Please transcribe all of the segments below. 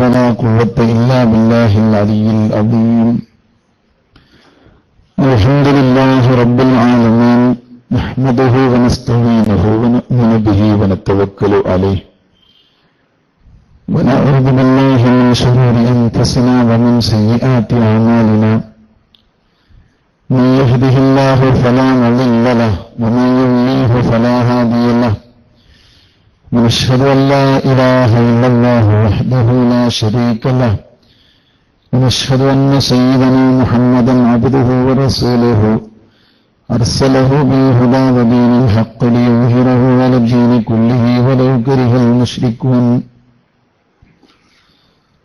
ولا قوة إلا بالله العلي العظيم. الحمد لله رب العالمين، نحمده ونستعينه ونؤمن به ونتوكل عليه، ونعوذ بالله من شرور أنفسنا ومن سيئات أعمالنا. من يهده الله فلا مضل له ومن يضلله فلا هادي له. ونشهد أن لا إله إلا الله وحده لا شريك له، ونشهد أن سيدنا محمدا عبده ورسوله أرسله بالهدى ودين الحق ليظهره على الدين كله ولو كره المشركون.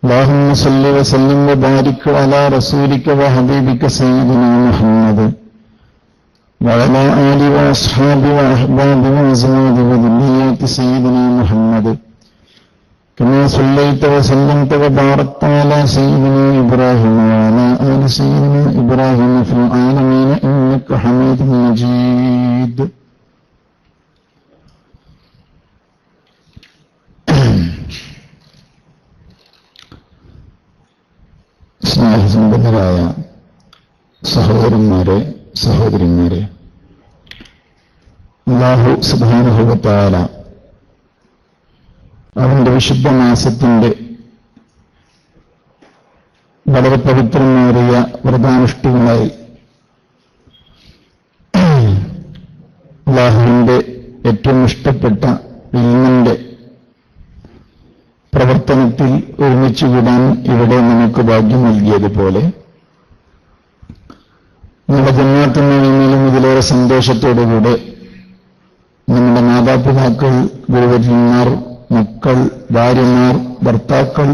اللهم صل وسلم وبارك على رسولك وحبيبك سيدنا محمد وعلى آله وأصحابه وأحبابه وأزواجه وذريات سيدنا محمد، كما صليت وسلمت وباركت على سيدنا إبراهيم وعلى آل سيدنا إبراهيم في العالمين إنك حميد مجيد. സ്നേഹസമ്പന്നരായ സഹോദരന്മാരെ, സഹോദരിമാരെ, അല്ലാഹു സുബ്ഹാനഹു വ തആല അവന്റെ വിശുദ്ധ മാസത്തിന്റെ വളരെ പവിത്രമേറിയ വ്രതാനുഷ്ഠികളായി അല്ലാഹുവിന്റെ ഏറ്റവും ഇഷ്ടപ്പെട്ട ഇൽമിന്റെ പ്രവർത്തനത്തിൽ ഒരുമിച്ചുകൂടാൻ ഇവിടെ നമുക്ക് ഭാഗ്യം നൽകിയതുപോലെ നമ്മുടെ ജന്മത്തിനും ഇതിലേറെ സന്തോഷത്തോടുകൂടെ നമ്മുടെ മാതാപിതാക്കൾ, ഗുരുവര്യന്മാർ, മക്കൾ, ഭാര്യമാർ, ഭർത്താക്കൾ,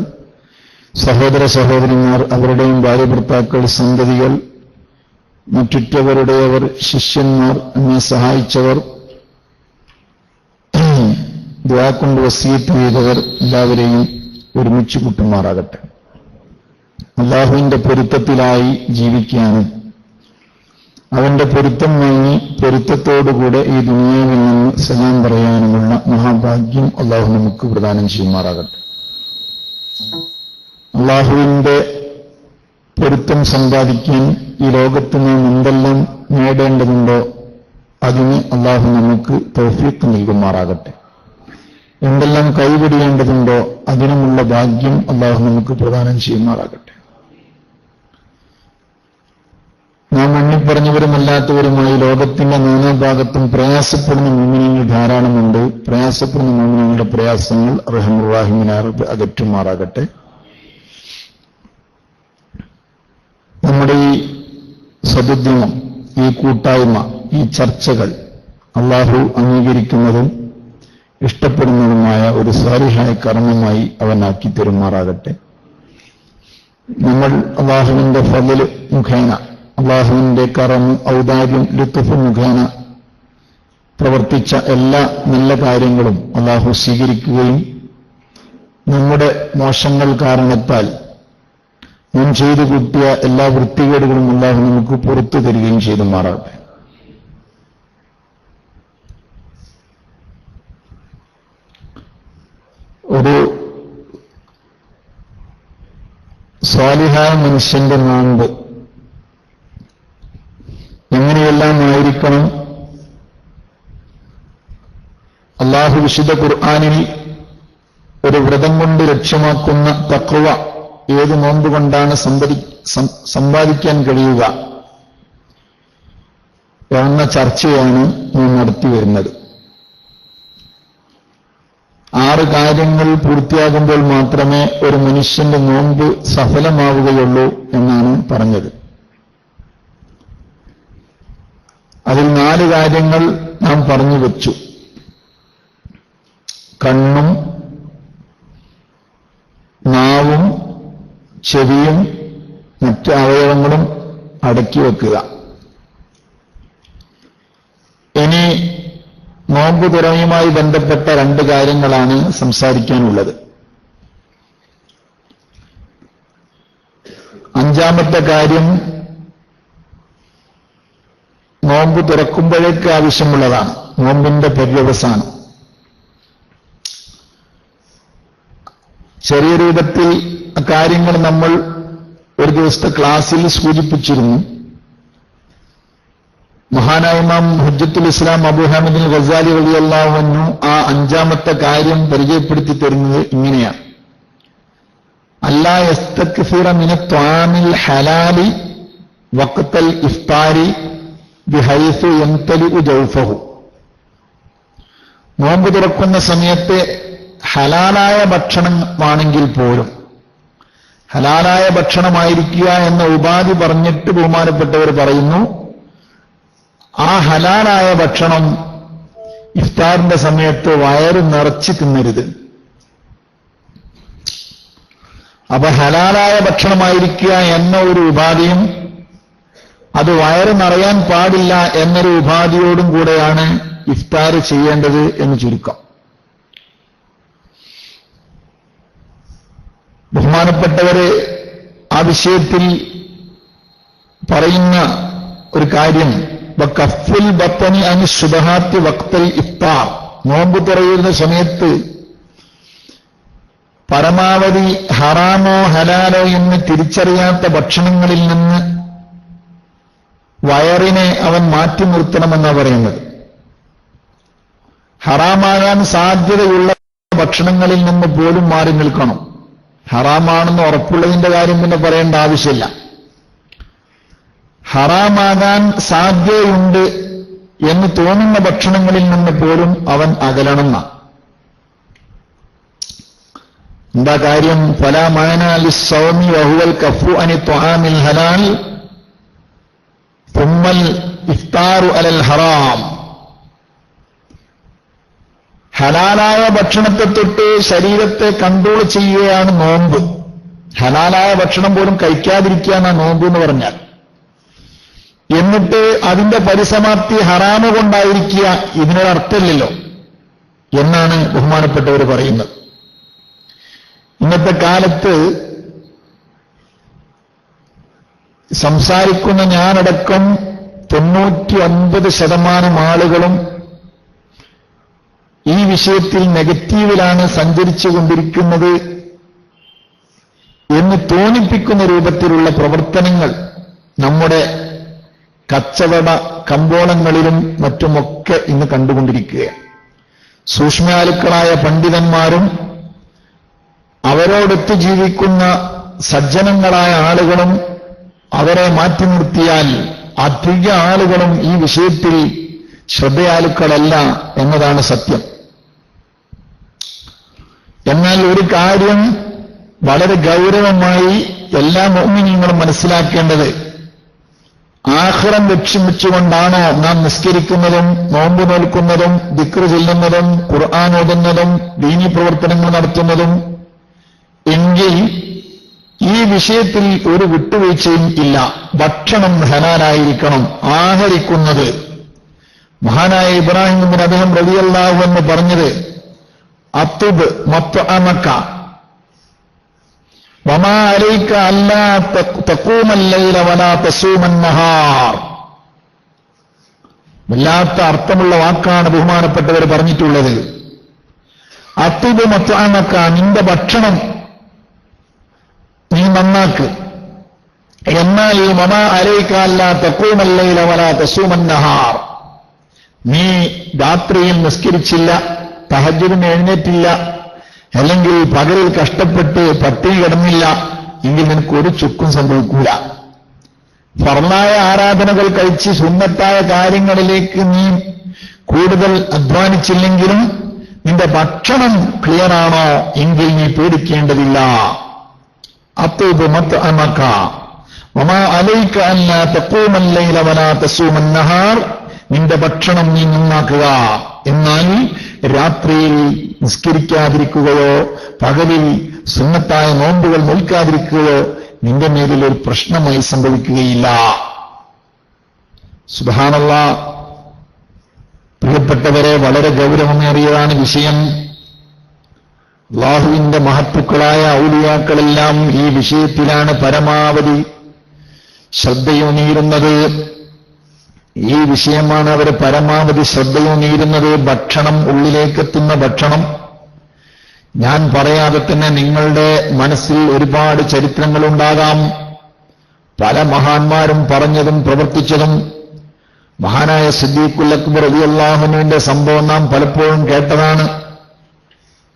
സഹോദര സഹോദരിമാർ, അവരുടെയും ഭാര്യ ഭർത്താക്കൾ, സന്തതികൾ, മറ്റുറ്റവരുടെയവർ, ശിഷ്യന്മാർ, എന്നെ സഹായിച്ചവർ, ദുആ കൊണ്ട് വസിയത്ത് ചെയ്തവർ എല്ലാവരെയും ഒരുമിച്ച് കൂട്ടുമാറാകട്ടെ. അല്ലാഹുവിന്റെ പൊരുത്തത്തിലായി ജീവിക്കാനും അവന്റെ പൊരുത്തം വാങ്ങി പൊരുത്തത്തോടുകൂടെ ഈ ദുനിയാവിൽ നിന്ന് സലാം പറയാനുമുള്ള മഹാഭാഗ്യം അല്ലാഹു നമുക്ക് പ്രദാനം ചെയ്യുമാറാകട്ടെ. അല്ലാഹുവിന്റെ പൊരുത്തം സമ്പാദിക്കാൻ ഈ ലോകത്ത് നാം എന്തെല്ലാം നേടേണ്ടതുണ്ടോ അതിന് അല്ലാഹു നമുക്ക് തൗഫീഖ് നൽകുമാറാകട്ടെ. എന്തെല്ലാം കൈപിടിയേണ്ടതുണ്ടോ അതിനുമുള്ള ഭാഗ്യം അല്ലാഹു നമുക്ക് പ്രദാനം ചെയ്യുമാറാകട്ടെ. നാം എണ്ണിപ്പറഞ്ഞവരുമല്ലാത്തവരുമായി ലോകത്തിന്റെ നാനാഭാഗത്തും പ്രയാസപ്പെടുന്ന മുഅ്മിനീങ്ങൾ ധാരാളമുണ്ട്. പ്രയാസപ്പെടുന്ന മുഅ്മിനീങ്ങളുടെ പ്രയാസങ്ങൾ റഹ്മാനുർ റഹീമായ റബ്ബ് അകറ്റുമാറാകട്ടെ. നമ്മുടെ ഈ സദുദ്യമം, ഈ കൂട്ടായ്മ, ഈ ചർച്ചകൾ അല്ലാഹു അംഗീകരിക്കുന്നതും ഇഷ്ടപ്പെടുന്നതുമായ ഒരു സാലിഹായ കർമ്മമായി അവനാക്കി തരുമാറാകട്ടെ. നമ്മൾ അല്ലാഹുവിന്റെ ഫള് മുഖേന, അല്ലാഹുവിന്റെ കറം, ഔദാര്യം, ലുത്ഫ് മുഖേന പ്രവർത്തിച്ച എല്ലാ നല്ല കാര്യങ്ങളും അല്ലാഹു സ്വീകരിക്കുകയും നമ്മുടെ മോശങ്ങൾ കാരണത്താൽ നാം ചെയ്തു കൂട്ടിയ എല്ലാ വൃത്തികേടുകളും അല്ലാഹു നമുക്ക് പുറത്തു തരികയും ചെയ്തുമാറാകട്ടെ. ഒരു സ്വാലിഹായ മനുഷ്യന്റെ നോമ്പ് എങ്ങനെയെല്ലാം ആയിരിക്കണം? അല്ലാഹു വിശുദ്ധ ഖുർആനിൽ ഒരു വ്രതം കൊണ്ട് ലക്ഷ്യമാക്കുന്ന തഖ്വ ഏത് നോമ്പ് കൊണ്ടാണ് സമ്പാദിക്കാൻ കഴിയുക എന്ന ചർച്ചയാണ് നാം നടത്തിവരുന്നത്. 6 കാര്യങ്ങൾ പൂർത്തിയാകുമ്പോൾ മാത്രമേ ഒരു മനുഷ്യന്റെ നോമ്പ് സഫലമാവുകയുള്ളൂ എന്നാണ് പറഞ്ഞത്. അതിൽ 4 കാര്യങ്ങൾ നാം പറഞ്ഞു വെച്ചു. കണ്ണും നാവും ചെവിയും മറ്റ് അവയവങ്ങളും അടക്കി വെക്കുക. ഇനി നോമ്പ് തുറയുമായി ബന്ധപ്പെട്ട 2 കാര്യങ്ങളാണ് സംസാരിക്കാനുള്ളത്. 5-ാമത്തെ കാര്യം നോമ്പ് തുറക്കുമ്പോഴേക്ക് ആവശ്യമുള്ളതാണ്, നോമ്പിന്റെ പര്യവസാനം. ചെറിയ രൂപത്തിൽ കാര്യങ്ങൾ നമ്മൾ ഒരു ദിവസത്തെ ക്ലാസ്സിൽ സൂചിപ്പിച്ചിരുന്നു. മഹാനായ ഇമാം ഹുജ്ജത്തുൽ ഇസ്ലാം അബൂ ഹാമിദ് ഗസാലി റളിയല്ലാഹു അൻഹു ആ അഞ്ചാമത്തെ കാര്യം പരിചയപ്പെടുത്തി തരുന്നത് ഇങ്ങനെയാണ്: അല്ലാ യസ്തക്ഫിറ മിന ത്വാമിൽ ഹലാലി വഖ്തൽ ഇഫ്താരി ബിഹൈസു യംതലിഉ ജൗഫഹു. നോമ്പ് തുറക്കുന്ന സമയത്ത് ഹലാലായ ഭക്ഷണമാണെങ്കിൽ പോലും ഹലാലായ ഭക്ഷണമായിരിക്കുക എന്ന ഉപാധി പറഞ്ഞിട്ട് ബഹുമാനപ്പെട്ടവർ പറയുന്നു, ആ ഹലാലായ ഭക്ഷണം ഇഫ്താറിന്റെ സമയത്ത് വയറ് നിറച്ച് തിന്നരുത്. അപ്പൊ ഹലാലായ ഭക്ഷണമായിരിക്കുക എന്ന ഒരു ഉപാധിയും അത് വയറ് നിറയാൻ പാടില്ല എന്നൊരു ഉപാധിയോടും കൂടെയാണ് ഇഫ്താർ ചെയ്യേണ്ടത് എന്ന് ചുരുക്കം. ബഹുമാനപ്പെട്ടവരെ ആ വിഷയത്തിൽ പറയുന്ന ഒരു കാര്യം, വഖഫുൽ ബത്നി അൻ ശുബഹാത്തി വഖ്തൽ ഇഫ്താർ, നോമ്പ് തുറയുന്ന സമയത്ത് പരമാവധി ഹറാമോ ഹലാലോ എന്ന് തിരിച്ചറിയാത്ത ഭക്ഷണങ്ങളിൽ നിന്ന് വയറിനെ അവൻ മാറ്റി നിർത്തണമെന്നാണ് പറയുന്നത്. ഹറാമാകാൻ സാധ്യതയുള്ള ഭക്ഷണങ്ങളിൽ നിന്ന് പോലും മാറി നിൽക്കണം. ഹറാമാണെന്ന് ഉറപ്പുള്ളതിന്റെ കാര്യം പിന്നെ പറയേണ്ട ആവശ്യമില്ല. ഹറാമാകാൻ സാധ്യതയുണ്ട് എന്ന് തോന്നുന്ന ഭക്ഷണങ്ങളിൽ നിന്ന് പോലും അവൻ അകലണം. എന്താ കാര്യം? ഫലാ മഅന ലിസ്സൗമി വഹുവൽ കഫു അനി ത്വആമിൽ ഹലാൽ തുമ്മൽ ഇഫ്താറു അലൽ ഹറാം. ഹലാലായ ഭക്ഷണത്തെ തൊട്ട് ശരീരത്തെ കൺട്രോൾ ചെയ്യുകയാണ് നോമ്പ്. ഹലാലായ ഭക്ഷണം പോലും കഴിക്കാതിരിക്കുക എന്നാ നോമ്പ് എന്ന് പറഞ്ഞാൽ. എന്നിട്ട് അതിന്റെ പരിസമാപ്തി ഹറാമ് കൊണ്ടായിരിക്കുക, ഇതിനൊരർത്ഥമില്ലല്ലോ എന്നാണ് ബഹുമാനപ്പെട്ടവർ പറയുന്നത്. ഇന്നത്തെ കാലത്ത് സംസാരിക്കുന്ന ഞാനടക്കം 99% ആളുകളും ഈ വിഷയത്തിൽ നെഗറ്റീവിലാണ് സഞ്ചരിച്ചുകൊണ്ടിരിക്കുന്നത് എന്ന് തോന്നിപ്പിക്കുന്ന രൂപത്തിലുള്ള പ്രവർത്തനങ്ങൾ നമ്മുടെ കച്ചവട കമ്പോളങ്ങളിലും മറ്റുമൊക്കെ ഇന്ന് കണ്ടുകൊണ്ടിരിക്കുകയാണ്. സൂക്ഷ്മാലുക്കളായ പണ്ഡിതന്മാരും അവരോടൊത്ത് ജീവിക്കുന്ന സജ്ജനങ്ങളായ ആളുകളും അവരെ മാറ്റി നിർത്തിയാൽ അധിക ആളുകളും ഈ വിഷയത്തിൽ ശ്രദ്ധയാലുക്കളല്ല എന്നതാണ് സത്യം. എന്നാൽ ഒരു കാര്യം വളരെ ഗൗരവമായി എല്ലാ മുഅ്മിനീങ്ങളും മനസ്സിലാക്കേണ്ടത്, ആഖിറം ലക്ഷ്യം വെച്ചുകൊണ്ടാണോ നാം നിസ്കരിക്കുന്നതും നോമ്പ് നോൽക്കുന്നതും ദിക്ർ ചൊല്ലുന്നതും ഖുർആൻ ഓതുന്നതും ദീനീ പ്രവർത്തനങ്ങൾ നടത്തുന്നതും എങ്കിൽ ഈ വിഷയത്തിൽ ഒരു വിട്ടുവീഴ്ചയും ഇല്ല. ഭക്ഷണം ഹലാലായിരിക്കണം. ആഹരിക്കുന്നത് മഹാനായ ഇബ്രാഹിം ബിൻ അദ്ഹം റളിയല്ലാഹു അൻഹു പറഞ്ഞത്, അത്തുബ് മത്അമക വമാ അലൈക അല്ലാ തഖൂമൽ ലൈല വലാ തസൂമൻ നഹാർ. വല്ലാത്ത അർത്ഥമുള്ള വാക്കാണ് ബഹുമാനപ്പെട്ടവർ പറഞ്ഞിട്ടുള്ളത്. അത്തുബ് മത്അമക, നിന്റെ ഭക്ഷണം നീ നന്നാക്ക്. എന്നാൽ വമാ അലൈക അല്ലാ തഖൂമൽ ലൈല വലാ തസൂമൻ നഹാർ, നീ രാത്രിയിൽ നിസ്കരിച്ചില്ല, തഹജ്ജുദിന് എഴുന്നേറ്റില്ല, അല്ലെങ്കിൽ പകലിൽ കഷ്ടപ്പെട്ട് പട്ടിണി കിടന്നില്ല എങ്കിൽ നിനക്ക് ഒരു ചുക്കും സംഭവിക്കൂല. ഫർളായ ആരാധനകൾ കഴിച്ച് സുന്നത്തായ കാര്യങ്ങളിലേക്ക് നീ കൂടുതൽ അധ്വാനിച്ചില്ലെങ്കിലും നിന്റെ ഭക്ഷണം ക്ലിയറാണോ എങ്കിൽ നീ പേടിക്കേണ്ടതില്ല. അത്തൂബ് മത്അമക വമാ അലൈക അല്ലാ തഖൂമൽ ലൈല വലാ തസൂമൻ നഹാർ, നിന്റെ ഭക്ഷണം നീ നന്നാക്കുക. എന്നാൽ രാത്രിയിൽ നിസ്കരിക്കാതിരിക്കുകയോ പകലിൽ സുന്നത്തായ നോമ്പുകൾ നോൽക്കാതിരിക്കുകയോ നിന്റെ മേലിൽ ഒരു പ്രശ്നമായി സംഭവിക്കുകയില്ല. സുബ്ഹാനല്ലാഹ്. പ്രിയപ്പെട്ടവരെ, വളരെ ഗൗരവമേറിയതാണ് വിഷയം. അല്ലാഹുവിന്റെ മഹത്തുക്കളായ ഔലിയാക്കളെല്ലാം ഈ വിഷയത്തിലാണ് പരമാവധി ശ്രദ്ധയൂന്നിയിരുന്നത്. ഈ വിഷയമാണ് അവർ പരമാവധി ശ്രദ്ധയൂന്നിയിരുന്നത്. ഭക്ഷണം, ഉള്ളിലേക്കെത്തുന്ന ഭക്ഷണം ഞാൻ പറയാതെ തന്നെ നിങ്ങളുടെ മനസ്സിൽ ഒരുപാട് ചരിത്രങ്ങളുണ്ടാകാം. പല മഹാന്മാരും പറഞ്ഞതും പ്രവർത്തിച്ചതും. മഹാനായ സിദ്ദീഖുൽ അക്ബർ റളിയല്ലാഹു അൻഹുവിന്റെ സംഭവം നാം പലപ്പോഴും കേട്ടതാണ്.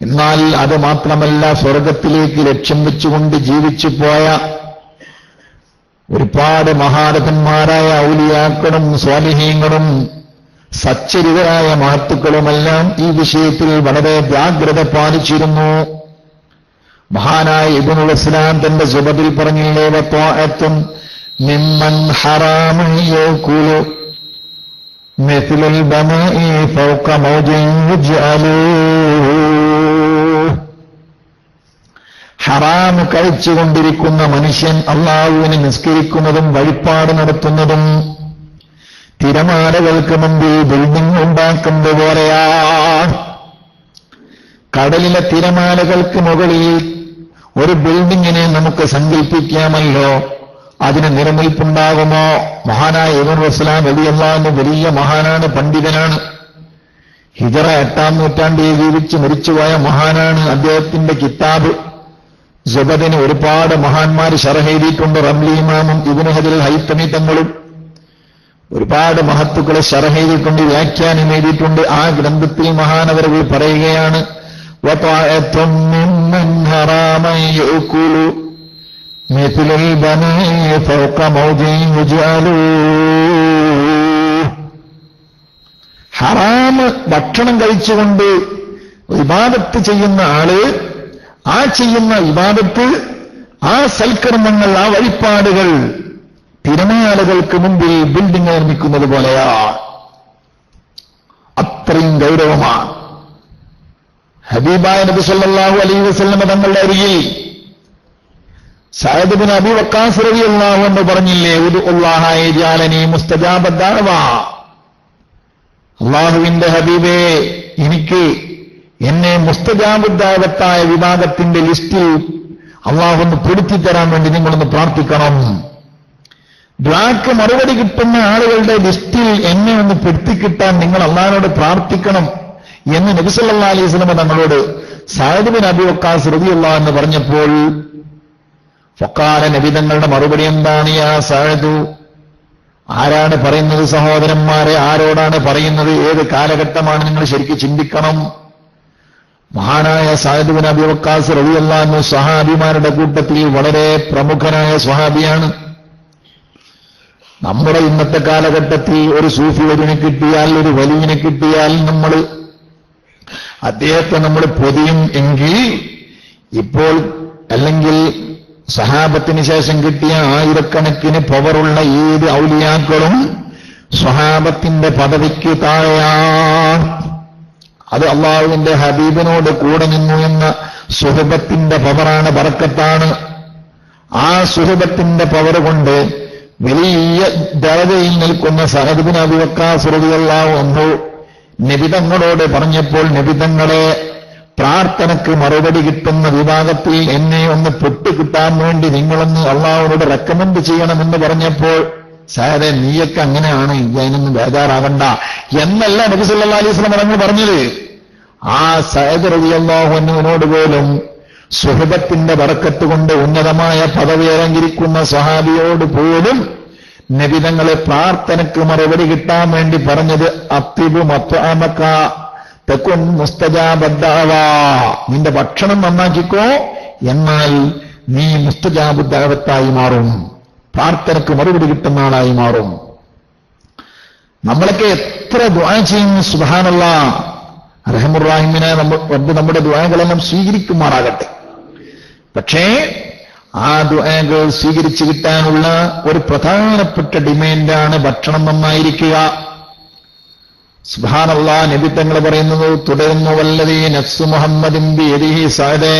എന്നാൽ അത് മാത്രമല്ല, സ്വർഗത്തിലേക്ക് ലക്ഷ്യം വെച്ചുകൊണ്ട് ജീവിച്ചു പോയ ഒരുപാട് മഹാരഥന്മാരായ ഔലിയാക്കളും സ്വാലിഹീങ്ങളും സച്ചരിതരായ മഹത്തുക്കളുമെല്ലാം ഈ വിഷയത്തിൽ വളരെ ജാഗ്രത പാലിച്ചിരുന്നു. മഹാനായ ഇബ്നുൽ ഇസ്ലാം തന്റെ സുബദിൽ പറഞ്ഞില്ലേ, വത്വാഅത്തുൻ മിമ്മൻ ഹറാമൻ യഖുലു മിത്ലുൽ ബനാഇ ഫൗക മൗജിൻ യജ്അലൂ. ഹറാം കഴിച്ചുകൊണ്ടിരിക്കുന്ന മനുഷ്യൻ അള്ളാഹുവിനെ നിസ്കരിക്കുന്നതും വഴിപാട് നടത്തുന്നതും തിരമാലകൾക്ക് മുമ്പിൽ ബിൽഡിംഗ് ഉണ്ടാക്കുന്നത് പോലെയാ. കടലിലെ തിരമാലകൾക്ക് മുകളിൽ ഒരു ബിൽഡിങ്ങിനെ നമുക്ക് സങ്കല്പിക്കാമല്ലോ, അതിന് നിലനിൽപ്പുണ്ടാകുമോ? മഹാനായ ഇബ്നുൽ ഇസ്ലാം റളിയല്ലാഹു അൻഹു വലിയ മഹാനാണ്, പണ്ഡിതനാണ്. ഹിജറ 8-ാം നൂറ്റാണ്ടിൽ ജീവിച്ച് മരിച്ചുപോയ മഹാനാണ്. അദ്ദേഹത്തിന്റെ കിതാബ് സുബദിന് ഒരുപാട് മഹാന്മാർ ശറഹ് എഴുതിയിട്ടുണ്ട്. റംലി ഇമാമും ഇബ്നു ഹജർ ഹൈത്തമി തങ്ങളും ഒരുപാട് മഹത്തുക്കളെ ശറഹ് എഴുതിയിട്ടുണ്ട്, വ്യാഖ്യാനം എഴുതിയിട്ടുണ്ട്. ആ ഗ്രന്ഥത്തിൽ മഹാനവറുകൾ പറയുകയാണ്, വത്വാഅത്തും മിമ്മൻ ഹറാമൻ യഅകുലു മിത്ലുൽ ബനാഇ ഫൗക മൗജിൻ യജ്അലൂ. ഹറാം ഭക്ഷണം കഴിച്ചുകൊണ്ട് ഇബാദത്ത് ചെയ്യുന്ന ആള്, ആ ചെയ്യുന്ന ഇബാദത്ത്, ആ സൽക്കർമ്മങ്ങൾ, ആ വഴിപാടുകൾ തിരമാലകൾക്ക് മുമ്പിൽ ബിൽഡിംഗ് നിർമ്മിക്കുന്നത് പോലെയാ. അത്രയും ഗൗരവമാണ്. ഹബീബായ നബി സല്ലല്ലാഹു അലൈഹി വസല്ലം തങ്ങളുടെ അരികിൽ സഅദ് ഇബ്നു അബീ വഖാസ് റളിയല്ലാഹു അൻഹു പറഞ്ഞില്ലേ, ഉദ്ഉല്ലാഹ യജഅലനി മുസ്തജാബ ദഅവ. അല്ലാഹുവിന്റെ ഹബീബേ, എനിക്ക് എന്നെ മുസ്തജാബുദ്ദാവത്തായ വിഭാഗത്തിന്റെ ലിസ്റ്റിൽ അള്ളാഹു ഒന്ന് പെടുത്തിത്തരാൻ വേണ്ടി നിങ്ങളൊന്ന് പ്രാർത്ഥിക്കണം. ദ്വാക്ക് മറുപടി കിട്ടുന്ന ആളുകളുടെ ലിസ്റ്റിൽ എന്നെ ഒന്ന് പെടുത്തിക്കിട്ടാൻ നിങ്ങൾ അള്ളാഹിനോട് പ്രാർത്ഥിക്കണം എന്ന് നബി സല്ലല്ലാഹു അലൈഹി വസല്ലം തങ്ങളോട് സഅദ് ഇബ്നു അബീ വഖാസ് റളിയല്ലാഹു അൻഹു പറഞ്ഞപ്പോൾ ഫഖാല, നബി തങ്ങളുടെ മറുപടി എന്താണ്? യാ സഅദു, ആരാണ് പറയുന്നത് സഹോദരന്മാരെ? ആരോടാണ് പറയുന്നത്? ഏത് കാലഘട്ടമാണ്? നിങ്ങൾ ശരിക്കും ചിന്തിക്കണം. മഹാനായ സഅദ് ഇബ്നു അബീ വഖാസ് റളിയല്ലാഹു അൻഹു സ്വഹാബിമാരുടെ കൂട്ടത്തിൽ വളരെ പ്രമുഖനായ സ്വഹാബിയാണ്. നമ്മുടെ ഇന്നത്തെ കാലഘട്ടത്തിൽ ഒരു സൂഫി വര്യനെ കിട്ടിയാൽ, ഒരു വലിയനെ കിട്ടിയാൽ അദ്ദേഹത്തെ നമ്മൾ പൊതിയും എങ്കിൽ, ഇപ്പോൾ അല്ലെങ്കിൽ സഹാബത്തിന് ശേഷം കിട്ടിയ ആയിരക്കണക്കിന് പവറുള്ള ഏത് ഔലിയാക്കളും സ്വഹാബത്തിന്റെ പദവിക്ക് താഴെയാണ്. അത് അള്ളാഹുവിന്റെ ഹബീബിനോട് കൂടെ നിന്നു എന്ന സുഹബത്തിന്റെ പവറാണ്, ബർക്കത്താണ്. ആ സുഹബത്തിന്റെ പവർ കൊണ്ട് വലിയ ദറജയിൽ നിൽക്കുന്ന സഅദ് ഇബ്നു അബീ വഖാസ് റളിയല്ലാഹു അൻഹു നബിതങ്ങളോട് പറഞ്ഞപ്പോൾ, നബിതങ്ങളെ, പ്രാർത്ഥനയ്ക്ക് മറുപടി കിട്ടുന്ന വിഭാഗത്തിൽ എന്നെ ഒന്ന് പെട്ടുകിട്ടാൻ വേണ്ടി നിങ്ങളൊന്ന് അള്ളാഹുവിനോട് റെക്കമെൻഡ് ചെയ്യണമെന്ന് പറഞ്ഞപ്പോൾ, സഅദേ, നീയൊക്കെ അങ്ങനെയാണ്, ഇതിനൊന്നും ബേജാറാകണ്ട എന്നല്ല നബി സല്ലല്ലാഹു അലൈഹി വസല്ലം തങ്ങൾ പറഞ്ഞത്. ആ സഅദ് റളിയല്ലാഹു അൻഹുവിനോട് പോലും സുഹബത്തിന്റെ ബർക്കത്ത് കൊണ്ട് ഉന്നതമായ പദവി അലങ്കരിക്കുന്ന സ്വഹാബിയോട് പോലും നബിതങ്ങളെ പ്രാർത്ഥനയ്ക്ക് മറുപടി കിട്ടാൻ വേണ്ടി പറഞ്ഞത്, അത്തിബു മത്അമക തകുൻ മുസ്തജാബദ്ദഅവ. നിന്റെ ഭക്ഷണം നന്നാക്കിക്കോ, എന്നാൽ നീ മുസ്തജാബുദ്ദഅവത്തായി മാറും, പ്രാർത്ഥനയ്ക്ക് മറുപടി കിട്ടുന്ന ആളായി മാറും. നമ്മളൊക്കെ എത്ര ദുആ ചെയ്യുന്നു, സുബ്ഹാനല്ലാഹ്. അർഹമുർ-റഹീമിനെ റബ്ബ് നമ്മുടെ ദുആകളെല്ലാം സ്വീകരിക്കുമാറാകട്ടെ. പക്ഷേ ആ ദുആകൾ സ്വീകരിച്ചു കിട്ടാനുള്ള ഒരു പ്രധാനപ്പെട്ട ഡിമാൻഡാണ് ഭക്ഷണം നന്നായിരിക്കുക. സുബ്ഹാനല്ലാഹ്. നബി തങ്ങൾ പറയുന്നത് തുടരുന്നു, വല്ലദീ നഫ്സു മുഹമ്മദിൻ ബിയദിഹി. സഅദേ,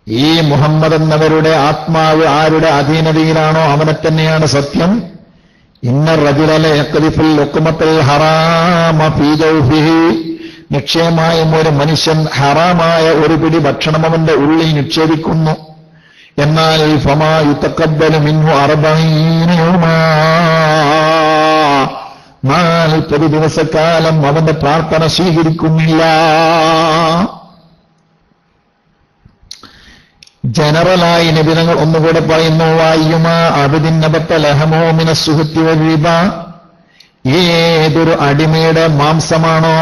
ഈ മുഹമ്മദ് എന്നവരുടെ ആത്മാവ് ആരുടെ അധീനതയിലാണോ അവനെ തന്നെയാണ് സത്യം. ഇന്ന റജുല ലയഖ്ദിഫുൽ ലുഖ്മത്തുൽ ഹറാമ ഫീ ജൗഫിഹി. നിക്ഷേപമായും ഒരു മനുഷ്യൻ ഹറാമായ ഒരു പിടി ഭക്ഷണം അവന്റെ ഉള്ളിൽ നിക്ഷേപിക്കുന്നു. എന്നാൽ ഫമാ യുതഖബ്ബലു മിൻഹു 40 യൗമാ. 40 ദിവസക്കാലം അവന്റെ പ്രാർത്ഥന സ്വീകരിക്കുന്നില്ല. ജനറലായി നബി തങ്ങൾ ഒന്നുകൂടെ പറയുന്നു, വായുമാ അബ്ദിൻ നബത്ത ലഹമോ മിനസ് സുഹ്തി വൽറിബ, ഏതൊരു അടിമയുടെ മാംസമാണോ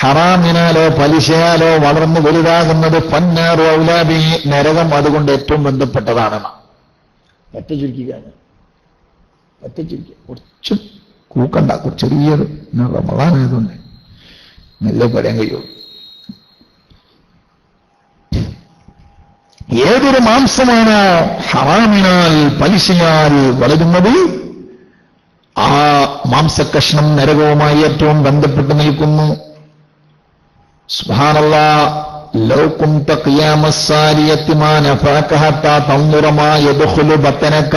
ഹറാമിനാലോ പലിശയാലോ വളർന്നു വലുതാകുന്നത് ഫന്നാറു ഔലാ ബിഹി, നരകം അതുകൊണ്ട് ഏറ്റവും ബന്ധപ്പെട്ടതാണെന്ന്. പറ്റ ചുരുക്കുക കുറച്ച് കൂക്കണ്ട, ചെറിയൊരു റമളാനായതുകൊണ്ട് നല്ല പറയാൻ കഴിയുള്ളൂ. ഏതൊരു മാംസമാണ് ഹറാമിനാൽ പലിശയാൽ വളരുന്നത് ആ മാംസകഷ്ണം നരകവുമായി ഏറ്റവും ബന്ധപ്പെട്ട് നിൽക്കുന്നു. സുബ്ഹാനല്ലാഹ്, ലൗ കുൻത ഖിയാമസ്സാരിയത്തി മാ നഫഅക ഹത്താ തൻദുറ മാ യദ്ഖുലു ബത്തനക.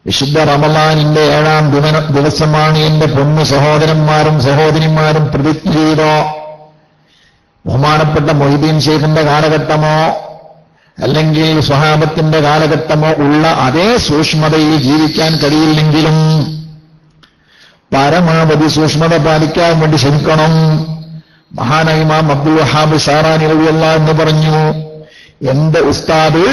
വിശുദ്ധ റമളാനിന്റെ 7-ാം ദിവസമാണ് എന്റെ പൊന്നു സഹോദരന്മാരും സഹോദരിമാരും പ്രതിജ്ഞ ചെയ്തോ. ബഹുമാനപ്പെട്ട മൊയ്തീൻ ശൈഖിന്റെ കാലഘട്ടമോ അല്ലെങ്കിൽ സ്വഹാബത്തിന്റെ കാലഘട്ടമോ ഉള്ള അതേ സൂക്ഷ്മതയിൽ ജീവിക്കാൻ കഴിയില്ലെങ്കിലും പരമാവധി സൂക്ഷ്മത പാലിക്കാൻ വേണ്ടി ശ്രമിക്കണം. മഹാനായ ഇമാം അബ്ദുൽ വഹാബ് ഷാറാനി റളിയല്ലാഹു അൻഹു പറഞ്ഞു, എന്റെ ഉസ്താദ്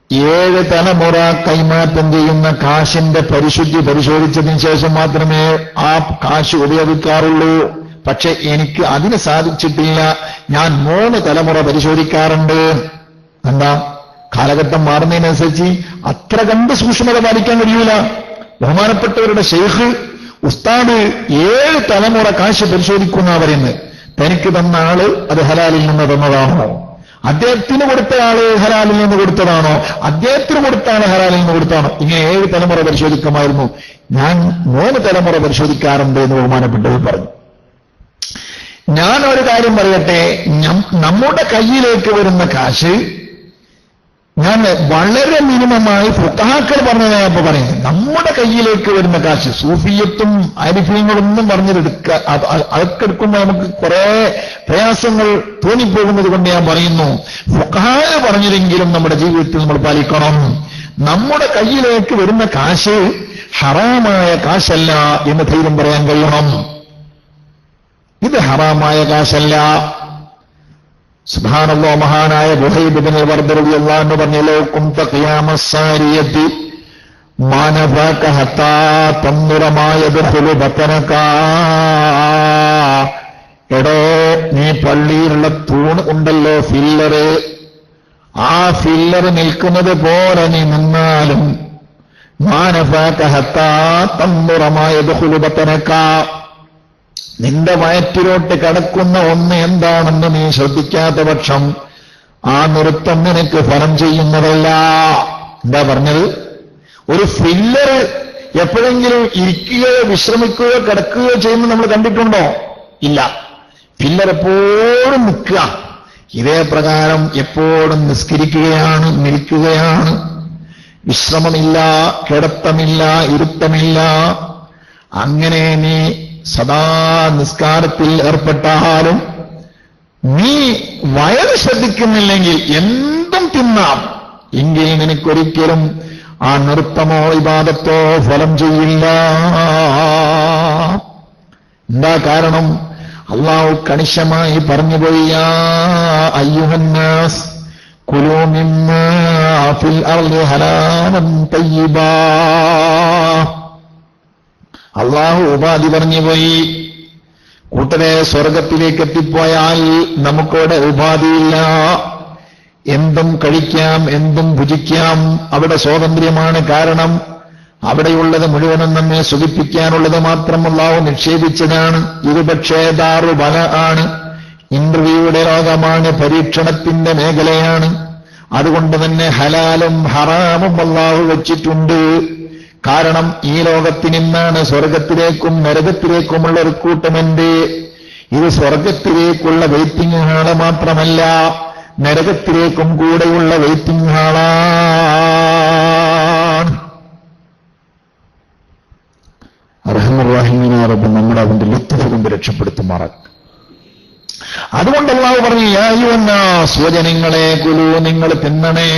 7 തലമുറ കൈമാറ്റം ചെയ്യുന്ന കാശിന്റെ പരിശുദ്ധി പരിശോധിച്ചതിന് ശേഷം മാത്രമേ ആ കാശ് ഉപയോഗിക്കാറുള്ളൂ. പക്ഷെ എനിക്ക് അതിന് സാധിച്ചിട്ടില്ല. ഞാൻ 3 തലമുറ പരിശോധിക്കാറുണ്ട്. എന്താ, കാലഘട്ടം മാറുന്നതിനനുസരിച്ച് അത്ര കണ്ട് സൂക്ഷ്മത പാലിക്കാൻ കഴിയൂല. ബഹുമാനപ്പെട്ടവരുടെ ശൈഖ് ഉസ്താദ് 7 തലമുറ കാശ് പരിശോധിക്കുന്ന പറയുന്നത്, തനിക്ക് തന്ന ആള് അത് ഹലാലിൽ നിന്ന് തന്നതാണോ, അദ്ദേഹത്തിന് കൊടുത്ത ആള് ഹലാലിൽ നിന്ന് കൊടുത്തതാണോ, അദ്ദേഹത്തിന് കൊടുത്ത ആള് ഹലാലിൽ നിന്ന് കൊടുത്താണോ, ഇങ്ങനെ 7 തലമുറ പരിശോധിക്കുമായിരുന്നു. ഞാൻ 3 തലമുറ പരിശോധിക്കാറുണ്ട് എന്ന് ബഹുമാനപ്പെട്ടവർ പറഞ്ഞു. ഞാൻ ഒരു കാര്യം പറയട്ടെ, നമ്മുടെ കയ്യിലേക്ക് വരുന്ന കാശ് ഞാൻ വളരെ മിനിമമായി ഫുഖഹാക്കൾ പറഞ്ഞതായപ്പോ പറയുന്നത്, നമ്മുടെ കയ്യിലേക്ക് വരുന്ന കാശ് സൂഫിയത്തും ആരിഫീങ്ങളൊന്നും പറഞ്ഞെടുക്കുക, അതൊക്കെ എടുക്കുമ്പോൾ നമുക്ക് കുറെ പ്രയാസങ്ങൾ തോന്നിപ്പോകുന്നത് കൊണ്ട് ഞാൻ പറയുന്നു, ഫുഖഹാ പറഞ്ഞതെങ്കിലും നമ്മുടെ ജീവിതത്തിൽ നമ്മൾ പാലിക്കണം. നമ്മുടെ കയ്യിലേക്ക് വരുന്ന കാശ് ഹറാമായ കാശല്ല എന്ന് ധൈര്യം പറയാൻ കഴിയണം. ഇത് ഹറാമായ കാശല്ല. സുബ്ഹാനല്ലാഹ്, മഹാനായ ബുഹൈബ് ഇബ്നുൽ വർദ് റളിയല്ലാഹു അൻഹു പറഞ്ഞു, ലൗ കുൻത ഖിയാമസ്സാരിയത്തി മാ നഫഅക ഹത്താ തൻദുറ മാ യദ്ഖുലു ബത്തനക. എടോ, നീ പള്ളിയിലുള്ള തൂണ് ഉണ്ടല്ലോ, ഫില്ലറ്, ആ ഫില്ലർ നിൽക്കുന്നത് പോലെ നീ നിന്നാലും മാ നഫഅക ഹത്താ തൻദുറ മാ യദ്ഖുലു ബത്തനക, നിന്റെ വയറ്റിലോട്ട് കടക്കുന്ന ഒന്ന് എന്താണെന്ന് നീ ശ്രദ്ധിക്കാത്ത പക്ഷം ആ നൃത്തം നിനക്ക് ഫലം ചെയ്യുന്നതല്ല. എന്താ പറഞ്ഞത്? ഒരു ഫില്ലർ എപ്പോഴെങ്കിലും ഇരിക്കുകയോ വിശ്രമിക്കുകയോ കിടക്കുകയോ ചെയ്യുന്നത് നമ്മൾ കണ്ടിട്ടുണ്ടോ? ഇല്ല. ഫില്ലർ എപ്പോഴും നിൽക്കുക. ഇതേ പ്രകാരം എപ്പോഴും നിസ്കരിക്കുകയാണ്, നിൽക്കുകയാണ്, വിശ്രമമില്ല, കിടത്തമില്ല, ഇരുത്തമില്ല. അങ്ങനെ നീ സദാ നിസ്കാരത്തിൽ ഏർപ്പെട്ടാലും നീ വയറ് ശ്രദ്ധിക്കുന്നില്ലെങ്കിൽ എന്തും തിന്നാം, എങ്കിൽ നിനക്കൊരിക്കലും ആ നൃത്തമോ ഇബാദത്തോ ഫലം ചെയ്യില്ല. എന്താ കാരണം? അല്ലാഹു കണിശമായി പറഞ്ഞുപോയി, യാ അയ്യുഹന്നാസ് കുലൂ മിമ്മാ ഫിൽ അർളി ഹലാലൻ തയ്യിബാ. അള്ളാഹു ഉപാധി പറഞ്ഞുപോയി, കൂട്ടരെ സ്വർഗത്തിലേക്ക് എത്തിപ്പോയാൽ നമുക്കവിടെ ഉപാധിയില്ല. എന്തും കഴിക്കാം, എന്തും ഭുജിക്കാം, അവിടെ സ്വാതന്ത്ര്യമാണ്. കാരണം അവിടെയുള്ളത് മുഴുവനും നമ്മെ സുഖിപ്പിക്കാനുള്ളത് മാത്രം അല്ലാഹു നിക്ഷേപിച്ചതാണ്. ഇത് പക്ഷേ ദാറു ബല ആണ്, ഇന്റർവ്യൂയുടെ ലോകമാണ്, പരീക്ഷണത്തിന്റെ മേഖലയാണ്. അതുകൊണ്ട് തന്നെ ഹലാലും ഹറാമും അല്ലാഹു വച്ചിട്ടുണ്ട്. കാരണം ഈ ലോകത്തിൽ നിന്നാണ് സ്വർഗത്തിലേക്കും നരകത്തിലേക്കുമുള്ള റിക്രൂട്ട്മെന്റ്. ഇത് സ്വർഗത്തിലേക്കുള്ള വെയിറ്റിംഗ് ഹാള് മാത്രമല്ല, നരകത്തിലേക്കും കൂടെയുള്ള വെയിറ്റിംഗ് ഹാളാണ്. അർഹമർ റഹീമീനായ റബ്ബ് നമ്മുടെ അവന്റെ ലുത്ഫ് കൊണ്ട് രക്ഷപ്പെടുത്തുമാറാകട്ടെ. അതുകൊണ്ട് അല്ലാഹു പറഞ്ഞു, യാ അയ്യുഹന്നാസ്, സ്വജനങ്ങളെ, കുലൂ, നിങ്ങൾ തിന്നണേ,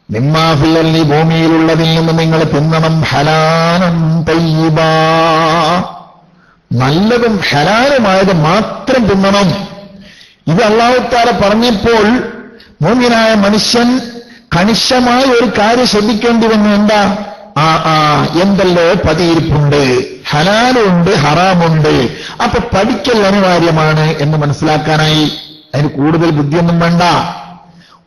മിമ്മാ ഫിൽ അർളി, ഭൂമിയിലുള്ളതിൽ നിന്ന് നിങ്ങൾ തിന്നണം, ഹലാലൻ തയ്യിബാ, നല്ലതും ഹലാലുമായത് മാത്രം തിന്നണം. ഇത് അല്ലാഹു തആല പറഞ്ഞപ്പോൾ മുഅ്മിനായ മനുഷ്യൻ കണിശമായ ഒരു കാര്യം ശ്രദ്ധിക്കേണ്ടി വന്നു. എന്താ? എന്തല്ലോ പതിയിരിപ്പുണ്ട്, ഹലാലുണ്ട്, ഹറാമുണ്ട്. അപ്പൊ പഠിക്കൽ അനിവാര്യമാണ് എന്ന് മനസ്സിലാക്കാനായി. അതിന് കൂടുതൽ ബുദ്ധിയൊന്നും വേണ്ട.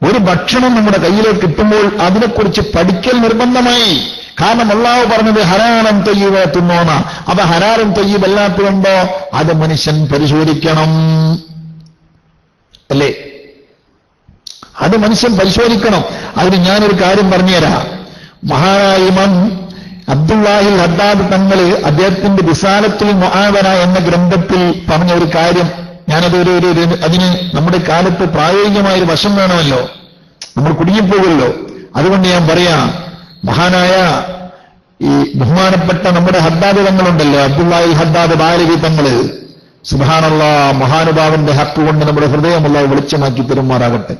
ഒരു ഭക്ഷണം നമ്മുടെ കയ്യിലേക്ക് കിട്ടുമ്പോൾ അതിനെക്കുറിച്ച് പഠിക്കൽ നിർബന്ധമായി. കാരണം അല്ലാഹു പറഞ്ഞത് ഹലാലും തയ്യിബ തിന്നോന്ന. അപ്പൊ ഹലാലും തയ്യിബ് അല്ലാത്തതുണ്ടോ അത് മനുഷ്യൻ പരിശോധിക്കണം, അല്ലേ? അത് മനുഷ്യൻ പരിശോധിക്കണം. അതിന് ഞാനൊരു കാര്യം പറഞ്ഞുതരാം. മഹാനായ ഇമാം അബ്ദുല്ലാഹിൽ ഹദ്ദാദ് തങ്ങള് അദ്ദേഹത്തിന്റെ റിസാലത്തുൽ മുആവന എന്ന ഗ്രന്ഥത്തിൽ പറഞ്ഞ ഒരു കാര്യം, ഞാനത് അതിന് നമ്മുടെ കാലത്ത് പ്രായോഗികമായൊരു വശം വേണമല്ലോ, നമ്മൾ കുടുങ്ങിപ്പോകുമല്ലോ. അതുകൊണ്ട് ഞാൻ പറയാം, മഹാനായ ഈ ബഹുമാനപ്പെട്ട നമ്മുടെ ഹദ്ദാദ് തങ്ങളുണ്ടല്ലോ, അബ്ദുല്ലാഹിൽ ഹദ്ദാദ് ബാലവി തങ്ങള്, സുബ്ഹാനല്ലാഹ്, മഹാനുഭാവന്റെ ഹക്ക് കൊണ്ട് നമ്മുടെ ഹൃദയം അല്ലാഹു വെളിച്ചമാക്കി തരുമാറാകട്ടെ.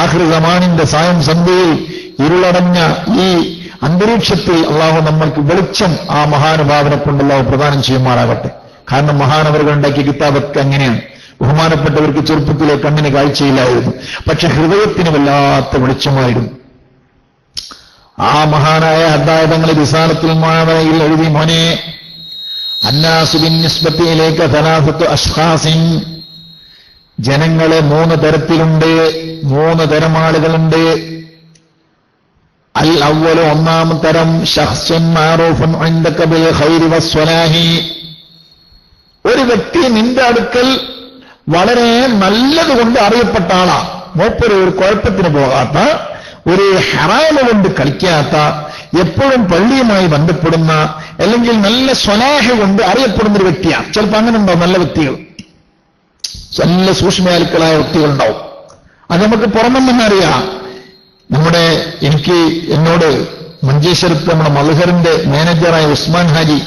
ആഖിർ സമാനിന്റെ സായം സന്ധ്യയിൽ ഇരുളടഞ്ഞ ഈ അന്തരീക്ഷത്തിൽ അള്ളാഹു നമ്മൾക്ക് വെളിച്ചം ആ മഹാനുഭാവനെ കൊണ്ട് അള്ളാഹു പ്രദാനം ചെയ്യുമാറാകട്ടെ. കാരണം മഹാനവറുകൾ ഉണ്ടാക്കിയ കിതാബൊക്കെ അങ്ങനെയാണ്. ബഹുമാനപ്പെട്ടവർക്ക് ചെറുപ്പത്തിലെ കണ്ണിന് കാഴ്ചയില്ലായിരുന്നു, പക്ഷെ ഹൃദയത്തിന് വല്ലാത്ത വെളിച്ചമായിരുന്നു. ആ മഹാനായ ഹദ്ദാദ് റിസാലത്തുൽ മുആവനയിൽ എഴുതി, മോനെ, അന്നാസു ബിന്നിസ്ബത്തി ഇലൈക സലാസത്തു അശ്ഖാസിൻ, ജനങ്ങളെ 3 തരത്തിലുണ്ട്, 3 തരം ആളുകളുണ്ട്. അൽ അവ്വലു, ഒന്നാം തരം, ശഖ്സുൻ മഅറൂഫുൻ ഇൻദക ബിൽ ഖൈരി വസ്സലാഹി, ഒരു വ്യക്തി നിന്റെ അടുക്കൽ വളരെ നല്ലതുകൊണ്ട് അറിയപ്പെട്ട ആളാ. മൂപ്പര് ഒരു കുഴപ്പത്തിന് പോകാത്ത, ഒരു ഹറാമ് കൊണ്ട് കളിക്കാത്ത, എപ്പോഴും പള്ളിയുമായി ബന്ധപ്പെടുന്ന, അല്ലെങ്കിൽ നല്ല സ്വലാഹ് കൊണ്ട് അറിയപ്പെടുന്ന ഒരു വ്യക്തിയാണ്. ചിലപ്പോൾ അങ്ങനെ ഉണ്ടാവും നല്ല വ്യക്തികൾ, നല്ല സൂക്ഷ്മയാലുക്കളായ വ്യക്തികളുണ്ടാവും. അത് നമുക്ക് പുറമെന്ന് അറിയാം. എന്നോട് മഞ്ചേശ്വരത്ത് നമ്മുടെ മൽഹറിന്റെ മാനേജറായ ഉസ്മാൻ ഹാജി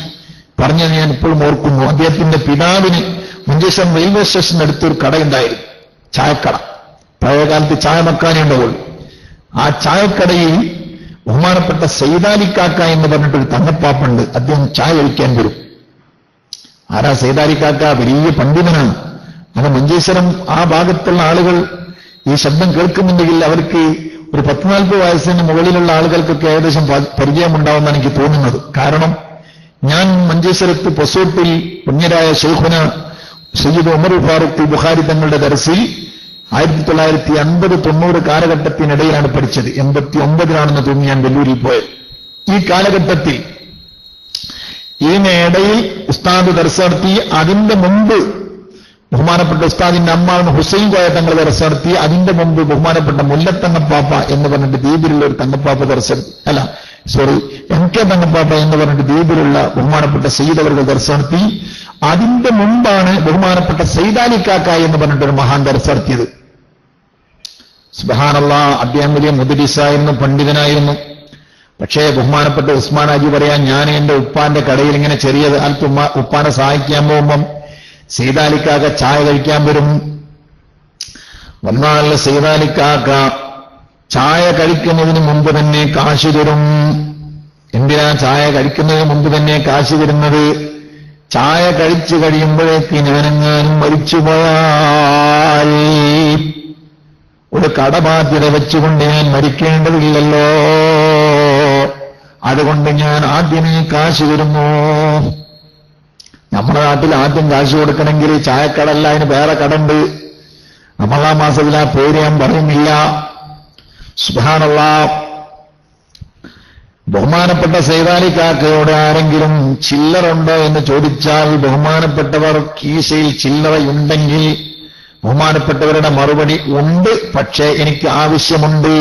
പറഞ്ഞത് ഞാൻ ഇപ്പോഴും ഓർക്കുന്നു. അദ്ദേഹത്തിന്റെ പിതാവിന് മഞ്ചേശ്വരം റെയിൽവേ സ്റ്റേഷന്റെ അടുത്തൊരു കടയുണ്ടായിരുന്നു, ചായക്കട. പഴയകാലത്ത് ചായ മക്കാനേ ഉണ്ടാവുള്ളൂ. ആ ചായക്കടയിൽ ബഹുമാനപ്പെട്ട സൈദാലിക്കാക്ക എന്ന് പറഞ്ഞിട്ടൊരു തങ്ങപ്പാപ്പുണ്ട്. അദ്ദേഹം ചായ കഴിക്കാൻ വരും. ആരാ സൈദാലിക്കാക്ക? വലിയ പണ്ഡിതനാണ്. അത് മഞ്ചേശ്വരം ആ ഭാഗത്തുള്ള ആളുകൾ ഈ ശബ്ദം കേൾക്കുന്നുണ്ടെങ്കിൽ അവർക്ക് ഒരു 10-40 വയസ്സിന് മുകളിലുള്ള ആളുകൾക്കൊക്കെ ഏകദേശം പരിചയമുണ്ടാവുമെന്നാണ് എനിക്ക് തോന്നുന്നത്. കാരണം ഞാൻ മഞ്ചേശ്വരത്ത് പൊസോട്ടിൽ പുണ്യരായ ശൈഖുന സയ്യിദ് ഉമർ ഫാറൂഖ് ബുഖാരി തങ്ങളുടെ ദർസിൽ 1980-90 കാലഘട്ടത്തിനിടയിലാണ് പഠിച്ചത്. 89-ലാണെന്ന് തോന്നി ഞാൻ വെല്ലൂരിൽ പോയത്. ഈ കാലഘട്ടത്തിൽ ഇതിനിടയിൽ ഉസ്താദ് ദർസ് നടത്തി. അതിന്റെ മുമ്പ് ബഹുമാനപ്പെട്ട ഉസ്താദിന്റെ അമ്മാവുന്ന ഹുസൈൻ കോയ തങ്ങൾ ദർസ് നടത്തി. അതിന്റെ മുമ്പ് ബഹുമാനപ്പെട്ട മുല്ലത്തങ്ങപ്പാപ്പ എന്ന് പറഞ്ഞിട്ട് ദ്വീപിലുള്ള ഒരു തങ്ങപ്പാപ്പ ദർസ് എം കെ തങ്ങപ്പാപ്പ എന്ന് പറഞ്ഞിട്ട് ദ്വീപിലുള്ള ബഹുമാനപ്പെട്ട സയ്യിദ് അവർ ദർസ് നടത്തി. അതിന്റെ മുമ്പാണ് ബഹുമാനപ്പെട്ട സൈദാലിക്കാക്ക എന്ന് പറഞ്ഞിട്ടൊരു മഹാൻ ദർസ് നടത്തിയത്. സുബ്ഹാനല്ലാഹ്, അദ്ദേഹം വലിയ മുദരിസായിരുന്നു, പണ്ഡിതനായിരുന്നു. പക്ഷേ ബഹുമാനപ്പെട്ട ഉസ്മാൻ ഹാജി പറയാൻ, ഞാൻ എന്റെ ഉപ്പാന്റെ കടയിൽ ഇങ്ങനെ ചെറിയ കാലത്ത് ഉപ്പാനെ സഹായിക്കാൻ പോകുമ്പം സൈദാലിക്കാക്ക ചായ കഴിക്കാൻ വരും. വന്നാൽ സൈദാലിക്കാക്ക ചായ കഴിക്കുന്നതിന് മുമ്പ് തന്നെ കാശ് തരും. എന്തിനാ ചായ കഴിക്കുന്നതിന് മുമ്പ് തന്നെ കാശ് തരുന്നത്? ചായ കഴിച്ചു കഴിയുമ്പോഴേക്ക് ഞാനെങ്ങാനും മരിച്ചുപോയാൽ ഒരു കടബാധ്യത വെച്ചുകൊണ്ട് ഞാൻ മരിക്കേണ്ടതില്ലല്ലോ, അതുകൊണ്ട് ഞാൻ ആദ്യമേ കാശ് തരുന്നു. നമ്മുടെ നാട്ടിൽ ആദ്യം കാശ് കൊടുക്കണമെങ്കിൽ ചായക്കടല്ല, അതിന് വേറെ കടണ്ട്. റമളാൻ മാസത്തിൽ ആ പേര് ഞാൻ പറയുന്നില്ല. സുബ്ഹാനല്ലാഹ്, ബഹുമാനപ്പെട്ട സൈദാലിക്കാക്കയോട് ആരെങ്കിലും ചില്ലറുണ്ടോ എന്ന് ചോദിച്ചാൽ ബഹുമാനപ്പെട്ടവർ കീശയിൽ ചില്ലറയുണ്ടെങ്കിൽ ബഹുമാനപ്പെട്ടവരുടെ മറുപടി ഉണ്ട്, പക്ഷേ എനിക്ക് ആവശ്യമുണ്ട്.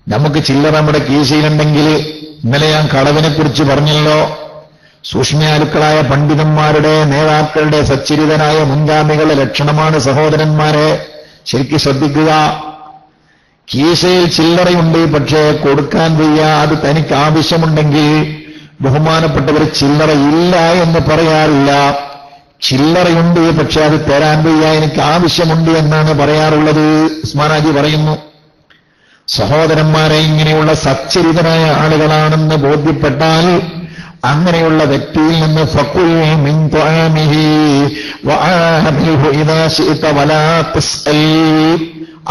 നമുക്ക് ചില്ലറ നമ്മുടെ കീശയിലുണ്ടെങ്കിൽ, ഇന്നലെ ഞാൻ കളവിനെ കുറിച്ച് പറഞ്ഞല്ലോ, സൂക്ഷ്മയാലുക്കളായ പണ്ഡിതന്മാരുടെ, നേതാക്കളുടെ, സച്ചരിതനായ മുൻഗാമികളുടെ ലക്ഷണമാണ് സഹോദരന്മാരെ. ശരിക്കും ശ്രദ്ധിക്കുക. കീശയിൽ ചില്ലറയുണ്ട്, പക്ഷേ കൊടുക്കാൻ വയ്യ. അത് തനിക്ക് ആവശ്യമുണ്ടെങ്കിൽ ബഹുമാനപ്പെട്ടവർ ചില്ലറയില്ല എന്ന് പറയാറില്ല. ചില്ലറയുണ്ട്, പക്ഷെ അത് തരാൻ വയ്യ, എനിക്ക് ആവശ്യമുണ്ട് എന്നാണ് പറയാറുള്ളത്. ഉസ്മാൻ ഹാജി പറയുന്നു, സഹോദരന്മാരെ, ഇങ്ങനെയുള്ള സച്ചരിതനായ ആളുകളാണെന്ന് ബോധ്യപ്പെട്ടാൽ അങ്ങനെയുള്ള വ്യക്തിയിൽ നിന്ന് ഫഖുൽ മിൻ തുആമിഹി വആമിൽഹു ഇദാ ശിഅത വലാ തസ്അൽ,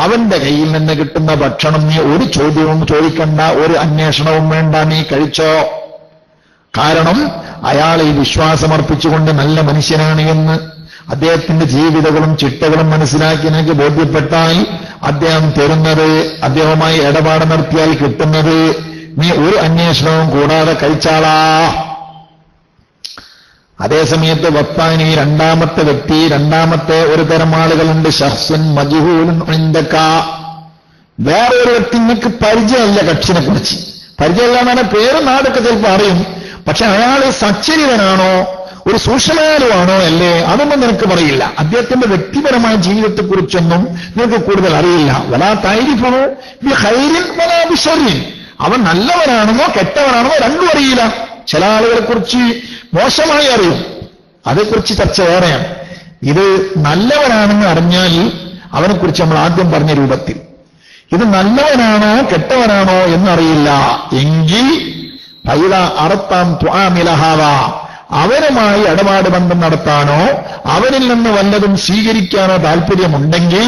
അവന്റെ കയ്യിൽ നിന്ന് കിട്ടുന്ന ഭക്ഷണം നീ ഒരു ചോദ്യവും ചോദിക്കണ്ട, ഒരു അന്വേഷണവും വേണ്ട, നീ കഴിച്ചോ. കാരണം അയാൾ ഈ വിശ്വാസമർപ്പിച്ചുകൊണ്ട് നല്ല മനുഷ്യനാണ് എന്ന് അദ്ദേഹത്തിന്റെ ജീവിതങ്ങളും ചിട്ടകളും മനസ്സിലാക്കി എനിക്ക് ബോധ്യപ്പെട്ടാൽ അദ്ദേഹം തരുന്നത്, അദ്ദേഹവുമായി ഇടപാട് നടത്തിയാൽ കിട്ടുന്നത് നീ ഒരു അന്വേഷണവും കൂടാതെ കഴിച്ചാളാ. അതേസമയത്ത് വത്താനി രണ്ടാമത്തെ വ്യക്തി, രണ്ടാമത്തെ ഒരു തരം ആളുകളുണ്ട്, ശഖ്സുൻ മജ്ഹൂലുൻ ഇൻദക. വേറൊരു വ്യക്തി നിങ്ങൾക്ക് പരിചയമല്ല, കക്ഷിനെ കുറിച്ച് പരിചയമല്ല എന്നാണ് പേര് നാടൊക്കെ ചിലപ്പോൾ അറിയും, പക്ഷെ അയാൾ സച്ചരിതനാണോ ഒരു സൂക്ഷ്മയാലുവാണോ അല്ലേ അതൊന്നും നിനക്ക് പറയില്ല. അദ്ദേഹത്തിന്റെ വ്യക്തിപരമായ ജീവിതത്തെക്കുറിച്ചൊന്നും നിനക്ക് കൂടുതൽ അറിയില്ല. വലാ തഅരിഫു ബിഖൈരിൻ വലാ ബിശർരിൻ. അവൻ നല്ലവനാണെന്നോ കെട്ടവനാണെന്നോ രണ്ടും അറിയില്ല. ചില ആളുകളെ കുറിച്ച് മോശമായി അറിയും, അതേക്കുറിച്ച് ചർച്ച വേറെയാണ്. ഇത് നല്ലവനാണെന്ന് അറിഞ്ഞാൽ അവനെക്കുറിച്ച് നമ്മൾ ആദ്യം പറഞ്ഞ രൂപത്തിൽ ഇത് നല്ലവനാണോ കെട്ടവനാണോ എന്നറിയില്ല എങ്കിൽ ഫൈദ അറത്താം തുആമിലഹാവ, അവനുമായി ഇടപാട് ബന്ധം നടത്താനോ അവനിൽ നിന്ന് വല്ലതും സ്വീകരിക്കാനോ താല്പര്യമുണ്ടെങ്കിൽ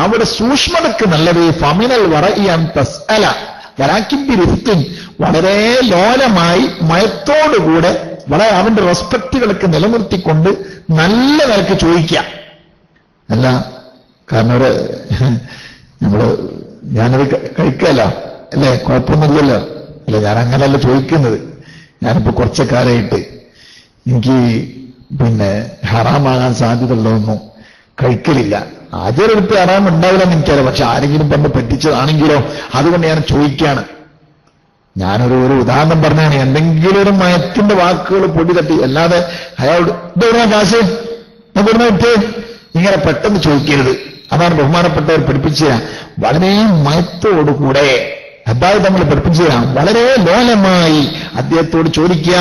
അവിടെ സൂക്ഷ്മതയ്ക്ക് നല്ലത് ഫമിനൽ വറഇഅൻ തസ്അല വലാകിൻ ബിറിഫ്ഖിൻ, വളരെ ലോലമായി മയത്തോടുകൂടെ വളരെ അവന്റെ റെസ്പെക്റ്റുകളൊക്കെ നിലനിർത്തിക്കൊണ്ട് നല്ല നിലക്ക് ചോദിക്കാം. അല്ല കാരണം ഞാനത് കഴിക്കല്ല അല്ലേ, കുഴപ്പമൊന്നുമില്ലല്ലോ അല്ലെ, ഞാൻ അങ്ങനെയല്ല ചോദിക്കുന്നത്. ഞാനിപ്പോ കുറച്ച കാലമായിട്ട് എനിക്ക് ഹറാമാകാൻ സാധ്യതയുള്ളതൊന്നും കഴിക്കലില്ല. ആചാരെടുത്ത് ഹറാം ഉണ്ടാവില്ലെന്ന് എനിക്കറിയാം, പക്ഷെ ആരെങ്കിലും പറഞ്ഞ് പറ്റിച്ചതാണെങ്കിലോ അതുകൊണ്ട് ഞാൻ ചോദിക്കാണ്. ഞാനൊരു ഉദാഹരണം പറഞ്ഞാണ്, എന്തെങ്കിലും ഒരു മയത്തിന്റെ വാക്കുകൾ പൊടി തട്ടി, അല്ലാതെ അയാളോട് ഇതെവിടുന്ന കാശ് എവിടുന്ന വിറ്റ് ഇങ്ങനെ പെട്ടെന്ന് ചോദിക്കരുത്. അതാണ് ബഹുമാനപ്പെട്ടവർ പഠിപ്പിച്ച വളരെ മയത്തോടുകൂടെ അതായത് നമ്മൾ പഠിപ്പിച്ചു തരാം. വളരെ ലോലമായി അദ്ദേഹത്തോട് ചോദിക്കുക.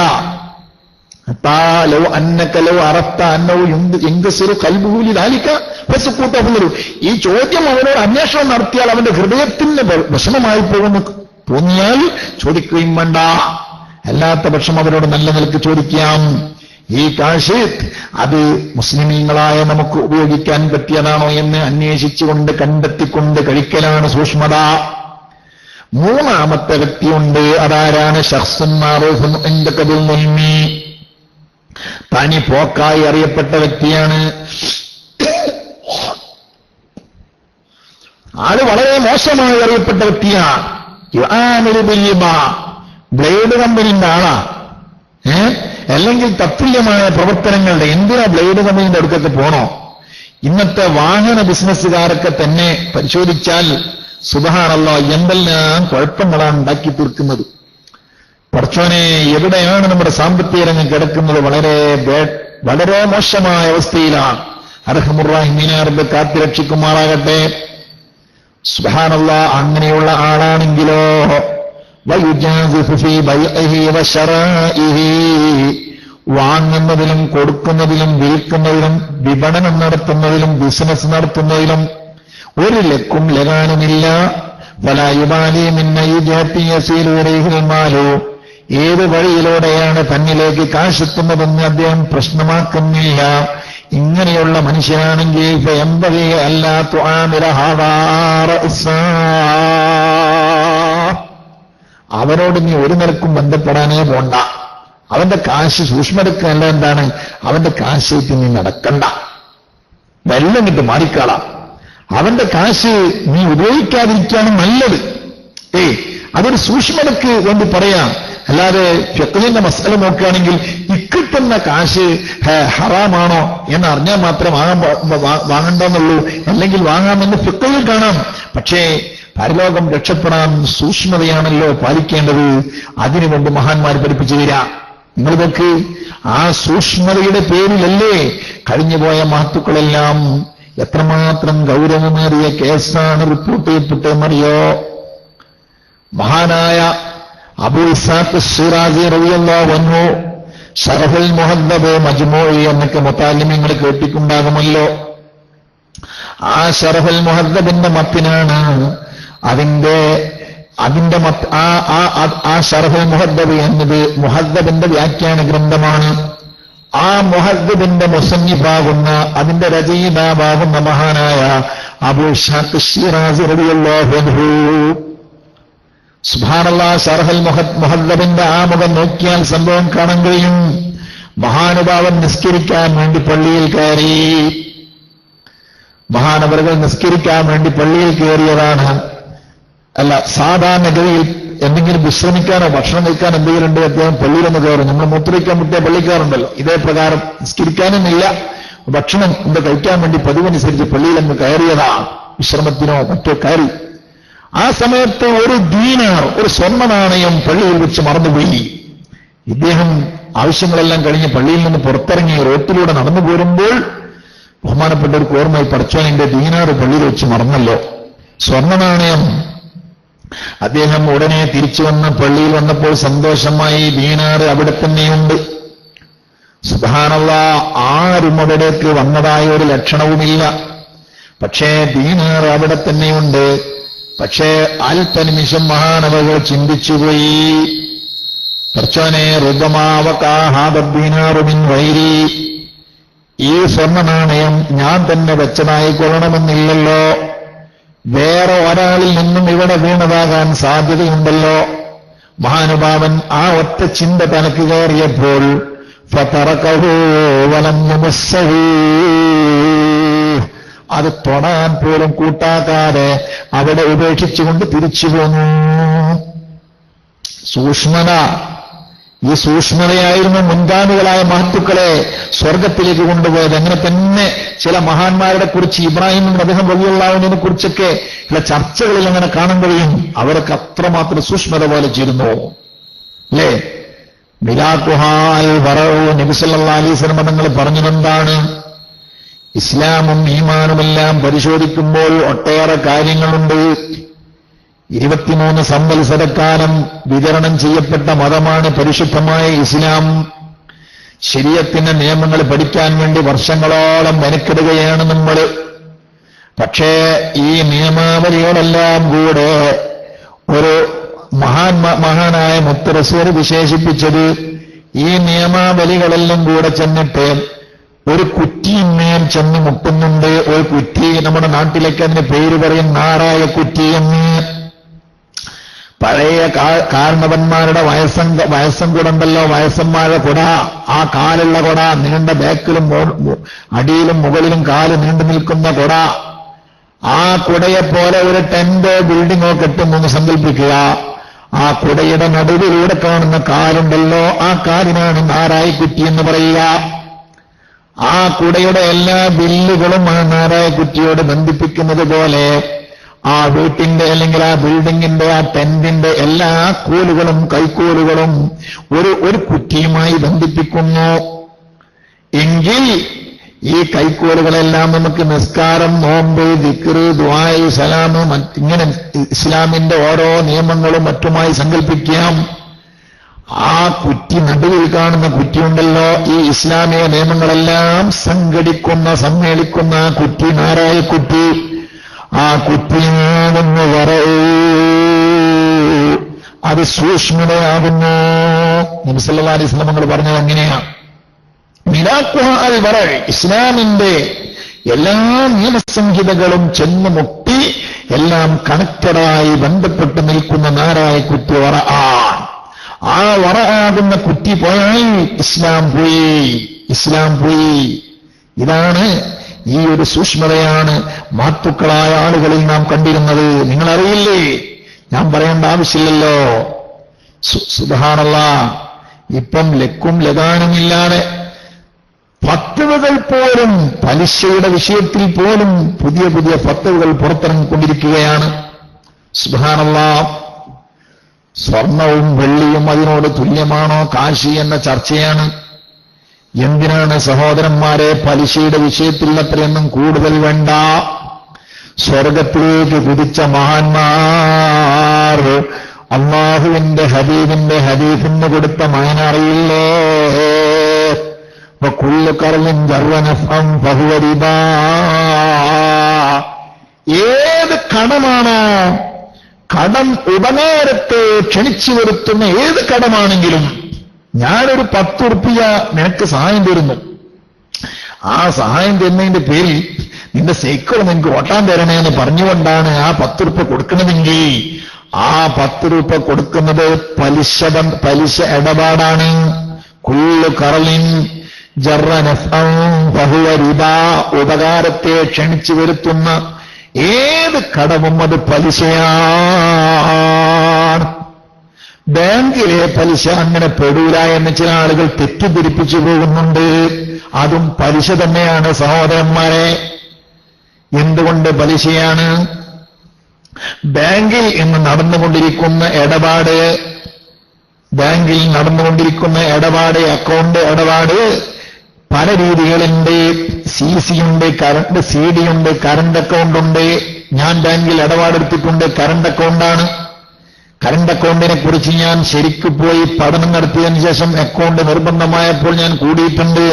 ഈ ചോദ്യം അവനോട് അന്വേഷണം നടത്തിയാൽ അവന്റെ ഹൃദയത്തിന് വിഷമമായി പോകുന്നു തോന്നിയാൽ ചോദിക്കുകയും വേണ്ട, അല്ലാത്ത പക്ഷം അവരോട് നല്ല നിലക്ക് ചോദിക്കാം. ഈ കാശ് അത് മുസ്ലിമീങ്ങളായ നമുക്ക് ഉപയോഗിക്കാൻ പറ്റിയതാണോ എന്ന് അന്വേഷിച്ചുകൊണ്ട് കണ്ടെത്തിക്കൊണ്ട് കഴിക്കലാണ് സൂക്ഷ്മത. മൂന്നാമത്തെ വ്യക്തിയുണ്ട്, അതാരാണ്? ശഖ്സുൻ മഅറൂഫുൻ ഇൻദക ബിൽഇൽമി, തനി പോക്കായി അറിയപ്പെട്ട വ്യക്തിയാണ്. ആള് വളരെ മോശമായി അറിയപ്പെട്ട വ്യക്തിയാണ്. ബ്ലേഡ് കമ്പനിന്റെ ആളാ, അല്ലെങ്കിൽ തത്തുല്യമായ പ്രവർത്തനങ്ങളുടെ. എന്തിനാ ബ്ലേഡ് കമ്പനിന്റെ അടുക്കൊക്കെ പോണോ? ഇന്നത്തെ വാഹന ബിസിനസ്സുകാരൊക്കെ തന്നെ പരിശോധിച്ചാൽ സുബ്ഹാനല്ലാഹ് എന്തെല്ലാം കുഴപ്പങ്ങളാണ് ഉണ്ടാക്കി തീർക്കുന്നത്. പടച്ചോനെ, എവിടെയാണ് നമ്മുടെ സാമ്പത്തിക രംഗം കിടക്കുന്നത്? വളരെ മോശമായ അവസ്ഥയിലാണ്. അർഹമുർ റഹീമീനായ റബ്ബ് കാത്തുരക്ഷിക്കുമാറാകട്ടെ. സുബ്ഹാനല്ലാഹ്, അങ്ങനെയുള്ള ആളാണെങ്കിലോ വയുജാസിഫു ഫീ ബൈഇഹി വശറാഇഹി, വാങ്ങുന്നതിലും കൊടുക്കുന്നതിലും വിൽക്കുന്നതിലും വിപണനം നടത്തുന്നതിലും ബിസിനസ് നടത്തുന്നതിലും ഒരു ലക്കും ലഗാനുമില്ല. വലാ യുബാലി മിൻ അയ്യാതി യസീലു ഇലൈഹിൽ മാലു, ഏത് വഴിയിലൂടെയാണ് തന്നിലേക്ക് കാശെത്തുന്നതെന്ന് അദ്ദേഹം പ്രശ്നമാക്കുന്നില്ല. ഇങ്ങനെയുള്ള മനുഷ്യനാണെങ്കിൽ ഫയംബഗി അല്ലാ തുആമില ഹാദാ റഅസാ, അവനോട് നീ ഒരു നിലക്കും ബന്ധപ്പെടാനേ പോണ്ട. അവന്റെ കാശ് സൂക്ഷ്മതക്കല്ല, എന്താണ് അവന്റെ കാശേറ്റ് നീ നടക്കണ്ട, വെള്ളം കിട്ട് മാറിക്കാളാം. അവന്റെ കാശ് നീ ഉപയോഗിക്കാതിരിക്കുകയാണ് നല്ലത്. അതൊരു സൂക്ഷ്മതക്ക് വേണ്ടി പറയാം. അല്ലാതെ ഫിഖ്ഹിന്റെ മസ്അല നോക്കുകയാണെങ്കിൽ ഇക്കിട്ടുന്ന കാശ് ഹറാമാണോ എന്ന് അറിഞ്ഞാൽ മാത്രം വാങ്ങണ്ടെന്നുള്ളൂ, അല്ലെങ്കിൽ വാങ്ങാമെന്ന് ഫിഖ്ഹിൽ കാണാം. പക്ഷേ പരലോകം രക്ഷപ്പെടാൻ സൂക്ഷ്മതയാണല്ലോ പാലിക്കേണ്ടത്. അതിനുവേണ്ടി മഹാന്മാർ പഠിപ്പിച്ചു തരാം. നിങ്ങൾ നോക്ക്, ആ സൂക്ഷ്മതയുടെ പേരിലല്ലേ കഴിഞ്ഞുപോയ മഹത്തുക്കളെല്ലാം എത്രമാത്രം ഗൗരവമേറിയ കേസാണ് റിപ്പോർട്ട് ചെയ്യപ്പെട്ടതെന്നറിയോ? മഹാനായ അബൂ ഇസ്ഹാഖ് ശിറാസി റളിയല്ലാഹു അൻഹു ശറഹുൽ മുഹദ്ദബ് മജ്മൂഇ എന്നൊക്കെ മുതല്ലിമീങ്ങൾ കേട്ടിട്ടുണ്ടാകുമല്ലോ. ആ ശറഹുൽ മുഹദ്ദബിന്റെ മത്തിനാണ് ആ ശറഹുൽ മുഹദ്ദബ് എന്നത് മുഹദ്ദബിന്റെ വ്യാഖ്യാന ഗ്രന്ഥമാണ്. ആ മുഹദ്ദബിന്റെ മുസന്നിഫാകുന്ന അതിന്റെ രചയിതാവാകുന്ന മഹാനായ അബൂ ഇസ്ഹാഖ് ശിറാസി റളിയല്ലാഹു അൻഹു. സുബ്ഹാനല്ലാഹ്, ശർഹുൽ മുഹദ്ദബിന്റെ ആമുഖം നോക്കിയാൽ സംഭവം കാണാൻ കഴിയും. മഹാനുഭാവൻ നിസ്കരിക്കാൻ വേണ്ടി പള്ളിയിൽ കയറി. മഹാനവറുകൾ നിസ്കരിക്കാൻ വേണ്ടി പള്ളിയിൽ കയറിയതാണ്. അല്ല, സാധാരണഗതിയിൽ എന്തെങ്കിലും വിശ്രമിക്കാനോ ഭക്ഷണം കഴിക്കാൻ എന്തെങ്കിലും ഉണ്ട് അദ്ദേഹം പള്ളിയിലൊന്ന് കയറും. നമ്മൾ മൂത്രിക്കാൻ മുട്ടിയ പള്ളി കയറുണ്ടല്ലോ, ഇതേ പ്രകാരം നിസ്കരിക്കാനൊന്നുമില്ല, ഭക്ഷണം എന്ത് കഴിക്കാൻ വേണ്ടി പതിവനുസരിച്ച് പള്ളിയിലങ്ങ് കയറിയതാണ്. വിശ്രമത്തിനോ മറ്റോ കയറി. ആ സമയത്ത് ഒരു ദീനാർ, ഒരു സ്വർണ്ണ നാണയം പള്ളിയിൽ വെച്ച് മറന്നുപോയി. ഇദ്ദേഹം ആവശ്യങ്ങളെല്ലാം കഴിഞ്ഞ് പള്ളിയിൽ നിന്ന് പുറത്തിറങ്ങി റോട്ടിലൂടെ നടന്നു പോരുമ്പോൾ ബഹുമാനപ്പെട്ടവർക്ക് ഓർമ്മയായി, പടച്ചോന്റെ ദീനാർ പള്ളിയിൽ വെച്ച് മറന്നല്ലോ, സ്വർണ്ണ നാണയം. അദ്ദേഹം ഉടനെ തിരിച്ചു വന്ന് പള്ളിയിൽ വന്നപ്പോൾ സന്തോഷമായി, ദീനാർ അവിടെ തന്നെയുണ്ട്. സുബ്ഹാനല്ലാഹ്, ആരും അവിടേക്ക് വന്നതായ ഒരു ലക്ഷണവുമില്ല. പക്ഷേ ദീനാർ അവിടെ തന്നെയുണ്ട്. പക്ഷേ അല്പനിമിഷം മഹാനവകൾ ചിന്തിച്ചുപോയി, പടച്ചോനെ, റുബമാവകാഹാദീനാറുമിൻ വൈരി, ഈ സ്വർണ്ണ നാണയം ഞാൻ തന്നെ വെച്ചതായി കൊള്ളണമെന്നില്ലല്ലോ, വേറെ ഒരാളിൽ നിന്നും ഇവിടെ വീണതാകാൻ സാധ്യതയുണ്ടല്ലോ. മഹാനുഭാവൻ ആ ഒറ്റ ചിന്ത തനക്ക് കയറിയപ്പോൾ ഫതറകഹു വലം യമസ്സഹു, അത് തൊടാൻ പോലും കൂട്ടാക്കാതെ അവിടെ ഉപേക്ഷിച്ചുകൊണ്ട് തിരിച്ചു പോന്നു. സൂക്ഷ്മത, ഈ സൂക്ഷ്മതയായിരുന്നു മുൻഗാമികളായ മഹത്തുക്കളെ സ്വർഗത്തിലേക്ക് കൊണ്ടുപോയത്. അങ്ങനെ തന്നെ ചില മഹാന്മാരുടെ കുറിച്ച്, ഇബ്രാഹിം അദ്ദേഹം റളിയല്ലാഹുവിനെ കുറിച്ചൊക്കെ ചില ചർച്ചകളിൽ അങ്ങനെ കാണാൻ കഴിയും. അവരൊക്കെ അത്രമാത്രം സൂക്ഷ്മത പോലെ ചേരുന്നു, അല്ലേ? മിലാഖുഹാൽ വറഉ, നബി സല്ലല്ലാഹു അലൈഹി വസല്ലം തങ്ങൾ പറഞ്ഞതെന്താണ്? ഇസ്ലാമും ഈമാനുമെല്ലാം പരിശോധിക്കുമ്പോൾ ഒട്ടേറെ കാര്യങ്ങളുണ്ട്. 23 സംവത്സരക്കാലം വിതരണം ചെയ്യപ്പെട്ട മതമാണ് പരിശുദ്ധമായ ഇസ്ലാം. ശരീഅത്തിന്റെ നിയമങ്ങൾ പഠിക്കാൻ വേണ്ടി വർഷങ്ങളോളം മെനക്കെടുകയാണ് നമ്മൾ. പക്ഷേ ഈ നിയമാവലികളെല്ലാം കൂടെ ഒരു മഹാനായ മുത്ത് റസൂൽ വിശേഷിപ്പിച്ചത്, ഈ നിയമാവലികളെല്ലാം കൂടെ ചെന്നിട്ട് ഒരു കുറ്റിയിന്മേൽ ചെന്ന് മുട്ടുന്നുണ്ട്. ഒരു കുറ്റി, നമ്മുടെ നാട്ടിലേക്ക് അതിന് പേര് പറയും നാറായ കുറ്റി എന്ന്. പഴയ കാരണവന്മാരുടെ വയസ്സം കൂടണ്ടല്ലോ, വയസ്സന്മാരുടെ കുട, ആ കാലുള്ള കുട, നീണ്ട ബാക്കിലും അടിയിലും മുകളിലും കാല് നീണ്ടു നിൽക്കുന്ന കുട, ആ കുടയെപ്പോലെ ഒരു ടെന്റോ ബിൽഡിങ്ങോ കെട്ടുമെന്ന് സങ്കല്പിക്കുക. ആ കുടയുടെ നടുവിലൂടെ കാണുന്ന കാലുണ്ടല്ലോ, ആ കാലിനാണ് നാരായ കുറ്റി എന്ന് പറയുക. ആ കുടയുടെ എല്ലാ ബില്ലുകളും ആ നാരായ കുറ്റിയോട് ബന്ധിപ്പിക്കുന്നത് പോലെ ആ വീട്ടിന്റെ അല്ലെങ്കിൽ ആ ബിൽഡിങ്ങിന്റെ ആ ടെന്റിന്റെ എല്ലാ കോലുകളും കൈക്കോലുകളും ഒരു കുറ്റിയുമായി ബന്ധിപ്പിക്കുന്നു. എങ്കിൽ ഈ കൈക്കോലുകളെല്ലാം നമുക്ക് നിസ്കാരം, നോമ്പ്, ദിക്ർ, ദുആ, സലാം, ഇങ്ങനെ ഇസ്ലാമിന്റെ ഓരോ നിയമങ്ങളും മറ്റുമായി സങ്കല്പിക്കാം. ആ കുറ്റി, നടുവിൽ കാണുന്ന കുറ്റിയുണ്ടല്ലോ, ഈ ഇസ്ലാമിക നിയമങ്ങളെല്ലാം സമ്മേളിക്കുന്ന ആ കുറ്റി, നാരായ കുറ്റി, ആ കുറ്റിയാകുന്നു വറഉ, അത് സൂക്ഷ്മതയാകുന്നു. നബി സല്ലല്ലാഹു അലൈഹി വസല്ലം തങ്ങൾ പറഞ്ഞത് അങ്ങനെയാണ്. മിലാഖുഹാൽ വറഉ, ഇസ്ലാമിന്റെ എല്ലാ നിയമസംഹിതകളും ചെന്ന് മുട്ടി എല്ലാം കണക്റ്റഡായി ബന്ധപ്പെട്ട് നിൽക്കുന്ന നാരായ കുറ്റി വറആൻ. ആ വറആകുന്ന കുറ്റി പോയാൽ ഇസ്ലാം പോയി. ഇതാണ്, ഈ ഒരു സൂക്ഷ്മതയാണ് മഹത്തുക്കളായ ആളുകളിൽ നാം കണ്ടിരുന്നത്. നിങ്ങളറിയില്ലേ? ഞാൻ പറയേണ്ട ആവശ്യമില്ലല്ലോ. സുബ്ഹാനല്ലാഹ്, ഇപ്പം ലക്കും ലഗാനുമില്ലാതെ ഫത്വകൾ പോലും, പലിശയുടെ വിഷയത്തിൽ പോലും പുതിയ പുതിയ ഫത്വകൾ പുറത്തിറങ്ങിക്കൊണ്ടിരിക്കുകയാണ്. സുബ്ഹാനല്ലാഹ്, സ്വർണവും വെള്ളിയും അതിനോട് തുല്യമാണോ കാശി എന്ന ചർച്ചയാണ്. എന്തിനാണ് സഹോദരന്മാരെ പലിശയുടെ വിഷയത്തിൽ അത്രയൊന്നും കൂടുതൽ വേണ്ട? സ്വർഗത്തിലേക്ക് കുതിച്ച മഹാന്മാർ അല്ലാഹുവിന്റെ ഹബീബിന്റെ ഹദീസിന് കൊടുത്ത മഅന അറിയില്ലേ? വകുല്ലു ഖർലിൻ ജർവ നഫ്അൻ ഫഹുവ റിബാ. ഏത് കടമാണോ, കടം ഉപകാരത്തെ ക്ഷണിച്ചു വരുത്തുന്ന ഏത് കടമാണെങ്കിലും, ഞാനൊരു 10 ഉറുപ്പിക നിനക്ക് സഹായം തരുന്നു, ആ സഹായം തരുന്നതിന്റെ പേരിൽ നിന്റെ സൈക്കിൾ നിനക്ക് ഓട്ടാൻ തരണേന്ന് പറഞ്ഞുകൊണ്ടാണ് ആ 10 രൂപ കൊടുക്കണമെങ്കിൽ ആ 10 രൂപ കൊടുക്കുന്നത് പലിശ ഇടപാടാണ്. കുല്ലു ഖർളിൻ ജറ നഫ്അൻ ഫഹുവ റിബാ. ഉപകാരത്തെ ക്ഷണിച്ചു വരുത്തുന്ന ഏത് കടവും അത് പലിശയാണ്. ബാങ്കിലെ പലിശ അങ്ങനെ പെടൂല എന്ന് ചില ആളുകൾ തെറ്റിദ്ധരിപ്പിച്ചു പോകുന്നുണ്ട്. അതും പലിശ തന്നെയാണ് സഹോദരന്മാരെ. എന്തുകൊണ്ട് പലിശയാണ്? ബാങ്കിൽ ഇന്ന് നടന്നുകൊണ്ടിരിക്കുന്ന ഇടപാട് അക്കൗണ്ട് ഇടപാട് പല രീതികളുണ്ട്. CC ഉണ്ട്, കറണ്ട് CD ഉണ്ട്, കറണ്ട് അക്കൗണ്ട് ഉണ്ട്. ഞാൻ ബാങ്കിൽ ഇടപാടെടുത്തിട്ടുണ്ട്, കറണ്ട് അക്കൗണ്ടാണ്. കറണ്ട് അക്കൗണ്ടിനെ കുറിച്ച് ഞാൻ ശരിക്കു പോയി പഠനം നടത്തിയതിനു ശേഷം അക്കൗണ്ട് നിർബന്ധമായപ്പോൾ ഞാൻ കൂടിയിട്ടുണ്ട്.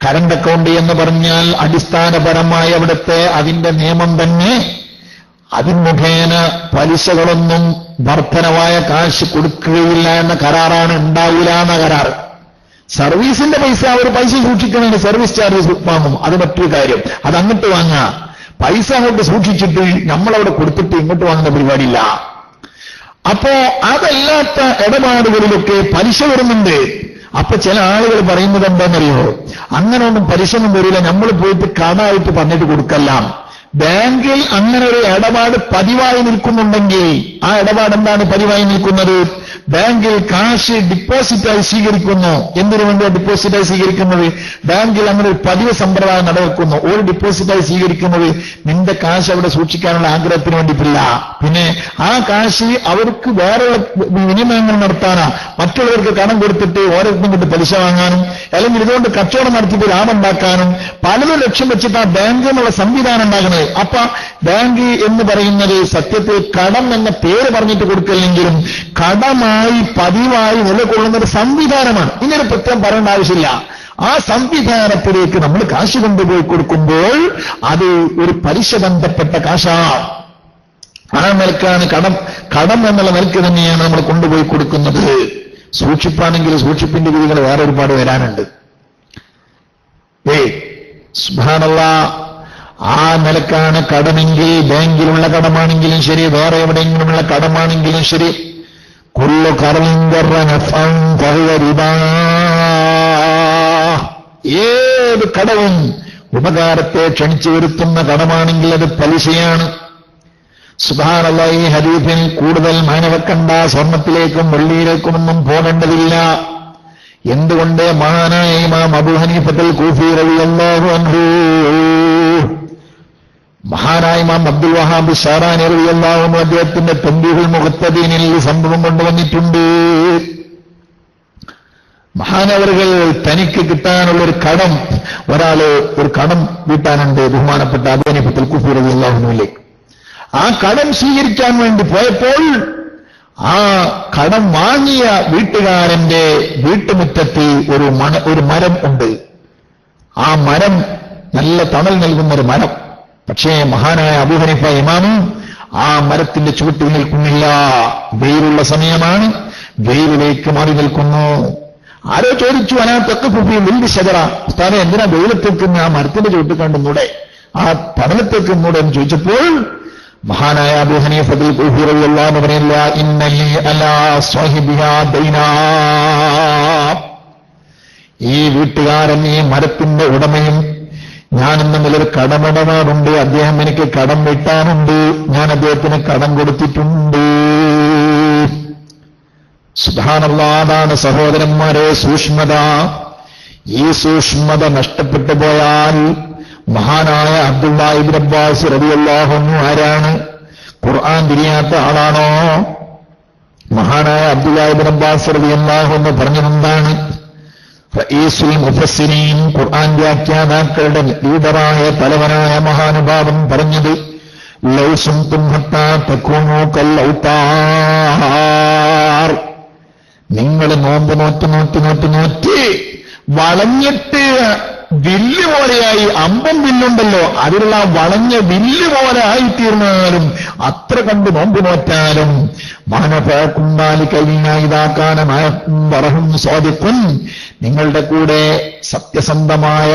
കറണ്ട് അക്കൗണ്ട് എന്ന് പറഞ്ഞാൽ അടിസ്ഥാനപരമായി അവിടുത്തെ അതിന്റെ നിയമം തന്നെ അതിന് മുഖേന പലിശകളൊന്നും വർധനവായ കാശ് കൊടുക്കുകയില്ല എന്ന കരാറാണ്, ഉണ്ടാവില്ല എന്ന കരാർ. സർവീസിന്റെ പൈസ പൈസ സൂക്ഷിക്കണമെങ്കിൽ സർവീസ് ചാർജ് വാങ്ങും, അത് മറ്റൊരു കാര്യം. അത് അങ്ങോട്ട് വാങ്ങാം. പൈസ അങ്ങോട്ട് സൂക്ഷിച്ചിട്ട് നമ്മളവിടെ കൊടുത്തിട്ട് ഇങ്ങോട്ട് വാങ്ങുന്ന പരിപാടിയില്ല. അപ്പോ അതല്ലാത്ത ഇടപാടുകളിലൊക്കെ പലിശ വരുന്നുണ്ട്. അപ്പൊ ചില ആളുകൾ പറയുന്നത് എന്താണെന്നറിയോ, അങ്ങനെ ഒന്നും പലിശയൊന്നും വരില്ല, നമ്മൾ പോയിട്ട് കടമായിട്ട് പറഞ്ഞിട്ട് കൊടുக்கலாம். ബാങ്കിൽ അങ്ങനെ ഒരു ഇടപാട് പതിവായി നിൽക്കുന്നുണ്ടെങ്കിൽ ആ ഇടപാട് എന്താണ് പതിവായി നിൽക്കുന്നത്? ബാങ്കിൽ കാശ് ഡിപ്പോസിറ്റായി സ്വീകരിക്കുന്നു. എന്തിനു വേണ്ടിയാണ് ഡിപ്പോസിറ്റായി സ്വീകരിക്കുന്നത്? ബാങ്കിൽ അങ്ങനെ ഒരു പതിവ് സമ്പ്രദായം നടക്കുന്നു. ഒരു ഡിപ്പോസിറ്റായി സ്വീകരിക്കുന്നത് നിന്റെ കാശ് അവിടെ സൂക്ഷിക്കാനുള്ള ആഗ്രഹത്തിന് വേണ്ടിയിട്ടില്ല. പിന്നെ ആ കാശ് അവർക്ക് വേറെ വിനിമയങ്ങൾ നടത്താനാ, മറ്റുള്ളവർക്ക് കടം കൊടുത്തിട്ട് ഓരോരുത്തരും കൊണ്ട് പലിശ വാങ്ങാനും അല്ലെങ്കിൽ ഇതുകൊണ്ട് കച്ചവടം നടത്തിയിട്ട് ലാഭം ഉണ്ടാക്കാനും പലതും ലക്ഷ്യം വെച്ചിട്ട് ആ ബാങ്ക് എന്നുള്ള സംവിധാനം ഉണ്ടാകുന്നത്. അപ്പൊ ബാങ്ക് എന്ന് പറയുന്നത് സത്യത്തിൽ കടം എന്ന പേര് പറഞ്ഞിട്ട് കൊടുക്കില്ലെങ്കിലും കടമായി പതിവായി നിലകൊള്ളുന്ന ഒരു സംവിധാനമാണ്. ഇങ്ങനെ പ്രത്യേകം പറയേണ്ട ആവശ്യമില്ല. ആ സംവിധാനത്തിലേക്ക് നമ്മൾ കാശ് കൊണ്ടുപോയി കൊടുക്കുമ്പോൾ അത് ഒരു പലിശ ബന്ധപ്പെട്ട കാശാണ്. ആ നിലക്കാണ് കടം എന്നുള്ള നിലക്ക് തന്നെയാണ് നമ്മൾ കൊണ്ടുപോയി കൊടുക്കുന്നത്. സൂക്ഷിപ്പാണെങ്കിൽ സൂക്ഷിപ്പിന്റെ രീതികൾ വേറെ ഒരുപാട് വരാനുണ്ട്. സുബ്ഹാനല്ലാഹ്, ആ നിലക്കാണ് കടമെങ്കിൽ ബാങ്കിലുള്ള കടമാണെങ്കിലും ശരി, വേറെ എവിടെയെങ്കിലുമുള്ള കടമാണെങ്കിലും ശരി, കുല്ലു ഖർളിൻ ജറ നഫ്അൻ ഫഹുവ റിബാ. ഏത് കടവും ഉപകാരത്തെ ക്ഷണിച്ചു വരുത്തുന്ന കടമാണെങ്കിൽ അത് പലിശയാണ്. സുബ്ഹാനല്ലാഹ്, ഈ ഹദീസിൽ കൂടുതൽ മാനവക്കണ്ട സ്വർണത്തിലേക്കും വെള്ളിയിലേക്കുമൊന്നും പോകേണ്ടതില്ല. എന്തുകൊണ്ട്? മഹാനായ ഇമാം അബൂ ഹനീഫത്തുൽ കൂഫി റളിയല്ലാഹു അൻഹു, മഹാനായ ഇമാം അബ്ദുൽ വഹാബ് ഷാറാനി റളിയല്ലാഹു അൻഹു അദ്ദേഹത്തിന്റെ തൻബീഹുൽ മുഖ്തദീനിൽ സംഭവം കൊണ്ടുവന്നിട്ടുണ്ട്. മഹാനവറുകൾ തനിക്ക് കിട്ടാനുള്ള ഒരു കടം, ഒരു കടം വീട്ടാനുണ്ട് ബഹുമാനപ്പെട്ട അബൂ ഹനീഫത്തുൽ കൂഫി റളിയല്ലാഹു അൻഹുവിലേക്ക്. ആ കടം സ്വീകരിക്കാൻ വേണ്ടി പോയപ്പോൾ ആ കടം വാങ്ങിയ വീട്ടുകാരന്റെ വീട്ടുമുറ്റത്ത് ഒരു മരം ഉണ്ട്. ആ മരം നല്ല തണൽ നൽകുന്ന ഒരു മരം. പക്ഷേ മഹാനായ അബൂ ഹനീഫ ഇമാമും ആ മരത്തിന്റെ ചുവട്ടിൽ നിൽക്കുന്നില്ല. വെയിലുള്ള സമയമാണ്, വെയിലിലേക്ക് മാറി നിൽക്കുന്നു. ആരോ ചോദിച്ചു, അനാ തഖഫു വലിയ ശജറ, ഉസ്താദേ എന്തിനാ വെയിലത്തേക്കുന്ന ആ മരത്തിന്റെ ചുവട്ടിൽ കണ്ടുന്നൂടെ, ആ പടലത്തേക്ക് എന്നൂടെ എന്ന് ചോദിച്ചപ്പോൾ മഹാനായ അബൂ ഹനീഫത്തുൽ കൂഫി റളിയല്ലാഹു അൻഹു പറയുന്നില്ല, ഇന്നലി അലാ സ്വഹിബിഹാ ദൈനാ. ഈ വീട്ടുകാരൻ, ഈ മരത്തിന്റെ ഉടമയും ഞാനും തമ്മിലൊരു കടമിടപാടുണ്ട്. അദ്ദേഹം എനിക്ക് കടം വീട്ടാനുണ്ട്, ഞാൻ അദ്ദേഹത്തിന് കടം കൊടുത്തിട്ടുണ്ട്. സുബ്ഹാനല്ലാഹ്, അതാണ് സഹോദരന്മാരെ സൂക്ഷ്മത. ഈ സൂക്ഷ്മത നഷ്ടപ്പെട്ടു പോയാൽ മഹാനായ അബ്ദുല്ലാഹി ഇബ്നു അബ്ബാസ് റളിയല്ലാഹു അൻഹു ആരാണ്? ഖുർആൻ തിരിയാത്ത ആളാണോ? മഹാനായ അബ്ദുല്ലാഹി ഇബ്നു അബ്ബാസ് റളിയല്ലാഹു അൻഹു പറഞ്ഞതെന്താണ്? റഈസുൽ മുഫസ്സിരീൻ, ഖുർആൻ വ്യാഖ്യാതാക്കളുടെ ലീഡറായ തലവനായ മഹാനുഭാവൻ പറഞ്ഞത്, ലൗ സുംതും ഹത്താ തകൂനൂ കൽ ഔതാർ. നിങ്ങൾ നോമ്പ് നോറ്റ് വളഞ്ഞിട്ട് വില്ല് പോലെയായി, അമ്പം വില്ലുണ്ടല്ലോ, അതിലുള്ള വളഞ്ഞ വില്ല് പോലെ ആയിത്തീർന്നാലും, അത്ര കണ്ട് നോമ്പ് നോറ്റാലും, മാനഫാക്കുണ്ടാലി കഴിഞ്ഞായിതാക്കാനും സ്വാദിഖുൻ, നിങ്ങളുടെ കൂടെ സത്യസന്ധമായ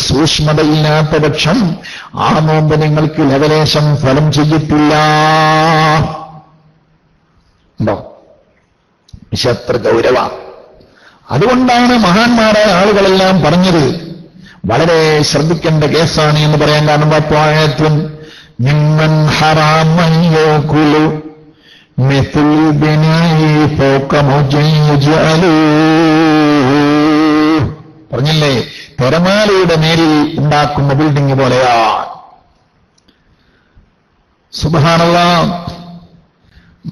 സൂക്ഷ്മതയില്ലാത്ത പക്ഷം ആ നോമ്പ് നിങ്ങൾക്ക് ലവലേശം ഫലം ചെയ്യത്തില്ല. ഉണ്ടോ? പക്ഷെ അത്ര ഗൗരവ. അതുകൊണ്ടാണ് മഹാന്മാരായ ആളുകളെല്ലാം പറഞ്ഞത് വളരെ ശ്രദ്ധിക്കേണ്ട കേസാണ് എന്ന് പറയാൻ കാരണം, വാത്വാഴത്വൻ മിമ്മൻ ഹറാമൻ യഅകുലു മിസ്ൽ ബിനായി ഫൗക മുജഅലു, പറഞ്ഞില്ലേ, തിരമാലയുടെ മേലിൽ ഉണ്ടാക്കുന്ന ബിൽഡിംഗ് പോലെയാണ്. സുബ്ഹാനല്ലാഹ്.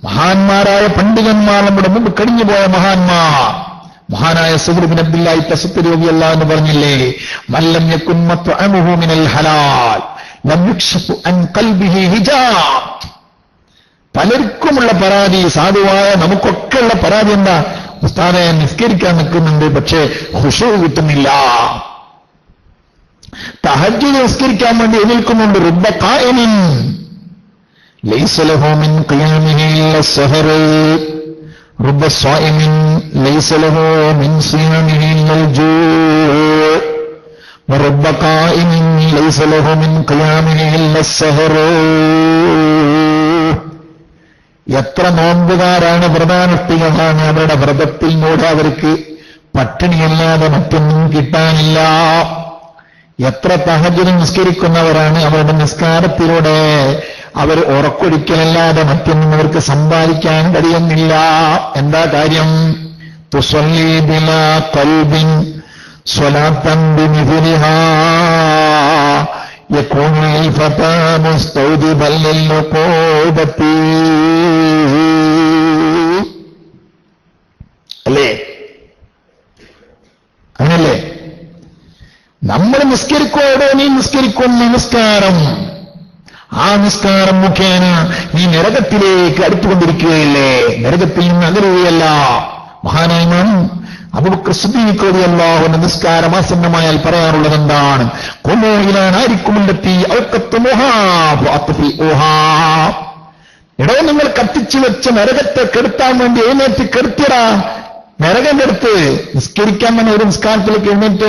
മഹാന്മാരായ പണ്ഡിതന്മാർ, നമ്മുടെ മുമ്പ് കഴിഞ്ഞുപോയ മഹാന്മാർ, മഹാനായ സുഹ്ർ ബിൻ അബ്ദുല്ലാഹി തസത്തി റളിയല്ലാഹു അൻഹു പറഞ്ഞില്ലേ, മല്ലം യകുൻ മത്അമുഹു മിനൽ ഹലാൽ ലം യുക്ശഫു അൻ ഖൽബിഹി ഹിജാബ്. പലർക്കുമുള്ള പരാതി, സാധുവായ നമുക്കൊക്കെയുള്ള പരാതി എന്താ? ഉസ്താദെ, നിസ്കരിക്കാൻ നിൽക്കുന്നുണ്ട്, പക്ഷേ ഖുശൂ കിട്ടുന്നില്ല. തഹജ്ജുദ് നിസ്കരിക്കാൻ വേണ്ടി എഴുന്നേൽക്കുന്നുണ്ട്, റുബ്ബ ഖായിമിൻ ലൈസ ലഹു മിൻ ഖിയാമിഹി ഇല്ല സഹർ, റുബ്ബ സ്വായിമിൻ ലൈസ ലഹു മിൻ സിയാമിഹി ഇല്ലൽ ജൂ, വറുബ്ബ ഖായിമിൻ ലൈസ ലഹു മിൻ ഖിയാമിഹി ഇല്ല സഹർ. എത്ര നോമ്പുകാരാണ് വ്രതാനുഷ്ഠികളാണ്, അവരുടെ വ്രതത്തിലൂടെ അവർക്ക് പട്ടിണിയല്ലാതെ മറ്റൊന്നും കിട്ടാനില്ല. എത്ര തഹജ്ജുദ് നിസ്കരിക്കുന്നവരാണ്, അവരുടെ നിസ്കാരത്തിലൂടെ അവർ ഉറക്കൊഴിക്കലല്ലാതെ മറ്റൊന്നും അവർക്ക് സമ്പാദിക്കാൻ കഴിയുന്നില്ല. എന്താ കാര്യം? തുസല്ലി ബിലാ ഖൽബിൻ സ്വലാത്തൻ ബിമിസ്ലിഹാ യകൂനുൽ ഫതാ മുസ്തൗദിബൻ ലിൽഉഖൂബത്തി. അല്ലേ? അങ്ങനല്ലേ? നമ്മൾ നിസ്കരിക്കോടോ, നീ നിസ്കരിക്കുന്ന നിസ്കാരം, ആ നിസ്കാരം മുഖേന നീ നരകത്തിലേക്ക് അടുത്തുകൊണ്ടിരിക്കുകയല്ലേ, നരകത്തിൽ നിന്ന് അകലുകയല്ല. മഹാനായ ഇമാം അബൂബക്കർ സിദ്ദീഖ് റളിയല്ലാഹു അൻഹു നിസ്കാരം ആസന്നമായാൽ പറയാറുള്ളത് എന്താണ്? ഖുമൂ ഇലാ നാരിക്കുമുല്ലത്തി ഔഖത്തുമുഹാ ഫഅത്ഫിഉഹാ. എടോ, നിങ്ങൾ കത്തിച്ചു വെച്ച നരകത്തെ കെടുത്താൻ വേണ്ടി എഴുന്നേറ്റ് കെടുത്തിയടാ. നരകം കെടുത്ത് നിസ്കരിക്കാൻ തന്നെ ഒരു നിസ്കാരത്തിലേക്ക് എഴുന്നേറ്റ്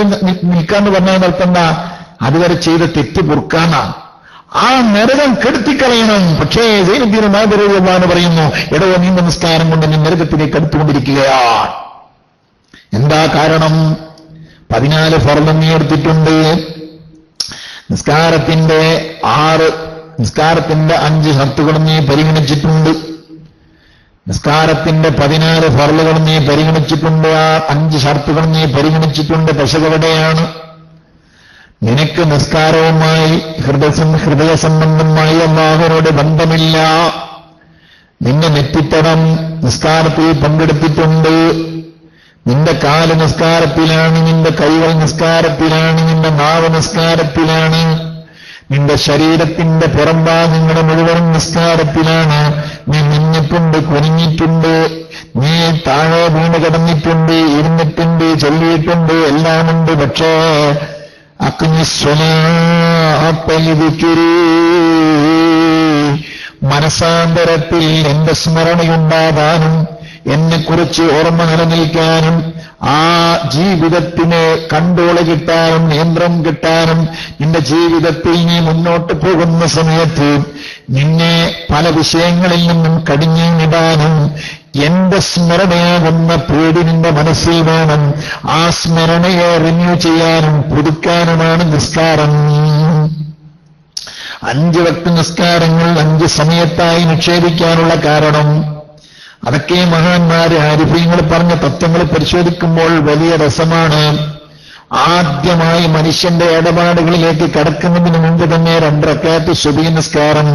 നിൽക്കാന്ന് പറഞ്ഞാൽ അർത്ഥം അതുവരെ ചെയ്ത തെറ്റ് പൊറുക്കാനാ. ആ നരകം കെടുത്തിക്കളയണം. പക്ഷേ സൈനുദ്ദീൻ മാദരി റളിയല്ലാഹു അൻഹു പറയുന്നു, എടോ, നീ നിസ്കാരം കൊണ്ട് നീ നരകത്തിലേക്ക് അടുത്തുകൊണ്ടിരിക്കുകയാണ്. എന്താ കാരണം? 14 ഫർള് നീ എടുത്തിട്ടുണ്ട്. നിസ്കാരത്തിന്റെ 5 ഷർത്തുകളും നീ പരിഗണിച്ചിട്ടുണ്ട്. നിസ്കാരത്തിന്റെ 14 ഫർളുകൾ നീ പരിഗണിച്ചിട്ടുണ്ട്, ആ 5 ഷർത്തുകൾ നീ പരിഗണിച്ചിട്ടുണ്ട്. പക്ഷെ എവിടെയാണ്? നിനക്ക് നിസ്കാരവുമായി ഹൃദയ സംബന്ധമായി അല്ലാഹുവിനോട് ബന്ധമില്ല. നിന്റെ നെറ്റിത്തടം നിസ്കാരത്തിൽ പങ്കെടുത്തിട്ടുണ്ട്, നിന്റെ കാല് നിസ്കാരത്തിലാണ്, നിന്റെ കൈകൾ നിസ്കാരത്തിലാണ്, നിന്റെ നാവ് നിസ്കാരത്തിലാണ്, നിന്റെ ശരീരത്തിന്റെ പുറംഭാഗങ്ങൾ മുഴുവനും നിസ്കാരത്തിലാണ്. നീ നിന്നിട്ടുണ്ട്, കുനിഞ്ഞിട്ടുണ്ട്, നീ താഴെ വീണ് കിടന്നിട്ടുണ്ട്, ഇരുന്നിട്ടുണ്ട്, ചൊല്ലിയിട്ടുണ്ട്, എല്ലാമുണ്ട്. പക്ഷേ മനസാന്തരത്തിൽ എന്റെ സ്മരണയുണ്ടാകാനും എന്നെക്കുറിച്ച് ഓർമ്മ നിലനിൽക്കാനും ആ ജീവിതത്തിന് കൺട്രോൾ കിട്ടാനും നിയന്ത്രണം കിട്ടാനും നിന്റെ ജീവിതത്തിൽ നീ മുന്നോട്ട് പോകുന്ന സമയത്ത് നിന്നെ പല വിഷയങ്ങളിൽ നിന്നും കടിഞ്ഞിടാനും എന്റെ സ്മരണയാകുന്ന പേടി നിന്റെ മനസ്സിൽ വേണം. ആ സ്മരണയെ റിന്യൂ ചെയ്യാനും പുതുക്കാനുമാണ് നിസ്കാരം. 5 വക്ത് നിസ്കാരങ്ങൾ 5 സമയത്തായി നിക്ഷേപിക്കാനുള്ള കാരണം അതൊക്കെ മഹാന്മാര് ആരിഫീങ്ങൾ പറഞ്ഞ തത്വങ്ങൾ പരിശോധിക്കുമ്പോൾ വലിയ രസമാണ്. ആദ്യമായി മനുഷ്യന്റെ ഇടപാടുകളിലേക്ക് കടക്കുന്നതിന് മുമ്പ് തന്നെ 2 റക്അത്ത് സുബഹി നിസ്കാരം.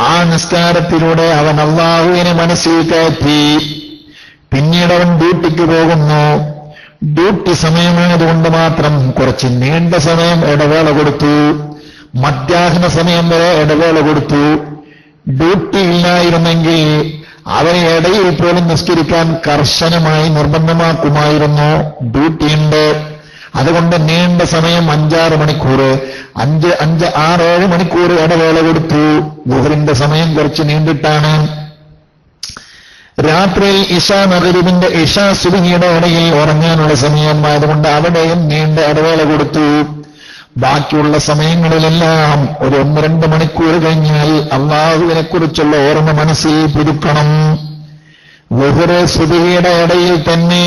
ആ നിസ്കാരത്തിലൂടെ അവൻ അല്ലാഹുവിനെ മനസ്സിൽ കയറ്റി. പിന്നീട് അവൻ ഡ്യൂട്ടിക്ക് പോകുന്നു. ഡ്യൂട്ടി സമയമായതുകൊണ്ട് മാത്രം കുറച്ച് നീണ്ട സമയം ഇടവേള കൊടുത്തു. മധ്യാഹ്ന സമയം വരെ ഇടവേള കൊടുത്തു. ഡ്യൂട്ടി ഇല്ലായിരുന്നെങ്കിൽ അവരെ ഇടയിൽ പോലും നിസ്കരിക്കാൻ കർശനമായി നിർബന്ധമാക്കുമായിരുന്നു. ഡ്യൂട്ടിയുണ്ട്, അതുകൊണ്ട് നീണ്ട സമയം 5-6 മണിക്കൂർ, 6-7 മണിക്കൂർ ഇടവേള കൊടുത്തു. ളുഹറിന്റെ സമയം കുറച്ച് നീണ്ടിട്ടാണ്. രാത്രിയിൽ ഇശാ മഗ്രിബിന്റെ ഇശാ സുബ്ഹിയുടെ ഇടയിൽ ഉറങ്ങാനുള്ള സമയമായതുകൊണ്ട് അവിടെയും നീണ്ട ഇടവേള കൊടുത്തു. ബാക്കിയുള്ള സമയങ്ങളിലെല്ലാം ഒരു 1-2 മണിക്കൂർ കഴിഞ്ഞാൽ അള്ളാഹുവിനെ കുറിച്ചുള്ള ഓർമ്മ മനസ്സിൽ പുതുക്കണം. ളുഹർ സുബ്ഹിയുടെ ഇടയിൽ തന്നെ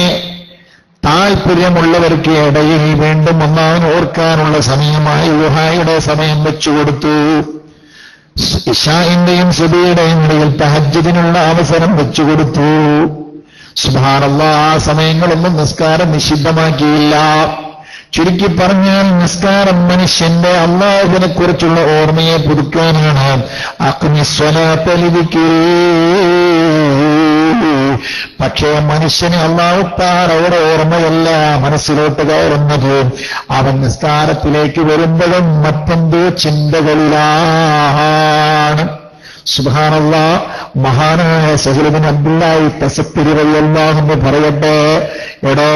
താൽപര്യമുള്ളവർക്ക് ഇടയിൽ വീണ്ടും അല്ലാഹുവിനെ ഓർക്കാനുള്ള സമയമായി ളുഹായുടെ സമയം വെച്ചുകൊടുത്തു. ഇശാഇന്റെയും സുബ്ഹിയുടെയും ഇടയിൽ തഹജ്ജുദിനുള്ള അവസരം വെച്ചുകൊടുത്തു. സുബ്ഹാനല്ലാഹ്, ആ സമയങ്ങളൊന്നും നിസ്കാരം നിഷിദ്ധമാക്കിയില്ല. ചുരുക്കി പറഞ്ഞാൽ നിസ്കാരം മനുഷ്യന്റെ അല്ലാഹുവിനെ കുറിച്ചുള്ള ഓർമ്മയെ പുതുക്കാനാണ്. അഖ്മിസ്സലാത്ത ലിദിക്രി. പക്ഷേ മനുഷ്യന് അല്ലാഹു തആലയുടെ ഓർമ്മയല്ല മനസ്സിലോട്ട് കയറുന്നത്. അവൻ നിസ്കാരത്തിലേക്ക് വരുമ്പോഴും മറ്റെന്തോ ചിന്തകളിലാണ്. സുബ്ഹാനല്ലാഹ്, മഹാനായ സഹൽ ഇബ്നു അബ്ദുല്ലാഹി തസഫ്ഫരി റളിയല്ലാഹു അൻഹു പറയട്ടെ, എടോ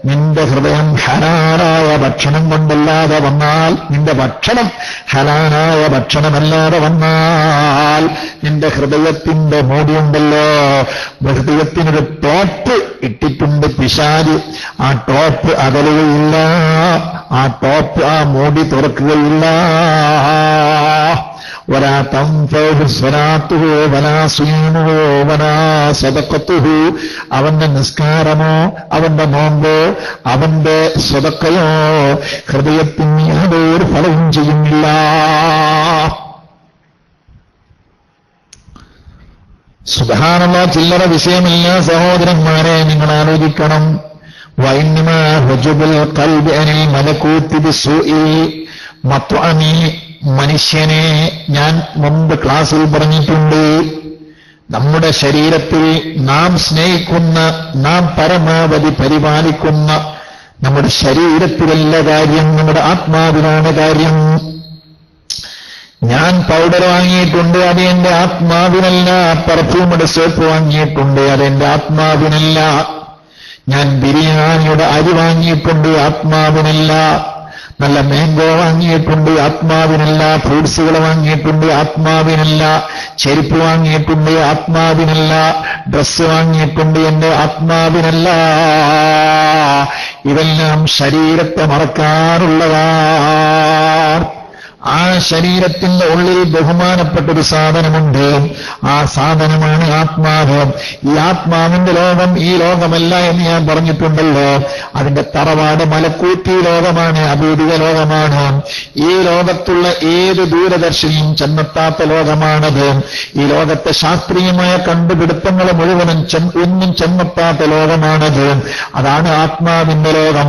നിന്റെ ഹൃദയം ഹലാലായ ഭക്ഷണം കൊണ്ടല്ലാതെ വന്നാൽ, നിന്റെ ഭക്ഷണം ഹലാലായ ഭക്ഷണമല്ലാതെ വന്നാൽ നിന്റെ ഹൃദയത്തിന്റെ മോടിയുണ്ടല്ലോ, ഹൃദയത്തിനൊരു ടോപ്പ് ഇട്ടിട്ടുണ്ട് പിശാച്. ആ ടോപ്പ് അകലുകയില്ല, ആ ടോപ്പ്, ആ മോടി തുറക്കുകയില്ല. ولا تنفعه صلاته ولا صيامه ولا صدقته. അവന്റെ നിസ്കാരമോ അവന്റെ നോമ്പോ അവന്റെ സദഖയോ ഹൃദയത്തിന് യാതൊരു ഫലവും ചെയ്യുന്നില്ല. സുബ്ഹാനല്ലാഹ്, ചില്ലറ വിഷയമല്ല സഹോദരന്മാരെ, നിങ്ങൾ ആലോചിക്കണം. വഇന്നമാ ഹുജുബുൽ ഖൽബി അനിൽ മലകൂതി ബിസ്സൂഇ മത്അമി. മനുഷ്യനെ ഞാൻ മുമ്പ് ക്ലാസ്സിൽ പറഞ്ഞിട്ടുണ്ട്, നമ്മുടെ ശരീരത്തിൽ നാം സ്നേഹിക്കുന്ന, നാം പരമാവധി പരിപാലിക്കുന്ന നമ്മുടെ ശരീരത്തിലല്ല കാര്യം, നമ്മുടെ ആത്മാവിലാണ് കാര്യം. ഞാൻ പൗഡർ വാങ്ങിയിട്ടുണ്ട്, അത് എന്റെ ആത്മാവിനല്ല. പെർഫ്യൂമുടെ സോപ്പ് വാങ്ങിയിട്ടുണ്ട്, അതെന്റെ ആത്മാവിനല്ല. ഞാൻ ബിരിയാണിയുടെ അരി വാങ്ങിയിട്ടുണ്ട്, ആത്മാവിനല്ല. നല്ല മാംഗോ വാങ്ങിയിട്ടുണ്ട്, ആത്മാവിനല്ല. ഫ്രൂട്ട്സുകൾ വാങ്ങിയിട്ടുണ്ട്, ആത്മാവിനല്ല. ചെരുപ്പ് വാങ്ങിയിട്ടുണ്ട്, ആത്മാവിനല്ല. ഡ്രസ്സ് വാങ്ങിയിട്ടുണ്ട്, എന്റെ ആത്മാവിനല്ല. ഇതെല്ലാം ശരീരത്തെ മറക്കാനുള്ളതാണ്. ആ ശരീരത്തിന്റെ ഉള്ളിൽ ബഹുമാനപ്പെട്ടൊരു സാധനമുണ്ട്, ആ സാധനമാണ് ആത്മാവ്. ഈ ആത്മാവിന്റെ ലോകം ഈ ലോകമല്ല എന്ന് ഞാൻ പറഞ്ഞിട്ടുണ്ടല്ലോ. അതിന്റെ തറവാട് മലക്കൂത്തി ലോകമാണ്, അഭൗതിക ലോകമാണ്. ഈ ലോകത്തുള്ള ഏത് ദൂരദർശിനിയും ചെന്നെത്താത്ത ലോകമാണത്. ഈ ലോകത്തെ ശാസ്ത്രീയമായ കണ്ടുപിടുത്തങ്ങൾ മുഴുവനും ഒന്നും ചെന്നെത്താത്ത ലോകമാണത്. അതാണ് ആത്മാവിന്റെ ലോകം.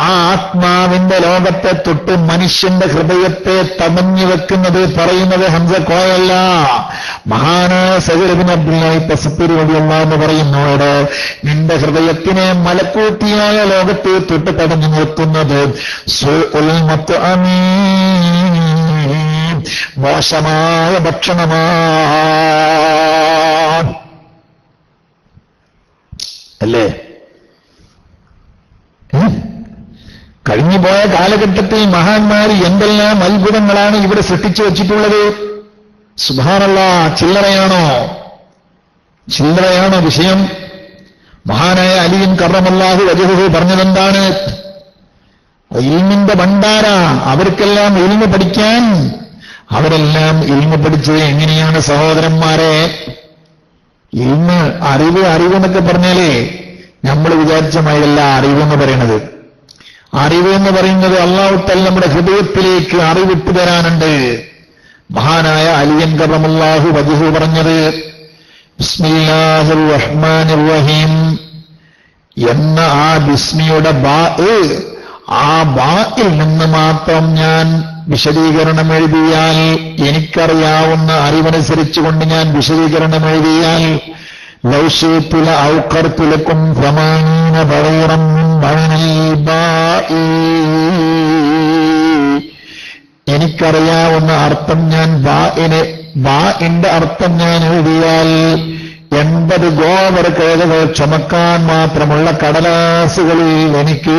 ആ ആത്മാവിന്റെ ലോകത്തെ തൊട്ട് മനുഷ്യന്റെ ഹൃദയത്തെ തമഞ്ഞു വെക്കുന്നത്, പറയുന്നത് ഹംസ കോയല്ല, മഹാനായ സഹൽ ഇബ്നു അബ്ദുല്ലാഹി തസഫ്ഫരി റളിയല്ലാഹു അൻഹു പറയുന്നോട്, നിന്റെ ഹൃദയത്തിനെ മലക്കൂത്തിയായ ലോകത്തെ തൊട്ട് തടഞ്ഞു നിർത്തുന്നത് സൂഉൽ മത്അമി, മോശമായ ഭക്ഷണമാണ്. അല്ലേ? കഴിഞ്ഞുപോയ കാലഘട്ടത്തിൽ മഹാന്മാർ എന്തെല്ലാം അത്ഭുതങ്ങളാണ് ഇവിടെ സൃഷ്ടിച്ചു വച്ചിട്ടുള്ളത്. സുബ്ഹാനല്ലാഹ്, ചില്ലറയാണോ വിഷയം? മഹാനായ അലിയും കറമല്ലാഹു വജ്ഹുഹു പറഞ്ഞതെന്താണ്? ഇൽമിന്റെ ഭണ്ഡാര, അവർക്കെല്ലാം ഇൽമ് പഠിക്കാൻ, അവരെല്ലാം ഇൽമ് പഠിച്ചത് എങ്ങനെയാണ് സഹോദരന്മാരെ? ഇൽമ്, അറിവ് എന്നൊക്കെ പറഞ്ഞാലേ നമ്മൾ വിചാരിച്ച മാതിരല്ല അറിവെന്ന് പറയുന്നത്. അറിവ് എന്ന് പറയുന്നത് അല്ലാഹു തആല നമ്മുടെ ഹൃദയത്തിലേക്ക് അറിവിട്ട് തരാനുണ്ട്. മഹാനായ അലിയൻ കറമല്ലാഹു വജ്ഹു പറഞ്ഞത് ബിസ്മില്ലാഹിർ റഹ്മാനിർ റഹീം എന്ന ആ ബിസ്മിയുടെ ബാ, ആ ബായിൽ നിന്ന് മാത്രം ഞാൻ വിശദീകരണം എഴുതിയാൽ, എനിക്കറിയാവുന്ന അറിവനുസരിച്ചുകൊണ്ട് ഞാൻ വിശദീകരണം എഴുതിയാൽ, ലൗ ശിഅ്തു ലഔഖർതു ലക്കും 80 ബറീറൻ മിൻ ബൈനിൽ ബാഇ, എനിക്കറിയാവുന്ന അർത്ഥം ഞാൻ ബാഇന്റെ അർത്ഥം ഞാൻ എഴുതിയാൽ 80 ഗോവർ കഴുതകൾ ചുമക്കാൻ മാത്രമുള്ള കടലാസുകളിൽ എനിക്ക്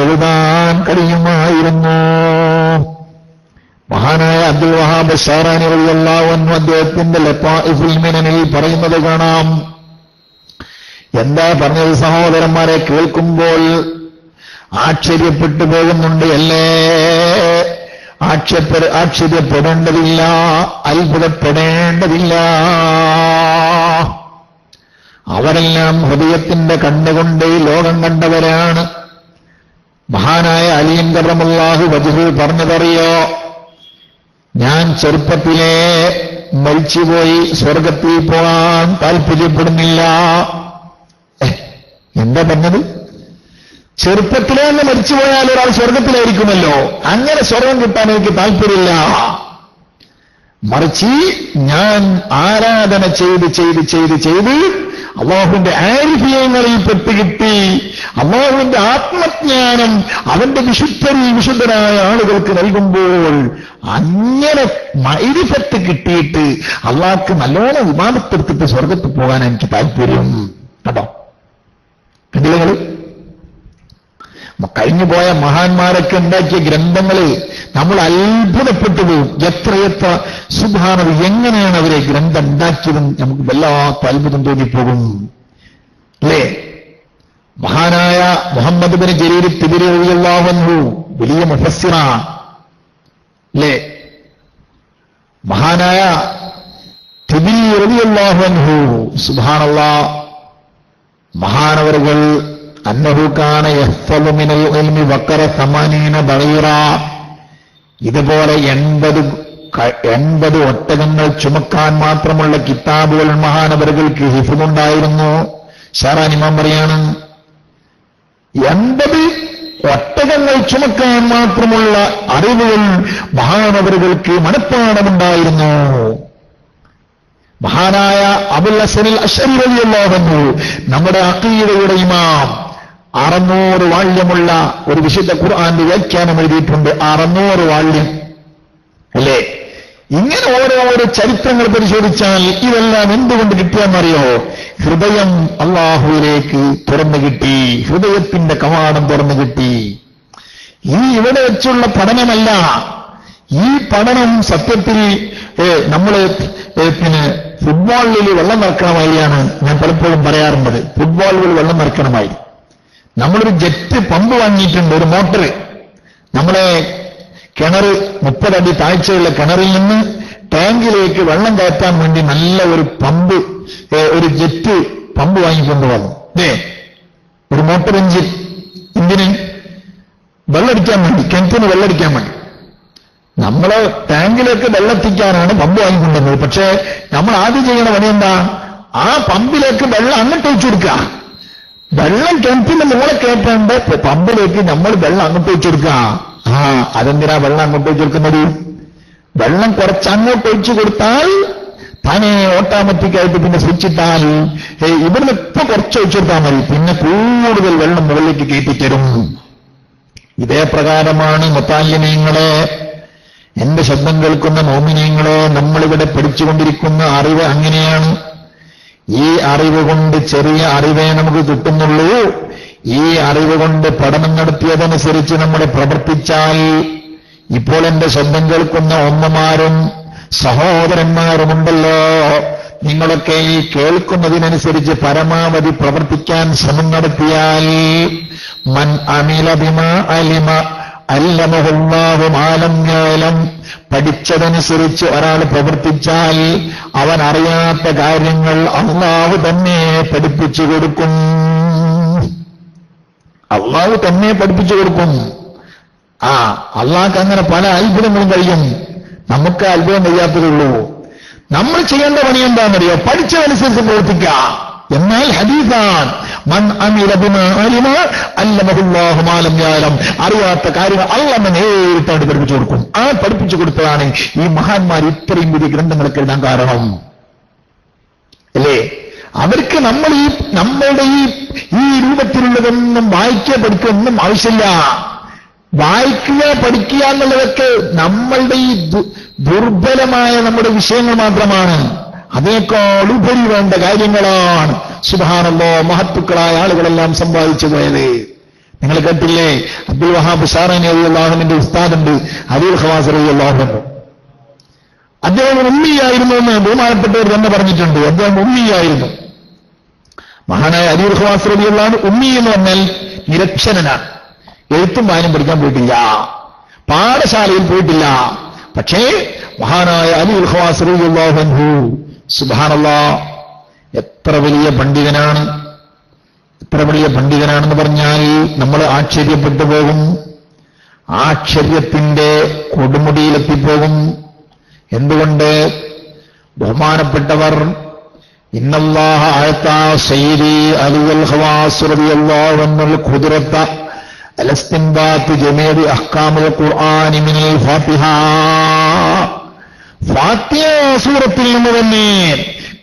എഴുതാൻ കഴിയുമായിരുന്നു. മഹാനായ അബ്ദുൽ വഹാബ് ഷാറാനി റളിയല്ലാഹു അൻഹു അദ്ദേഹത്തിന്റെ ലതായിഫുൽ മിനനിൽ പറയുന്നത് കാണാം. എന്താ പറഞ്ഞത് സഹോദരന്മാരെ? കേൾക്കുമ്പോൾ ആശ്ചര്യപ്പെട്ടു പോകുന്നുണ്ട്. അല്ലേ, ആശ്ചര്യപ്പെടേണ്ടതില്ല, അത്ഭുതപ്പെടേണ്ടതില്ല. അവരെല്ലാം ഹൃദയത്തിന്റെ കണ്ണുകൊണ്ട് ലോകം കണ്ടവരാണ്. മഹാനായ അലിയൻ കറമല്ലാഹു വജ്ഹു പറഞ്ഞതറിയോ? ഞാൻ ചെറുപ്പത്തിലെ മരിച്ചുപോയി സ്വർഗത്തിൽ പോകാൻ താല്പര്യപ്പെടുന്നില്ല. എന്താ പറഞ്ഞത്? ചെറുപ്പത്തിലെ തന്നെ മരിച്ചുപോയാൽ ഒരാൾ സ്വർഗത്തിലായിരിക്കുമല്ലോ, അങ്ങനെ സ്വർഗം കിട്ടാൻ എനിക്ക് താല്പര്യമില്ല. മറിച്ച് ഞാൻ ആരാധന ചെയ്ത് അല്ലാഹുവിന്റെ ആരിഫീയങ്ങളിൽ പെട്ടുകിട്ടി അല്ലാഹുവിന്റെ ആത്മജ്ഞാനം അവന്റെ വിശുദ്ധരായ ആളുകൾക്ക് നൽകുമ്പോൾ അങ്ങനെ മൈരിഫത്ത് കിട്ടിയിട്ട് അള്ളാഹ്ക്ക് നല്ലോണം വിമാനത്തെടുത്തിട്ട് സ്വർഗത്തിൽ പോകാൻ എനിക്ക് താല്പര്യം. കേട്ടോ, കണ്ടില്ലേ? കഴിഞ്ഞുപോയ മഹാന്മാരൊക്കെ ഉണ്ടാക്കിയ ഗ്രന്ഥങ്ങള് നമ്മൾ അത്ഭുതപ്പെട്ടു പോകും. എത്രയെത്ര സുബ്ഹാനല്ലാഹ്, എങ്ങനെയാണ് അവരെ ഗ്രന്ഥം ഉണ്ടാക്കിയതെന്ന് നമുക്ക് വല്ലാത്ത അത്ഭുതം തോന്നിപ്പോകും. അല്ലേ? മഹാനായ മുഹമ്മദ് ബിൻ ജരീർ തിബരി റളിയല്ലാഹു അൻഹു വലിയ മുഫസ്സിറാണ്. അല്ലേ? മഹാനായ തിബരി റളിയല്ലാഹു അൻഹു സുബ്ഹാനല്ലാഹ്, മഹാനവറുകൾ അന്നഹു കാന യഹ്ഫളു മിനൽ ഇൽമി വഖറ 80 ബഗീറ. ഇതുപോലെ 80 ഒട്ടകങ്ങൾ ചുമക്കാൻ മാത്രമുള്ള കിതാബുകൾ മഹാനവറുകൾക്ക് ഹിഫ്ളുണ്ടായിരുന്നു. ഷാറാനി ഇമാം പറയാണ്, 80 ഒട്ടകങ്ങൾ ചുമക്കാൻ മാത്രമുള്ള അറിവുകൾ മഹാനവറുകൾക്ക് മനഃപ്പാഠമുണ്ടായിരുന്നു. മഹാനായ അബുൽ ഹസനിൽ അശ്അരി റളിയല്ലാഹു അൻഹു നമ്മുടെ അഖീദയുടെ ഇമാം 600 വാള്യമുള്ള ഒരു വിശുദ്ധ ഖുർആന്റെ വ്യാഖ്യാനം എഴുതിയിട്ടുണ്ട്. 600 വാള്യം. അല്ലേ? ഇങ്ങനെ ഓരോ ചരിത്രങ്ങൾ പരിശോധിച്ചാൽ ഇതെല്ലാം എന്തുകൊണ്ട് കിട്ടിയെന്നറിയോ? ഹൃദയം അല്ലാഹുവിലേക്ക് തുറന്നു കിട്ടി, ഹൃദയത്തിന്റെ കവാടം തുറന്നു കിട്ടി. ഈ ഇവിടെ വെച്ചുള്ള പഠനമല്ല. ഈ പഠനം സത്യത്തിൽ നമ്മള് ഫുട്ബോളിൽ വെള്ളം നിറക്കണമായിരിയാണ് ഞാൻ പലപ്പോഴും പറയാറുള്ളത്. ഫുട്ബോളുകൾ വെള്ളം നിറക്കണമായി. നമ്മളൊരു ജെറ്റ് പമ്പ് വാങ്ങിയിട്ടുണ്ട്, ഒരു മോട്ടർ. നമ്മളെ കിണർ 30 അടി താഴ്ചയുള്ള കിണറിൽ നിന്ന് ടാങ്കിലേക്ക് വെള്ളം കയറ്റാൻ വേണ്ടി നല്ല ഒരു പമ്പ്, ഒരു ജെറ്റ് പമ്പ് വാങ്ങിക്കൊണ്ട് വന്നു. ഒരു മോട്ടർ എഞ്ചിൻ. എന്തിന്? വെള്ളമടിക്കാൻ വേണ്ടി, കിണറ്റിന് വെള്ളമടിക്കാൻ വേണ്ടി. നമ്മളെ ടാങ്കിലേക്ക് വെള്ളത്തിക്കാനാണ് പമ്പ് വാങ്ങിക്കൊണ്ടുവന്നത്. പക്ഷേ നമ്മൾ ആദ്യം ചെയ്യണ പണി എന്താ? ആ പമ്പിലേക്ക് വെള്ളം അങ്ങോട്ട് ഒഴിച്ചു കൊടുക്കുക. വെള്ളം കിണറ്റിന്റെ മുകളെ കയറ്റാണ്ട് പമ്പിലേക്ക് നമ്മൾ വെള്ളം അങ്ങോട്ട് ഒഴിച്ചു കൊടുക്കുക. അതെന്തിനാ വെള്ളം അങ്ങോട്ട് ഒഴിച്ചു കൊടുക്കുന്നത്? വെള്ളം കുറച്ച് അങ്ങോട്ട് ഒഴിച്ചു കൊടുത്താൽ താനെ ഓട്ടോമാറ്റിക്കായിട്ട് പിന്നെ സ്വിച്ചിട്ടാൽ ഇവിടുന്ന് ഇപ്പൊ കുറച്ച് ഒഴിച്ചു കൊടുത്താൽ മതി, പിന്നെ കൂടുതൽ വെള്ളം മുകളിലേക്ക് കയറ്റിത്തരും. ഇതേ പ്രകാരമാണ് മുത്താലിമീങ്ങളെ, എന്റെ ശബ്ദം കേൾക്കുന്ന മോമിനീങ്ങളെ, നമ്മളിവിടെ പഠിച്ചുകൊണ്ടിരിക്കുന്ന അറിവ് അങ്ങനെയാണ്. ഈ അറിവ് കൊണ്ട് ചെറിയ അറിവേ നമുക്ക് കിട്ടുന്നുള്ളൂ. ഈ അറിവ് കൊണ്ട് പഠനം നടത്തിയതനുസരിച്ച് നമ്മൾ പ്രവർത്തിച്ചാൽ, ഇപ്പോൾ എന്റെ ശബ്ദം കേൾക്കുന്ന ഉമ്മമാരും സഹോദരന്മാരുമുണ്ടല്ലോ, നിങ്ങളൊക്കെ ഈ കേൾക്കുന്നതിനനുസരിച്ച് പരമാവധി പ്രവർത്തിക്കാൻ ശ്രമം നടത്തിയാൽ, മൻ അമില ബിമാ അലിമ അല്ലമഹുല്ലാഹു മാ ലം യഅലം, പഠിച്ചതനുസരിച്ച് ഒരാൾ പ്രവർത്തിച്ചാൽ അവൻ അറിയാത്ത കാര്യങ്ങൾ അല്ലാഹു തന്നെ പഠിപ്പിച്ചു കൊടുക്കും. അല്ലാഹു തന്നെ പഠിപ്പിച്ചു കൊടുക്കും. അല്ലാഹുക്ക് അങ്ങനെ പല അത്ഭുതങ്ങളും കഴിയും. നമുക്ക് അത്ഭുതം കഴിയാത്തതുള്ളൂ. നമ്മൾ ചെയ്യേണ്ട പണി എന്താണെന്നറിയോ? പഠിച്ചതനുസരിച്ച് പ്രവർത്തിക്കുക. എന്നാൽ ഹദീസാൻ മൻ അമില ബിമാ അലിമ അല്ലമഹുല്ലാഹു മാ ലം യഅലം, അറിയാത്ത കാര്യങ്ങൾ അല്ലാഹു നേരിട്ടാണ് പഠിപ്പിച്ചു കൊടുക്കും. ആ പഠിപ്പിച്ചു കൊടുത്തതാണ് ഈ മഹാന്മാർ ഇത്രയും വലിയ ഗ്രന്ഥങ്ങളൊക്കെ എഴുതാൻ കാരണം. അല്ലേ? അവർക്ക് നമ്മളുടെ ഈ രൂപത്തിലുള്ളതൊന്നും വായിക്കുക പഠിക്കുക ഒന്നും ആവശ്യമില്ല. വായിക്കുക പഠിക്കുക എന്നുള്ളതൊക്കെ നമ്മളുടെ ഈ ദുർബലമായ നമ്മുടെ വിഷയങ്ങൾ മാത്രമാണ്. അതേക്കാൾ ഉപരി വേണ്ട കാര്യങ്ങളാണ് സുബ്ഹാനല്ലാഹ് മഹത്തുക്കളായ ആളുകളെല്ലാം സമ്പാദിച്ചു പോയത്. നിങ്ങൾ കേട്ടില്ലേ, അബ്ദുൽ വഹാബ് ഷാറാനി റളിയല്ലാഹുവിന്റെ ഉസ്താദുണ്ട് അബൂൽ ഖവാസ് റളിയല്ലാഹു അൻഹു. അദ്ദേഹം ഉമ്മിയായിരുന്നു എന്ന് ബഹുമാനപ്പെട്ടവർ തന്നെ പറഞ്ഞിട്ടുണ്ട്. അദ്ദേഹം ഉമ്മിയായിരുന്നു. മഹാനായ അബൂൽ ഖവാസ് റളിയല്ലാഹു അൻഹു ഉമ്മി എന്ന് പറഞ്ഞാൽ നിരക്ഷരനാണ്. എഴുത്തും വായനയും പഠിക്കാൻ പോയിട്ടില്ല, പാഠശാലയിൽ പോയിട്ടില്ല. പക്ഷേ മഹാനായ അബൂൽ ഖവാസ് റളിയല്ലാഹു അൻഹു സുബ്ഹാനല്ലാഹ് എത്ര വലിയ പണ്ഡിതനാണ്, എത്ര വലിയ പണ്ഡിതനാണെന്ന് പറഞ്ഞാൽ നമ്മൾ ആശ്ചര്യപ്പെട്ടു പോകും, ആശ്ചര്യത്തിന്റെ കൊടുമുടിയിലെത്തിപ്പോകും. എന്തുകൊണ്ട്? ബഹുമാനപ്പെട്ടവർ ഇന്നല്ലാഹ അഅതാ സയ്യിദി അലിൽ ഖവാസ് റളിയല്ലാഹു അൻഹുൽ ഖുദ്റത അൽ-ഇസ്തിൻബാത്ത് ജമീഇ അഹ്കാമിൽ ഖുർആനി മിനൽ ഫാത്തിഹ. ഫാത്തിഹ സൂറത്തിൽ നിന്ന് തന്നെ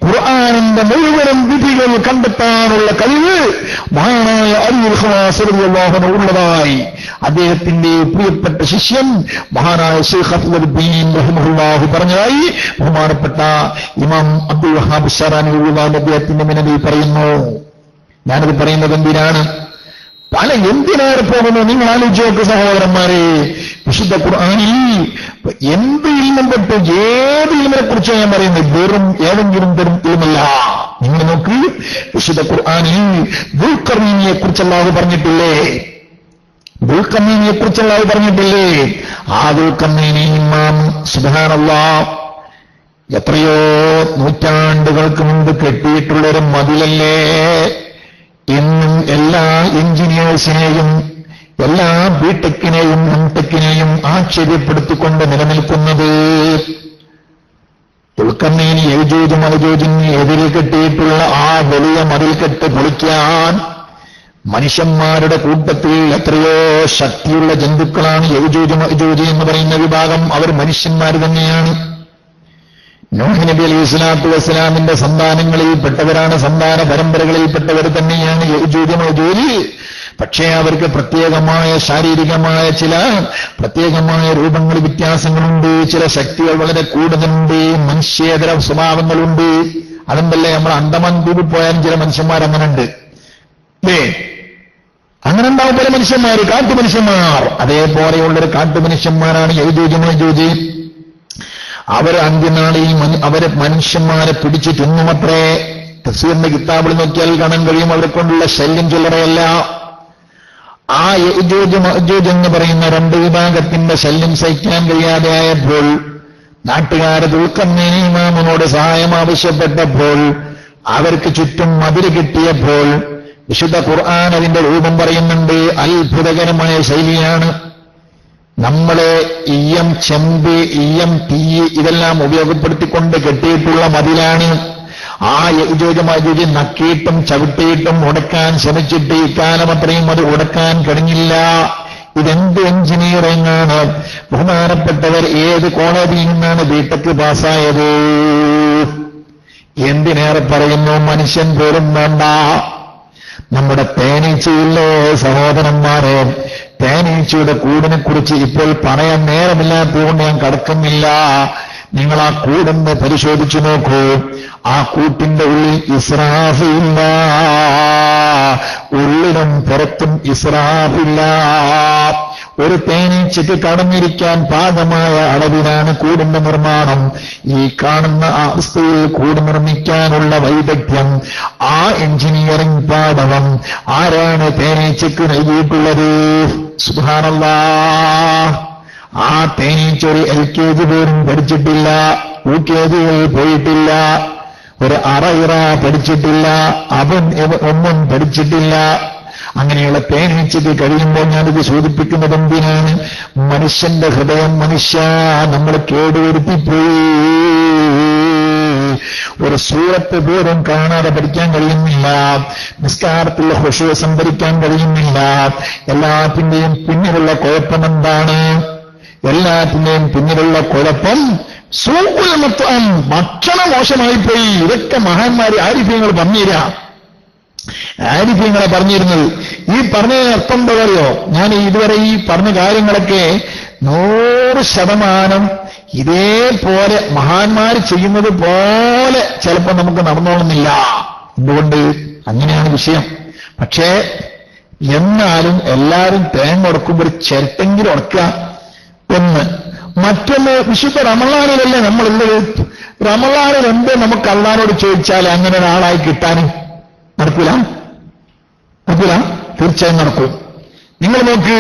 ഖുർആനിന്റെ മുഴുവനും വിധികൾ കണ്ടെത്താനുള്ള കഴിവ് മഹാനായ അബൂൽ ഖവാസ് റളിയല്ലാഹു അൻഹു ഉള്ളതായി അദ്ദേഹത്തിന്റെ പ്രിയപ്പെട്ട ശിഷ്യൻ മഹാനായ ശൈഖ് അഫ്ളലുദ്ദീൻ റഹിമഹുല്ലാഹു പറഞ്ഞതായി ബഹുമാനപ്പെട്ട ഇമാം അബ്ദുൽ വഹാബ് ഷാറാനി റളിയല്ലാഹു അൻഹു അദ്ദേഹത്തിന്റെ മിനവിൽ പറയുന്നു. ഞാനത് പറയുന്നത് എന്തിനാണ്? പല എന്തിനേറെ പോകുന്നു നിങ്ങൾ ആലോചിച്ച് നോക്ക് സഹോദരന്മാരെ. വിശുദ്ധ ഖുർആനിൽ എന്ത് ഇൽമും പെട്ട് ഏത് ഇൽമിനെ കുറിച്ച് ഞാൻ പറയുന്നത് വെറും ഏതെങ്കിലും തരം ഇൽമല്ല. നിങ്ങൾ നോക്ക്, വിശുദ്ധ ഖുർആനിൽ ദുൽഖർനൈനിയെ കുറിച്ച് അല്ലാഹു പറഞ്ഞിട്ടില്ലേ? ദുൽഖർനൈനിയെ കുറിച്ച് അല്ലാഹു പറഞ്ഞിട്ടില്ലേ? ആ ദുൽഖർനൈനി ഇമാം സുബ്ഹാനല്ലാഹ് എത്രയോ നൂറ്റാണ്ടുകൾക്ക് മുമ്പ് കെട്ടിയിട്ടുള്ളൊരു മതിലല്ലേ ഇന്നും എല്ലാ എഞ്ചിനീയേഴ്സിനെയും എല്ലാ ബിടെക്കിനെയും എംടെക്കിനെയും ആശ്ചര്യപ്പെടുത്തിക്കൊണ്ട് നിലനിൽക്കുന്നത്. ദുൽഖർനൈനി യജൂജ് മഅജൂജിന് എതിരെ കെട്ടിയിട്ടുള്ള ആ വലിയ മതിൽക്കെട്ട് പൊളിക്കാൻ മനുഷ്യന്മാരുടെ കൂട്ടത്തിൽ എത്രയോ ശക്തിയുള്ള ജന്തുക്കളാണ് യജൂജ് മഅജൂജ് എന്ന് പറയുന്ന വിഭാഗം. അവർ മനുഷ്യന്മാർ തന്നെയാണ്. നൂഹ് നബി അലൈഹി സ്വലാത്തു വസ്സലാമിന്റെ സന്താനങ്ങളിൽപ്പെട്ടവരാണ്, സന്താന പരമ്പരകളിൽപ്പെട്ടവർ തന്നെയാണ് യജൂജ് മഅജൂജ്. പക്ഷേ അവർക്ക് പ്രത്യേകമായ ശാരീരികമായ ചില പ്രത്യേകമായ രൂപങ്ങൾ വ്യത്യാസങ്ങളുണ്ട്, ചില ശക്തികൾ വളരെ കൂടുതലുണ്ട്, മനുഷ്യേതര സ്വഭാവങ്ങളുണ്ട്. അതുകൊണ്ടല്ലേ നമ്മൾ അന്തമാൻ ദ്വീപിൽ പോയാലും ചില മനുഷ്യന്മാർ അങ്ങനെയുണ്ട്, അല്ലേ? അങ്ങനെ ഉണ്ടാവും പല മനുഷ്യന്മാർ, കാട്ടുമനുഷ്യന്മാർ. അതേപോലെയുള്ളൊരു കാട്ടുമനുഷ്യന്മാരാണ് യജൂജ് മഅജൂജ്. അവർ അന്ത്യനാളിൽ അവരെ മനുഷ്യന്മാരെ പിടിച്ച് തിന്നുമത്രേ. തഫ്സീറിന്റെ കിതാബിൽ നോക്കിയാൽ കാണാൻ കഴിയും അവരെ കൊണ്ടുള്ള ശല്യം ചില്ലറയല്ല. ആ യജൂജ് മഅജൂജ് എന്ന് പറയുന്ന രണ്ട് വിഭാഗത്തിന്റെ ശല്യം സഹിക്കാൻ കഴിയാതെയായപ്പോൾ നാട്ടുകാരെ ദുൽഖർനൈനി ഇമാമിനോട് സഹായം ആവശ്യപ്പെട്ടപ്പോൾ അവർക്ക് ചുറ്റും മതില് കിട്ടിയപ്പോൾ വിശുദ്ധ ഖുർആൻ അതിന്റെ രൂപം പറയുന്നുണ്ട്. അത്ഭുതകരമായ ശൈലിയാണ്. നമ്മളെ ഈയം, ചെമ്പ്, ഈയം, തീ ഇതെല്ലാം ഉപയോഗപ്പെടുത്തിക്കൊണ്ട് കെട്ടിയിട്ടുള്ള മതിലാണ്. ആ യജൂജ് മഅജൂജ് നക്കിയിട്ടും ചവിട്ടിയിട്ടും ഉടക്കാൻ ശ്രമിച്ചിട്ട് ഇക്കാലം അത്രയും അത് ഉടക്കാൻ കഴിഞ്ഞില്ല. ഇതെന്ത് എഞ്ചിനീയറിംഗ് ആണ്? ബഹുമാനപ്പെട്ടവർ ഏത് കോളേജിൽ നിന്നാണ് ബിടെക് പാസ്സായത്? എന്തിനേറെ പറയുന്നു, മനുഷ്യൻ പോലും വേണ്ട. നമ്മുടെ തേനീച്ചയില്ലേ സഹോദരന്മാരെ, തേനീച്ചയുടെ കൂടിനെ കുറിച്ച് ഇപ്പോൾ പറയാൻ നേരമില്ലാത്തതുകൊണ്ട് ഞാൻ കടക്കുന്നില്ല. നിങ്ങൾ ആ കൂടെന്ന് പരിശോധിച്ചു നോക്കൂ. ആ കൂട്ടിന്റെ ഉള്ളിൽ ഇസ്രാഫില്ല, ഉള്ളിലും പുറത്തും ഇസ്രാഫില്ല. ഒരു തേനീച്ചയ്ക്ക് കടന്നിരിക്കാൻ പാകമായ അളവിലാണ് കൂടിന്റെ നിർമ്മാണം. ഈ കാണുന്ന അവസ്ഥയിൽ കൂട് നിർമ്മിക്കാനുള്ള വൈദഗ്ധ്യം, ആ എഞ്ചിനീയറിംഗ് പാഠം ആരാണ് തേനീച്ചയ്ക്ക് നൽകിയിട്ടുള്ളത്? സുബ്ഹാനല്ലാഹ്. ആ തേനീച്ച ഒരു LKG പോലും പഠിച്ചിട്ടില്ല, UKG പോയിട്ടില്ല, ഒരു അറയിറ പഠിച്ചിട്ടില്ല, അവൻ ഒന്നും പഠിച്ചിട്ടില്ല. അങ്ങനെയുള്ള തേനീച്ചയ്ക്ക് കഴിയുമ്പോൾ ഞാനിത് സൂചിപ്പിക്കുന്നത് എന്തിനാണ്? മനുഷ്യന്റെ ഹൃദയം നമ്മൾ കേടുവരുത്തിപ്പോയി. ഒരു സൂറത്ത് പോലും കാണാതെ പഠിക്കാൻ കഴിയുന്നില്ല, നിസ്കാരത്തിലുള്ള ഖുശൂ സംഭരിക്കാൻ കഴിയുന്നില്ല. എല്ലാത്തിന്റെയും പിന്നിലുള്ള കുഴപ്പം എന്താണ്? എല്ലാത്തിന്റെയും പിന്നിലുള്ള കുഴപ്പം സൂഖുൽ മത്അം, ഭക്ഷണം മോശമായിപ്പോയി. ഇതൊക്കെ മഹാന്മാര് ആരിഫ്യങ്ങൾ പറഞ്ഞുതരാം. ആരിഫ്യങ്ങളെ പറഞ്ഞിരുന്നത് ഈ പറഞ്ഞ അർത്ഥം പറയോ? ഞാൻ ഇതുവരെ ഈ പറഞ്ഞ കാര്യങ്ങളൊക്കെ 100% ഇതേപോലെ മഹാന്മാർ ചെയ്യുന്നത് പോലെ ചിലപ്പോൾ നമുക്ക് നടന്നോളുന്നില്ല. എന്തുകൊണ്ട്? അങ്ങനെയാണ് വിഷയം. പക്ഷേ എന്നാലും എല്ലാവരും തേങ്ങ ഉടക്കുമ്പോൾ ഒരു ചിരട്ടെങ്കിലും ഉടക്കുക ഒന്ന്. മറ്റൊന്ന്, വിശുദ്ധ റമളാനിലല്ലേ നമ്മളുള്ളത്. റമളാനിൽ എന്ത് നമുക്ക് അള്ളാനോട് ചോദിച്ചാൽ അങ്ങനെ ഒരാളായി കിട്ടാൻ നടക്കൂല? തീർച്ചയായും നടക്കും. നിങ്ങൾ നോക്ക്,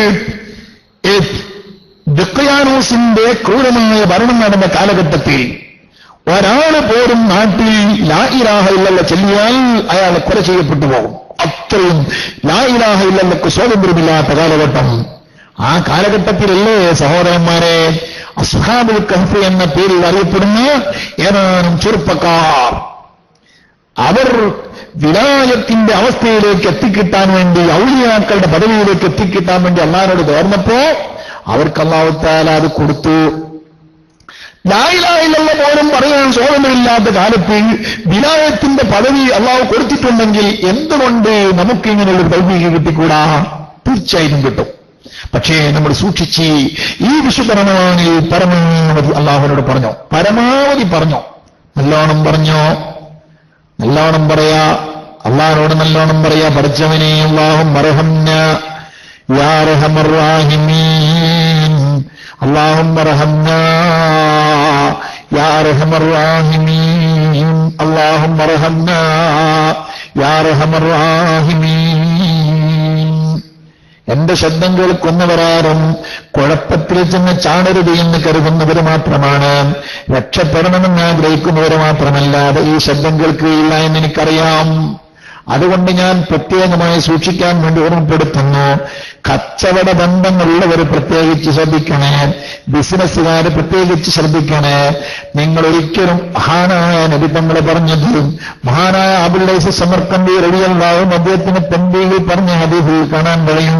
ദഖ്യാനൂസിന്റെ ക്രൂരമായ ഭരണം നടന്ന കാലഘട്ടത്തിൽ ഒരാള് പോലും നാട്ടിൽ ലാ ഇലാഹ ഇല്ലല്ലാഹ് ചൊല്ലിയാൽ അയാളെ കൊല ചെയ്യപ്പെട്ടു പോകും. അത്രയും ലാ ഇലാഹ ഇല്ലല്ലാഹ്ക്ക് സ്വാതന്ത്ര്യമില്ലാത്ത കാലഘട്ടം. ആ കാലഘട്ടത്തിലല്ലേ സഹോദരന്മാരെ അസ്ഹാബുൽ കഹ്ഫ് എന്ന പേരിൽ അറിയപ്പെടുന്ന ഏതാനും ചെറുപ്പക്കാർ അവർ വിലായത്തിന്റെ അവസ്ഥയിലേക്ക് എത്തിക്കിട്ടാൻ വേണ്ടി, ഔലിയാക്കളുടെ പദവിയിലേക്ക് എത്തിക്കിട്ടാൻ വേണ്ടി അള്ളാഹുവോട് തോർന്നപ്പോ അവർക്ക് അല്ലാഹു തആല അത് കൊടുത്തു. ലാ ഇലാഹ ഇല്ലല്ലാഹ് പോലും പറയാൻ സ്വാതന്ത്ര്യമില്ലാത്ത കാലത്ത് വിലായത്തിന്റെ പദവി അള്ളാഹു കൊടുത്തിട്ടുണ്ടെങ്കിൽ എന്തുകൊണ്ട് നമുക്ക് ഇങ്ങനെയുള്ളൊരു തൗഫീഖ് കിട്ടിക്കൂടാ? തീർച്ചയായും കിട്ടും. പക്ഷേ നമ്മൾ സൂക്ഷിച്ച് ഈ വിശുദ്ധ റമളാനിൽ പരമാവധി അള്ളാഹുവിനോട് പറഞ്ഞോ, പരമാവധി പറഞ്ഞോ, നല്ലോണം പറഞ്ഞോ, നല്ലോണം പറയാ, അള്ളാഹുവിനോട് നല്ലോണം പറയാ. പഠിച്ചവനെ അല്ലാഹുമ്മ അർഹംനാ യാ അർഹമർ റഹീമീൻ, അല്ലാഹുമ്മ അർഹംനാ യാ അർഹമർ റഹീമീൻ, അല്ലാഹുമ്മ അർഹംനാ യാ അർഹമർ റഹീമീൻ. എന്റെ ശബ്ദം കേൾക്കുന്നവരാരും കുഴപ്പത്തിൽ ചെന്ന് ചാടരുത് എന്ന് കരുതുന്നവർ മാത്രമാണ്. രക്ഷപ്പെടണമെന്ന് ആഗ്രഹിക്കുന്നവർ മാത്രമല്ലാതെ ഈ ശബ്ദം കേൾക്കുകയില്ല എന്ന് എനിക്കറിയാം. അതുകൊണ്ട് ഞാൻ പ്രത്യേകമായി സൂക്ഷിക്കാൻ വേണ്ടി ഓർമ്മപ്പെടുത്തുന്നു. കച്ചവട ബന്ധങ്ങളുള്ളവർ പ്രത്യേകിച്ച് ശ്രദ്ധിക്കണേ, ബിസിനസ്സുകാർ പ്രത്യേകിച്ച് ശ്രദ്ധിക്കണേ. നിങ്ങൾ ഒരിക്കലും മഹാനായ നബി തങ്ങളെ പറഞ്ഞത്, മഹാനായ അബുൽ ലൈസ് സമർക്കന്ദി റളിയല്ലാഹു അൻഹു അദ്ദേഹത്തിന് തൻബീഹിൽ പറഞ്ഞ ഹദീസിൽ കാണാൻ കഴിയും.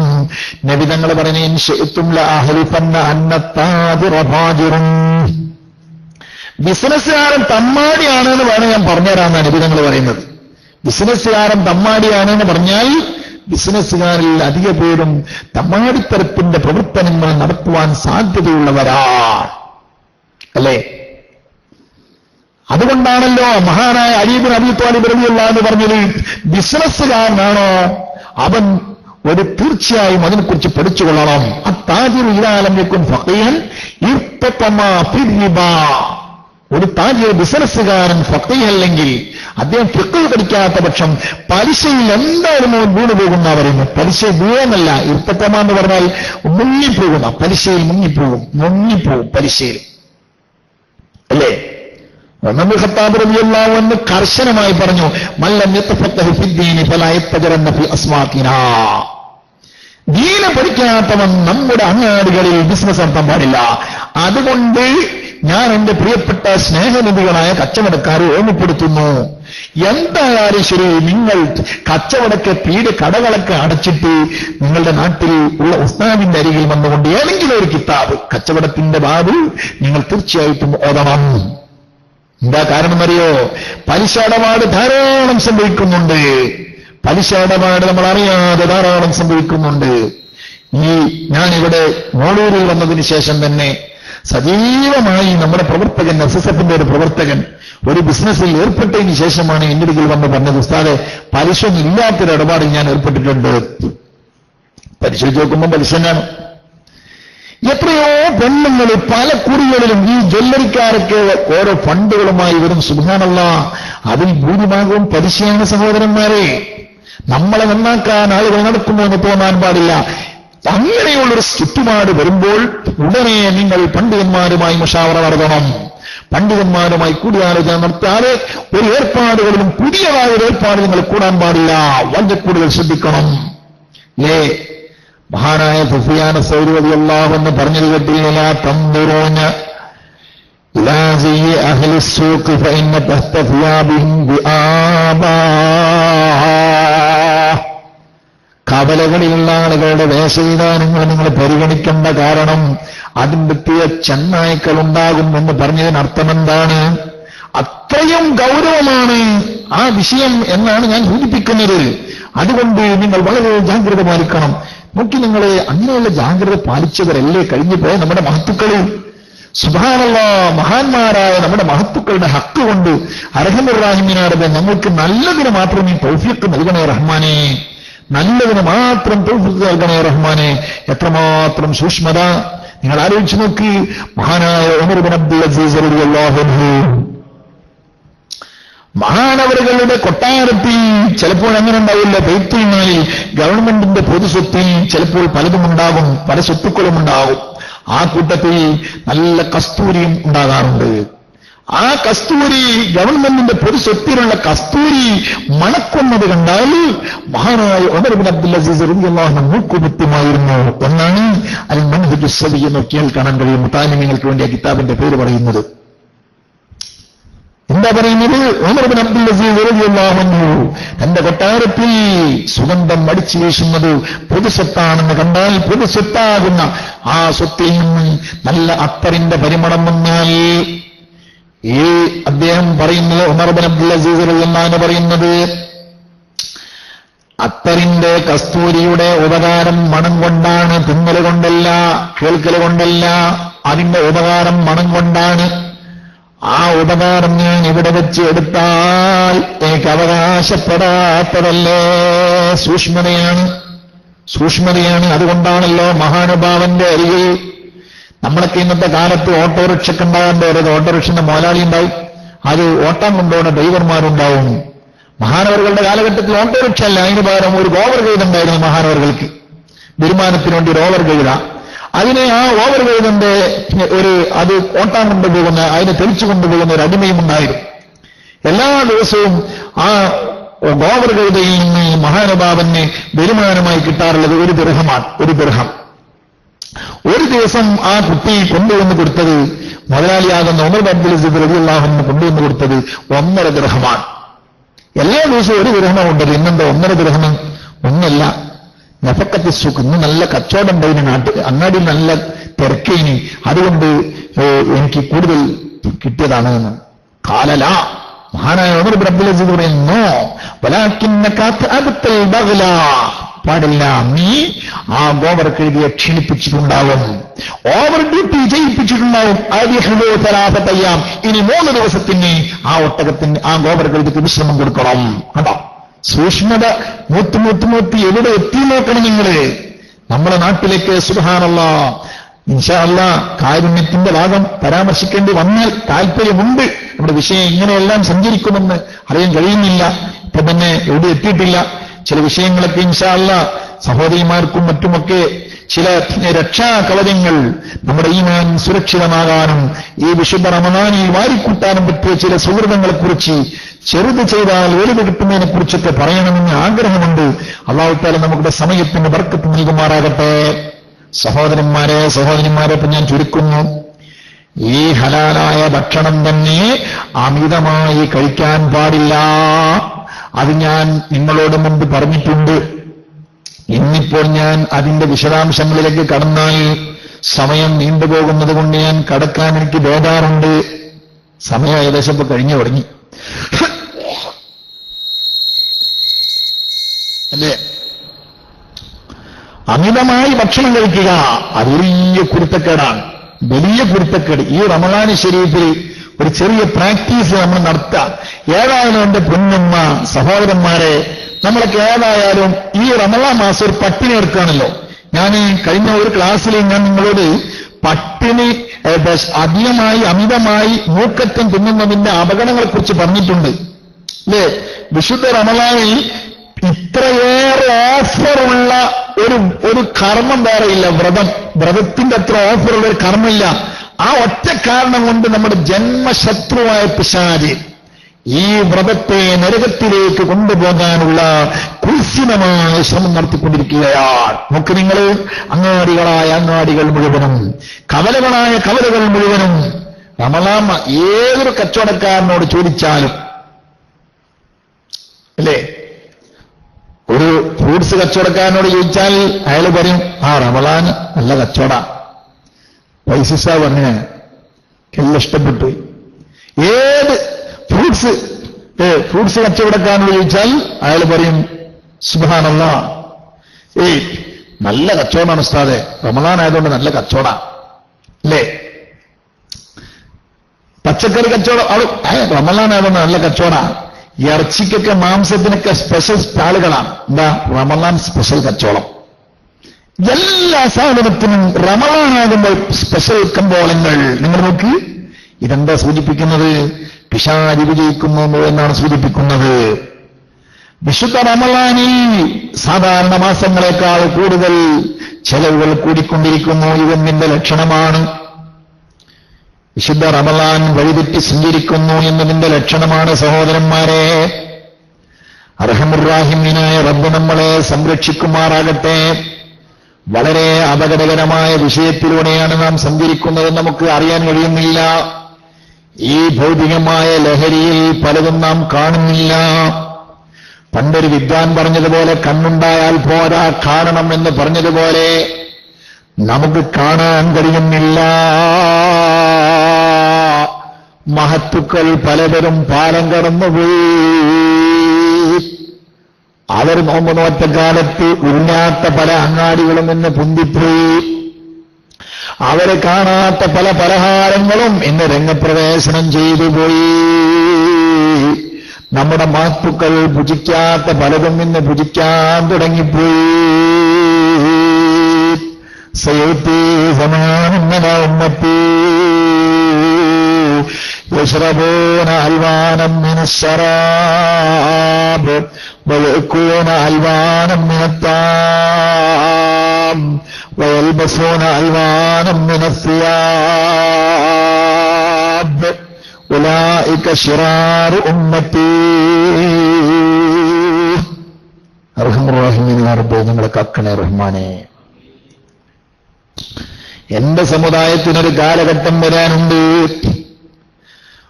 നബി തങ്ങൾ പറഞ്ഞു, ഇൻ ശിഅ്തും ലഅഹ്ലിഫന്ന അന്ന താജിറ ഫാജിറുൻ. ബിസിനസ്സുകാരൻ തമ്മാടിയാണെന്ന് വേണം ഞാൻ പറഞ്ഞുതരാമെന്നാണ് നബി തങ്ങൾ പറയുന്നത്. ബിസിനസ്സുകാരൻ തമ്മാടിയാണെന്ന് പറഞ്ഞാൽ ബിസിനസ്സുകാരിൽ അധിക പേരും തമ്മാടിത്തരത്തിന്റെ പ്രവർത്തനങ്ങൾ നടത്തുവാൻ സാധ്യതയുള്ളവരാണ്, അല്ലേ? അതുകൊണ്ടാണല്ലോ മഹാനായ അലി ഇബ്നു അബീ ത്വാലിബ് റളിയല്ലാഹു അൻഹു പറഞ്ഞത്, ബിസിനസ്സുകാരനാണോ അവൻ തീർച്ചയായും അതിനെക്കുറിച്ച് പഠിച്ചുകൊള്ളണം. അത്താജിറു ഇദാ ലം യകുൻ ഫഖീഹൻ ഇർതതമാ ഫിർരിബാ. ഒരു താജിർ ബിസിനസ്സുകാരൻ ഫഖീഹ് അല്ലെങ്കിൽ അദ്ദേഹം ഫിഖ് പഠിക്കാത്ത പക്ഷം പലിശയിൽ എന്തായാലും വീണു പോകുന്ന പറയുന്നു. പലിശ വീഴെന്നല്ല, ഇർത്തത്തമ എന്ന് പറഞ്ഞാൽ മുങ്ങിപ്പോകുന്ന, പലിശയിൽ മുങ്ങിപ്പോകും പലിശയിൽ, അല്ലേ? ഉമർ ഖത്താബ് റളിയല്ലാഹു അൻഹു കർശനമായി പറഞ്ഞു, മല്ലം യതഫഖഹു ഫിദ്ദീനി ഫലാ യതജറന്ന ഫി അസ്വാഖിനാ. ദീന പഠിക്കാത്തവൻ നമ്മുടെ അങ്ങാടികളിൽ ബിസിനസ് നടത്താൻ പാടില്ല. അതുകൊണ്ട് ഞാൻ എന്റെ പ്രിയപ്പെട്ട സ്നേഹനിധികളായ കച്ചവടക്കാരെ ഓർമ്മപ്പെടുത്തുന്നു, എന്തായാലും ശരി, നിങ്ങൾ കച്ചവടക്കെ കടകളൊക്കെ അടച്ചിട്ട് നിങ്ങളുടെ നാട്ടിൽ ഉള്ള ഉസ്താദിന്റെ അരികിൽ വന്നുകൊണ്ട് ഏതെങ്കിലും ഒരു കിതാബ്, കച്ചവടത്തിന്റെ ബാബ് നിങ്ങൾ തീർച്ചയായിട്ടും ഓതണം. എന്താ കാരണം അറിയോ? പലിശ ഇടപാട് ധാരാളം സംഭവിക്കുന്നുണ്ട്. പലിശ ഇടപാട് നമ്മൾ അറിയാതെ ധാരാളം സംഭവിക്കുന്നുണ്ട്. ഞാനിവിടെ മോളൂരിൽ വന്നതിന് ശേഷം തന്നെ സജീവമായി നമ്മുടെ പ്രവർത്തകൻ, എസ്എസ്എഫിന്റെ ഒരു പ്രവർത്തകൻ, ഒരു ബിസിനസ്സിൽ ഏർപ്പെട്ടതിന് ശേഷമാണ് എന്റെ അടുക്കൽ വന്ന് പറഞ്ഞത്, ഉസ്താദെ പലിശ ഇല്ലാത്തൊരു ഇടപാടിൽ ഞാൻ ഏർപ്പെട്ടിട്ടുണ്ട്. പരിശോധിച്ച് നോക്കുമ്പോൾ പലിശ തന്നെയാണ്. എത്രയോ പെണ്ണുങ്ങൾ പല കുറികളിലും ഈ ജ്വല്ലറിക്കാരൊക്കെ ഓരോ ഫണ്ടുകളുമായി വരും. സുബ്ഹാനല്ലാഹ്, അതിൽ ഭൂരിഭാഗവും പലിശയാണ് സഹോദരന്മാരെ. നമ്മളെ നന്നാക്കാൻ ആളുകൾ നടക്കുന്നു എന്ന് തോന്നാൻ പാടില്ല. അങ്ങനെയുള്ളൊരു ചുറ്റുപാട് വരുമ്പോൾ ഉടനെ നിങ്ങൾ പണ്ഡിതന്മാരുമായി മുഷാവറ നടത്തണം. പണ്ഡിതന്മാരുമായി കൂടിയാലോചന നടത്താതെ ഒരു ഏർപ്പാടുകളിലും പുതിയതായ ഒരു ഏർപ്പാട് നിങ്ങൾ കൂടാൻ പാടില്ല. വളരെ കൂടുതൽ ശ്രദ്ധിക്കണം. മഹാനായ സുഫിയാൻ സൗരി റളിയല്ലാഹു അൻഹു പറഞ്ഞത് കേട്ടില്ല, തൻദുറൂന ഇലാ സയ്യി അഹ്ലി സ്സൂഖ് ഫഇന്ന തഹ്ത സിയാബിഹിം ബിആബാ. കവലകളിലുള്ള ആളുകളുടെ വേഷവിധാനങ്ങൾ നിങ്ങൾ പരിഗണിക്കേണ്ട, കാരണം അതിന്റെ ചെന്നായ്ക്കൾ ഉണ്ടാകും എന്ന് പറഞ്ഞതിന് അർത്ഥമെന്താണ്? അത്രയും ഗൗരവമാണ് ആ വിഷയം എന്നാണ് ഞാൻ സൂചിപ്പിക്കുന്നത്. അതുകൊണ്ട് നിങ്ങൾ വളരെ ജാഗ്രത പാലിക്കണം. നോക്കി, നിങ്ങളെ അങ്ങനെയുള്ള ജാഗ്രത പാലിച്ചവരല്ലേ കഴിഞ്ഞു പോയ നമ്മുടെ മഹത്തുക്കള്. സുബ്ഹാനല്ലാഹ്, മഹാന്മാരായ നമ്മുടെ മഹത്തുക്കളുടെ ഹക്ക് കൊണ്ട് അർഹമുർ-റഹീമിനായ ഞങ്ങൾക്ക് നല്ലതിന് മാത്രം നീ തൗഫീഖ് നൽകണേ റഹ്മാനെ, നല്ലതിന് മാത്രം തൗഫീഖ് നൽകണേ റഹ്മാനെ. എത്രമാത്രം സൂക്ഷ്മത നിങ്ങൾ ആലോചിച്ച് നോക്കി. മഹാനായ ഉമർ ഇബ്നു അബ്ദുൽ അസീസ് റളിയല്ലാഹു അൻഹു മഹാനവറുകളുടെ കൊട്ടാരത്തിൽ ചിലപ്പോൾ അങ്ങനെ ഉണ്ടാവില്ല, ബൈത്തുൽ മാലിൽ ഗവൺമെന്റിന്റെ പൊതുസ്വത്തിൽ ചിലപ്പോൾ പലതും ഉണ്ടാകും, പല സ്വത്തുക്കളും ഉണ്ടാകും. ആ കൂട്ടത്തിൽ നല്ല കസ്തൂരിയും ഉണ്ടാകാറുണ്ട്. ആ കസ്തൂരി, ഗവൺമെന്റിന്റെ പൊതുസ്വത്തിലുള്ള കസ്തൂരി മണക്കുന്നത് കണ്ടാൽ മഹാനായ ഉമർ ഇബ്നു അബ്ദുൽ അസീസ് റളിയല്ലാഹു അൻഹു മൂക്കുപൊത്തുമായിരുന്നു എന്നാണ് അൽ മൻഹജുസ് സവി നോക്കിയാൽ കാണാൻ കഴിയും. മുതാലിമീങ്ങൾക്ക് വേണ്ടി ആ കിതാബിന്റെ പേര് പറയുന്നത്. എന്താ പറയുന്നത്? ഉമർ ഇബ്നു അബ്ദുൽ അസീസ് റളിയല്ലാഹു അൻഹു തന്റെ കൊട്ടാരത്തിൽ സുഗന്ധം അടിച്ചു വീശുന്നത് പൊതുസ്വത്താണെന്ന് കണ്ടാൽ, പൊതുസ്വത്താകുന്ന ആ സ്വത്തിൽ നിന്ന് നല്ല അത്തറിന്റെ പരിമളം വന്നാൽ അദ്ദേഹം പറയുന്നത്, ഉമർ ഇബ്നു അബ്ദുൽ അസീസ് റളിയല്ലാഹു അൻഹു പറയുന്നത്, അത്തറിന്റെ കസ്തൂരിയുടെ ഉപകാരം മണം കൊണ്ടാണ്, തിന്നൽ കൊണ്ടല്ല, കേൾക്കൽ കൊണ്ടല്ല. അതിന്റെ ഉപകാരം മണം കൊണ്ടാണ്. ആ ഉപകാരം ഞാൻ ഇവിടെ വെച്ച് എടുത്താൽ എനിക്ക് അവകാശപ്പെടാത്തതല്ലേ? സൂക്ഷ്മതയാണ്. അതുകൊണ്ടാണല്ലോ മഹാനുഭാവന്റെ അരികിൽ നമ്മളൊക്കെ ഇന്നത്തെ കാലത്ത് ഓട്ടോറിക്ഷയ്ക്ക് ഉണ്ടാകാൻ ഒരു ഓട്ടോറിക്ഷന്റെ മോലാളി ഉണ്ടാവും, അത് ഓട്ടം കൊണ്ടുപോകുന്ന ഡ്രൈവർമാരുണ്ടാവും. മഹാനവറുകളുടെ കാലഘട്ടത്തിൽ ഓട്ടോറിക്ഷ അല്ല, അതിന് പകരം ഒരു ഓവർ ഗൈഡ് ഉണ്ടായിരുന്നു മഹാനവറുകൾക്ക്. വരുമാനത്തിന് വേണ്ടി ഒരു ഓവർ ഗൈഡ. അതിനെ ആ ഓവർ ഗൈഡിന്റെ അത് ഓട്ടാൻ കൊണ്ടുപോകുന്ന, അതിനെ തെളിച്ചു കൊണ്ടുപോകുന്ന ഒരു അടിമയും ഉണ്ടായിരുന്നു. എല്ലാ ദിവസവും ആ ഓവർ ഗൈഡയിൽ നിന്ന് മഹാനുഭാവന് വരുമാനമായി കിട്ടാറുള്ളത് ഒരു ദിർഹമാണ്. ഒരു ദിവസം ആ കുട്ടി കൊണ്ടുവന്ന് കൊടുത്തത്, മുതലാളിയാകുന്ന ഉമർ ഇബ്നു അബ്ദുൽ അസീസ് റളിയല്ലാഹു അൻഹു കൊണ്ടുവന്ന് കൊടുത്തത് 1.5 ദിർഹമാണ്. എല്ലാ ദിവസവും 1 ദിർഹം കൊണ്ടത്. ഇന്നെന്താ 1.5 ദിർഹം? ഒന്നല്ല. നഫക്കത്ത് സുഖ്, ഇന്ന് നല്ല കച്ചവടം ഉണ്ടായിന്, അങ്ങാടി നല്ല തിരക്കേനി, അതുകൊണ്ട് എനിക്ക് കൂടുതൽ കിട്ടിയതാണ് എന്ന്. കാലല, മഹാനായ ഉമർ ഇബ്നു അബ്ദുൽ അസീസ് പറയുന്നു, വലാകിന്നക അത്അബ്തൽ ബഗ്ല, പാടില്ല, നീ ആ ഗോവർ കഴുകിയെ ക്ഷീണിപ്പിച്ചിട്ടുണ്ടാവും, ഓവർ ഡ്യൂട്ടി ചെയ്യിപ്പിച്ചിട്ടുണ്ടാവും. അയ്യാം, ഇനി 3 ദിവസത്തിന് ആ ഒട്ടകത്തിന്, ആ ഗോവർ കഴുകിക്ക് വിശ്രമം കൊടുക്കണം. കണ്ടോ സൂക്ഷ്മത? മൂത്ത് എവിടെ എത്തി നോക്കണം നിങ്ങള്. നമ്മുടെ നാട്ടിലേക്ക് സുബ്ഹാനല്ലാഹ് ഇൻഷാ അല്ലാഹ് കാരുണ്യത്തിന്റെ ഭാഗം പരാമർശിക്കേണ്ടി വന്നാൽ താല്പര്യമുണ്ട്. നമ്മുടെ വിഷയം ഇങ്ങനെയെല്ലാം സഞ്ചരിക്കുമെന്ന് അറിയാൻ കഴിയുന്നില്ല. ഇപ്പൊ തന്നെ എവിടെ എത്തിയിട്ടില്ല. ചില വിഷയങ്ങളൊക്കെ ഇൻഷാ അല്ലാഹ് സഹോദരിമാർക്കും മറ്റുമൊക്കെ ചില രക്ഷാ കവചങ്ങൾ നമ്മുടെ ഈമാൻ സുരക്ഷിതമാകാനും ഈ വിശുദ്ധ റമദാനിൽ വാരിക്കൂട്ടാനും പറ്റിയ ചില സുഹൃതങ്ങളെക്കുറിച്ച്, ചെറുത് ചെയ്താൽ വലുത് കിട്ടുന്നതിനെ കുറിച്ചൊക്കെ പറയണമെന്ന് ആഗ്രഹമുണ്ട്. അല്ലാഹു തആല നമ്മുടെ സമയത്തിന് ബർക്കത്ത് നൽകുമാറാകട്ടെ. സഹോദരന്മാരെ ഇപ്പൊ ഞാൻ ചുരുക്കുന്നു. ഈ ഹലാലായ ഭക്ഷണം തന്നെ അമിതമായി കഴിക്കാൻ പാടില്ല. അത് ഞാൻ നിങ്ങളോട് മുമ്പ് പറഞ്ഞിട്ടുണ്ട്. ഇന്നിപ്പോൾ ഞാൻ അതിന്റെ വിശദാംശങ്ങളിലേക്ക് കടന്നാൽ സമയം നീണ്ടുപോകുന്നത് കൊണ്ട് ഞാൻ കടക്കാൻ എനിക്ക് ബോധാറുണ്ട്. സമയം ഏകദേശം ഇപ്പൊ കഴിഞ്ഞു തുടങ്ങി അല്ലേ? അമിതമായി ഭക്ഷണം കഴിക്കുക അത് വലിയ കുരുത്തക്കേടാണ്, വലിയ കുരുത്തക്കേട്. ഈ റമദാൻ ശരീഫിൽ ഒരു ചെറിയ പ്രാക്ടീസ് നമ്മൾ നടത്തുക. ഏതായാലും എന്റെ പൊന്നുമ്മ സഹോദരന്മാരെ, നമ്മളൊക്കെ ഏതായാലും ഈ റമദാൻ മാസം ഒരു പട്ടിണി എടുക്കുകയാണല്ലോ. ഞാൻ കഴിഞ്ഞ ഒരു ക്ലാസ്സിൽ ഞാൻ നിങ്ങളോട് പട്ടിണി അധികമായി അമിതമായി മൂക്കറ്റം തിന്നുന്നതിന്റെ അപകടങ്ങളെക്കുറിച്ച് പറഞ്ഞിട്ടുണ്ട് അല്ലേ? വിശുദ്ധ റമദാനിൽ ഇത്രയേറെ ഓഫറുള്ള ഒരു കർമ്മം വേറെയില്ല. വ്രതത്തിന്റെ അത്ര ഓഫറുള്ള ഒരു കർമ്മമില്ല. ആ ഒറ്റ കാരണം കൊണ്ട് നമ്മുടെ ജന്മശത്രുവായ പിശാച് ഈ വ്രതത്തെ നരകത്തിലേക്ക് കൊണ്ടുപോകാനുള്ള കുൽസിതമായ ശ്രമം നടത്തിക്കൊണ്ടിരിക്കുകയാണ്. നോക്ക് നിങ്ങൾ, അങ്ങാടികൾ മുഴുവനും, കവലകളായ കവലകൾ മുഴുവനും റമളാൻ ഏതൊരു കച്ചവടക്കാരനോട് ചോദിച്ചാലും അല്ലേ, ഒരു ഫ്രൂട്ട്സ് കച്ചവടക്കാരനോട് ചോദിച്ചാൽ അയാൾ പറയും, ആ റമളാൻ നല്ല കച്ചവട. പൈസ പറഞ്ഞ് എല്ലാം ഇഷ്ടപ്പെട്ടു. ഏത് ഫ്രൂട്ട്സ് കച്ചവടക്കാരനോട് ചോദിച്ചാൽ അയാൾ പറയും, സുബ്ഹാനല്ലാഹ്, നല്ല കച്ചവടമാണ് ഉസ്താദെ, റമളാൻ ആയതുകൊണ്ട് നല്ല കച്ചവട അല്ലേ? പച്ചക്കറി കച്ചവടം റമളാനാകുന്ന നല്ല കച്ചവടമാണ്. ഇറച്ചിക്കൊക്കെ മാംസത്തിനൊക്കെ സ്പെഷ്യൽ സ്റ്റാളുകളാണ്. എന്താ റമളാൻ സ്പെഷ്യൽ കച്ചവടം. എല്ലാ സാധനത്തിനും റമളാനാകുമ്പോൾ സ്പെഷ്യൽ കമ്പോളങ്ങൾ. നിങ്ങൾ നോക്കി, ഇതെന്താ സൂചിപ്പിക്കുന്നത്? പിശാച് വിജയിക്കുന്നു എന്നാണ് സൂചിപ്പിക്കുന്നത്. വിശുദ്ധ റമളാനിൽ സാധാരണ മാസങ്ങളെക്കാൾ കൂടുതൽ ചെലവുകൾ കൂടിക്കൊണ്ടിരിക്കുന്നു. ഇതെന്നിന്റെ ലക്ഷണമാണ്. വിശുദ്ധ റമളാൻ വഴിതെറ്റി സഞ്ചരിക്കുന്നു എന്നതിന്റെ ലക്ഷണമാണ്. സഹോദരന്മാരെ, അർഹമുർറാഹിമീനായ റബ്ബ് നമ്മളെ സംരക്ഷിക്കുമാറാകട്ടെ. വളരെ അപകടകരമായ വിഷയത്തിലൂടെയാണ് നാം സഞ്ചരിക്കുന്നത്. നമുക്ക് അറിയാൻ കഴിയുന്നില്ല. ഈ ഭൗതികമായ ലഹരിയിൽ പലതും നാം കാണുന്നില്ല. പണ്ടൊരു വിദ്വാൻ പറഞ്ഞതുപോലെ, കണ്ണുണ്ടായാൽ പോരാ കാണണം എന്ന് പറഞ്ഞതുപോലെ നമുക്ക് കാണാൻ കഴിയുന്നില്ല. മഹത്തുക്കൾ പലവരും പാലം കടന്നുപോയി. അവർ നോമ്പ് നോറ്റ കാലത്ത് ഇല്ലാത്ത പല അങ്ങാടികളും ഇന്ന് പൊന്തിപ്പോയി. അവരെ കാണാത്ത പല പലഹാരങ്ങളും ഇന്ന് രംഗപ്രവേശനം ചെയ്തു പോയി. നമ്മുടെ മഹത്തുക്കൾ ഭുജിക്കാത്ത പലതും ഇന്ന് ഭുജിക്കാൻ തുടങ്ങിപ്പോയി. സയത്തി സമാനന്ന ഉമ്മത്തി യശ്റബൂന അൽവാനം മിനശ്ശറാബ് വയഅ്കൂന അൽവാനം മിനത്താം വയൽബസൂന അൽവാനം മിനസ്സിയാബ് ഉലൈക ശിറാറു ഉമ്മത്തി. അർഹമുർ റഹീമീനായ റബ്ബേ, നിങ്ങളെ കാക്കണേ റഹ്മാനെ. എന്റെ സമുദായത്തിനൊരു കാലഘട്ടം വരാനുണ്ട്.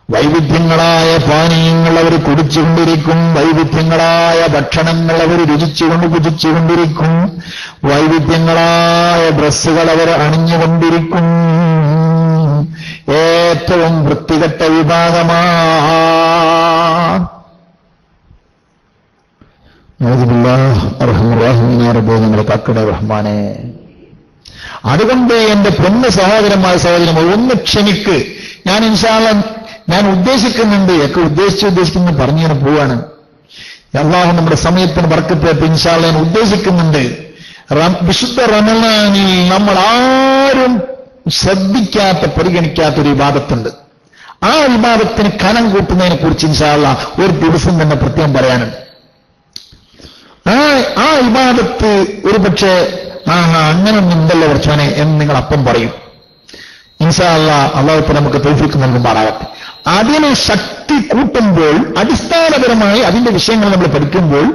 വൈവിധ്യങ്ങളായ പാനീയങ്ങൾ അവർ കുടിച്ചുകൊണ്ടിരിക്കും. വൈവിധ്യങ്ങളായ ഭക്ഷണങ്ങൾ അവർ ഭുജിച്ചുകൊണ്ടിരിക്കും. വൈവിധ്യങ്ങളായ ഡ്രസ്സുകൾ അവർ അണിഞ്ഞുകൊണ്ടിരിക്കും. ഏറ്റവും വൃത്തികെട്ട വിഭാഗമാണ്. നിങ്ങളെ കാക്കണേ റഹ്മാനെ. അതുകൊണ്ട് എന്റെ പൊന്ന് സഹോദരന്മാർ, ഒന്ന് ക്ഷമിക്ക്. ഞാൻ ഇൻഷാ അല്ലാഹ് ഞാൻ ഉദ്ദേശിക്കുന്നുണ്ട്, ഒക്കെ ഉദ്ദേശിക്കുന്ന പറഞ്ഞിങ്ങനെ പോവാണ്. അല്ലാഹു നമ്മുടെ സമയത്തിന് ബർക്കത്ത് ഇൻഷാ അല്ലാഹ് ഞാൻ ഉദ്ദേശിക്കുന്നുണ്ട്. വിശുദ്ധ റമളാനിൽ നമ്മൾ ആരും ശ്രദ്ധിക്കാത്ത പരിഗണിക്കാത്തൊരു വിഭാഗത്തുണ്ട്. ആ വിഭാഗത്തിന് കനം കൂട്ടുന്നതിനെ കുറിച്ച് ഇൻഷാ അല്ലാഹ് ഒരു ദിവസം തന്നെ പ്രത്യേകം പറയാനുണ്ട്. ആ വിഭാഗത്ത് ഒരു പക്ഷേ അങ്ങനൊന്നും ഉണ്ടല്ലോ കുറച്ചോനെ എന്ന് നിങ്ങൾ അപ്പം പറയും. ഇൻഷാ അല്ലാഹ് അല്ലാഹു നമുക്ക് തൗഫീഖ് നൽകുമാറാകട്ടെ. അതിനെ ശക്തി കൂട്ടുമ്പോൾ, അടിസ്ഥാനപരമായി അതിന്റെ വിഷയങ്ങൾ നമ്മൾ പഠിക്കുമ്പോൾ,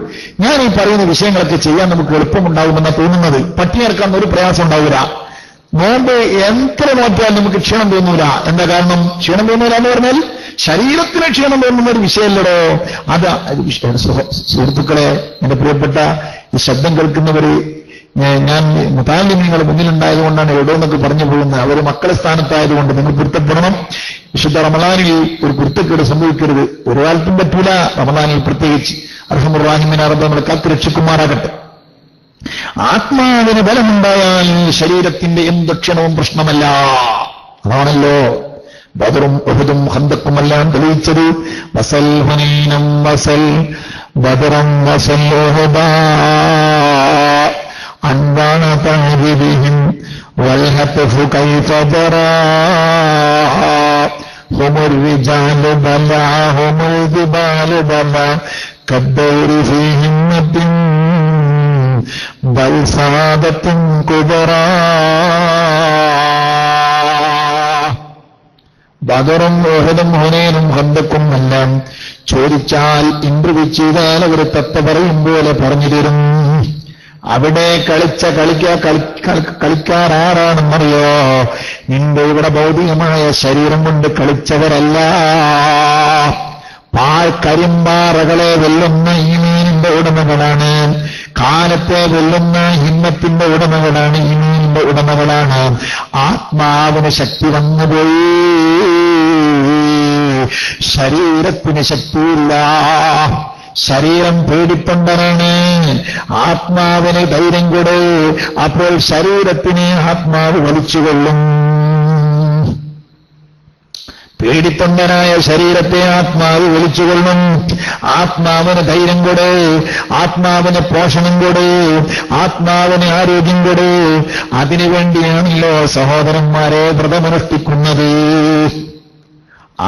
ഞാൻ ഈ പറയുന്ന വിഷയങ്ങളൊക്കെ ചെയ്യാൻ നമുക്ക് എളുപ്പമുണ്ടാകുമെന്നാണ് തോന്നുന്നത്. പട്ടിണിയെടുക്കാൻ ഒരു പ്രയാസം ഉണ്ടാവില്ല. നോമ്പ് എത്ര നോക്കിയാൽ നമുക്ക് ക്ഷീണം തോന്നൂല. എന്താ കാരണം? ക്ഷീണം തോന്നൂല എന്ന് പറഞ്ഞാൽ ശരീരത്തിന് ക്ഷീണം തോന്നുന്ന ഒരു വിഷയമല്ലടോ അത്. സുഹൃത്തുക്കളെ, എന്റെ പ്രിയപ്പെട്ട ഈ ശബ്ദം കേൾക്കുന്നവര്, ഞാൻ മുതാലിമീങ്ങൾ മുന്നിലുണ്ടായതുകൊണ്ടാണ് എവിടെയെന്നൊക്കെ പറഞ്ഞു പോകുന്നത്. അവർ മക്കളെ സ്ഥാനത്തായതുകൊണ്ട് നിങ്ങൾ പൊരുത്തപ്പെടണം. വിശുദ്ധ റമളാനിൽ ഒരു കുരുത്തക്കേട് സംഭവിക്കരുത്. ഒരു കാലത്തും പറ്റൂല, റമളാനിൽ പ്രത്യേകിച്ച്. അർഹമുർ റഹീമീനായ റബ്ബ് നമ്മളെ കാത്ത് രക്ഷിക്കുമാറാകട്ടെ. ആത്മാവിന് ബലമുണ്ടായാൽ ശരീരത്തിന്റെ എന്ത് ക്ഷണവും പ്രശ്നമല്ല. അതാണല്ലോ ബദറും ഉഹുദും ഖന്തഖുമെല്ലാം തെളിയിച്ചത്. വസൽ ഹുനൈനം വസൽ ബദറം വസൽ ഉഹുദാ അൻവാന തഅരിബിഹിം വൽഹത്ഫു കൈഫ ദറാ ഹുമുർ റിജാലു ബലഅഹുമുൽ ജിബാലു ബലാ കദ്ദൗരി ഫീ ഹിമ്മത്തിൻ ബൽ സാദത്തിൻ കുബറാ. ബദറും ഉഹുദും ഹുനൈനും ഖന്തഖും എല്ലാം ചോദിച്ചാൽ ഇന്റർവ്യൂ ചെയ്താൽ അവർ തത്ത പറയും പോലെ പറഞ്ഞു തരും. അവിടെ കളിക്കാർ ആരാണെന്നറിയോ? നിന്റെ ഇവിടെ ഭൗതികമായ ശരീരം കൊണ്ട് കളിച്ചവരല്ല. കരിമ്പാറകളെ വെല്ലുന്ന ഈമീനിന്റെ ഉടമകളാണ്. കാലത്തെ വെല്ലുന്ന ഹിമ്മത്തിന്റെ ഉടമകളാണ്, ഈമീനിന്റെ ഉടമകളാണ്. ആത്മാവിന് ശക്തി വന്നുപോയി, ശരീരത്തിന് ശക്തിയില്ല. ശരീരം പേടിത്തൊണ്ടനാണ്. ആത്മാവിന് ധൈര്യം കൊടു, അപ്പോൾ ശരീരത്തിന് ആത്മാവ് വലിച്ചുകൊള്ളും. പേടിത്തൊണ്ടനായ ശരീരത്തെ ആത്മാവ് വിളിച്ചുകൊള്ളും. ആത്മാവിന് ധൈര്യം കൊട്, ആത്മാവിന് പോഷണം കൊട്, ആത്മാവിന് ആരോഗ്യം കൊട്. അതിനുവേണ്ടിയാണല്ലോ സഹോദരന്മാരെ വ്രതമനുഷ്ഠിക്കുന്നത്.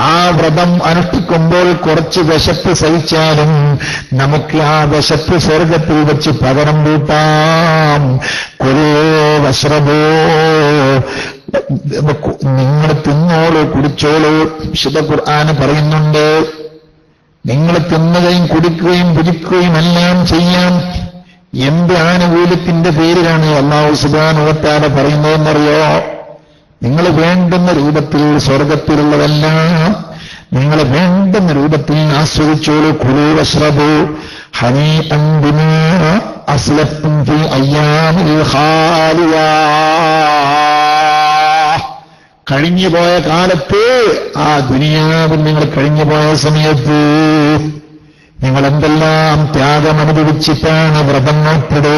ആ വ്രതം അനുഷ്ഠിക്കുമ്പോൾ കുറച്ച് വിശപ്പ് സഹിച്ചാലും നമുക്ക് ആ വിശപ്പ് സ്വർഗത്തിൽ വെച്ച് പകരം കൂട്ടാം. കുലോ വശ്രബോ, നിങ്ങൾ തിന്നോളൂ, കുടിച്ചോളൂ. വിശുദ്ധ ഖുർആൻ പറയുന്നുണ്ട്, നിങ്ങൾ തിന്നുകയും കുടിക്കുകയും ഭുജിക്കുകയും എല്ലാം ചെയ്യാം. എന്ത് ആനുകൂല്യത്തിന്റെ പേരിലാണ് അല്ലാഹു സുബ്ഹാനഹു വ തആല പറയുന്നതെന്നറിയോ? നിങ്ങൾ വേണ്ടുന്ന രൂപത്തിൽ സ്വർഗത്തിലുള്ളതെല്ലാം നിങ്ങൾ വേണ്ടുന്ന രൂപത്തിൽ ആസ്വദിച്ചോളൂ. കുലൂ വശ്രബൂ ഹനീഅൻ ബിമാ അസ്ലഫ്തും ഫീ അയ്യാമിൽ ഖാലിയാ. കഴിഞ്ഞുപോയ കാലത്ത്, ആ ദുനിയാവിൽ നിങ്ങൾ കഴിഞ്ഞുപോയ സമയത്ത് നിങ്ങൾ എന്തെല്ലാം ത്യാഗം അനുഭവിച്ചിട്ടാണ് വ്രതം നോട്ടത്.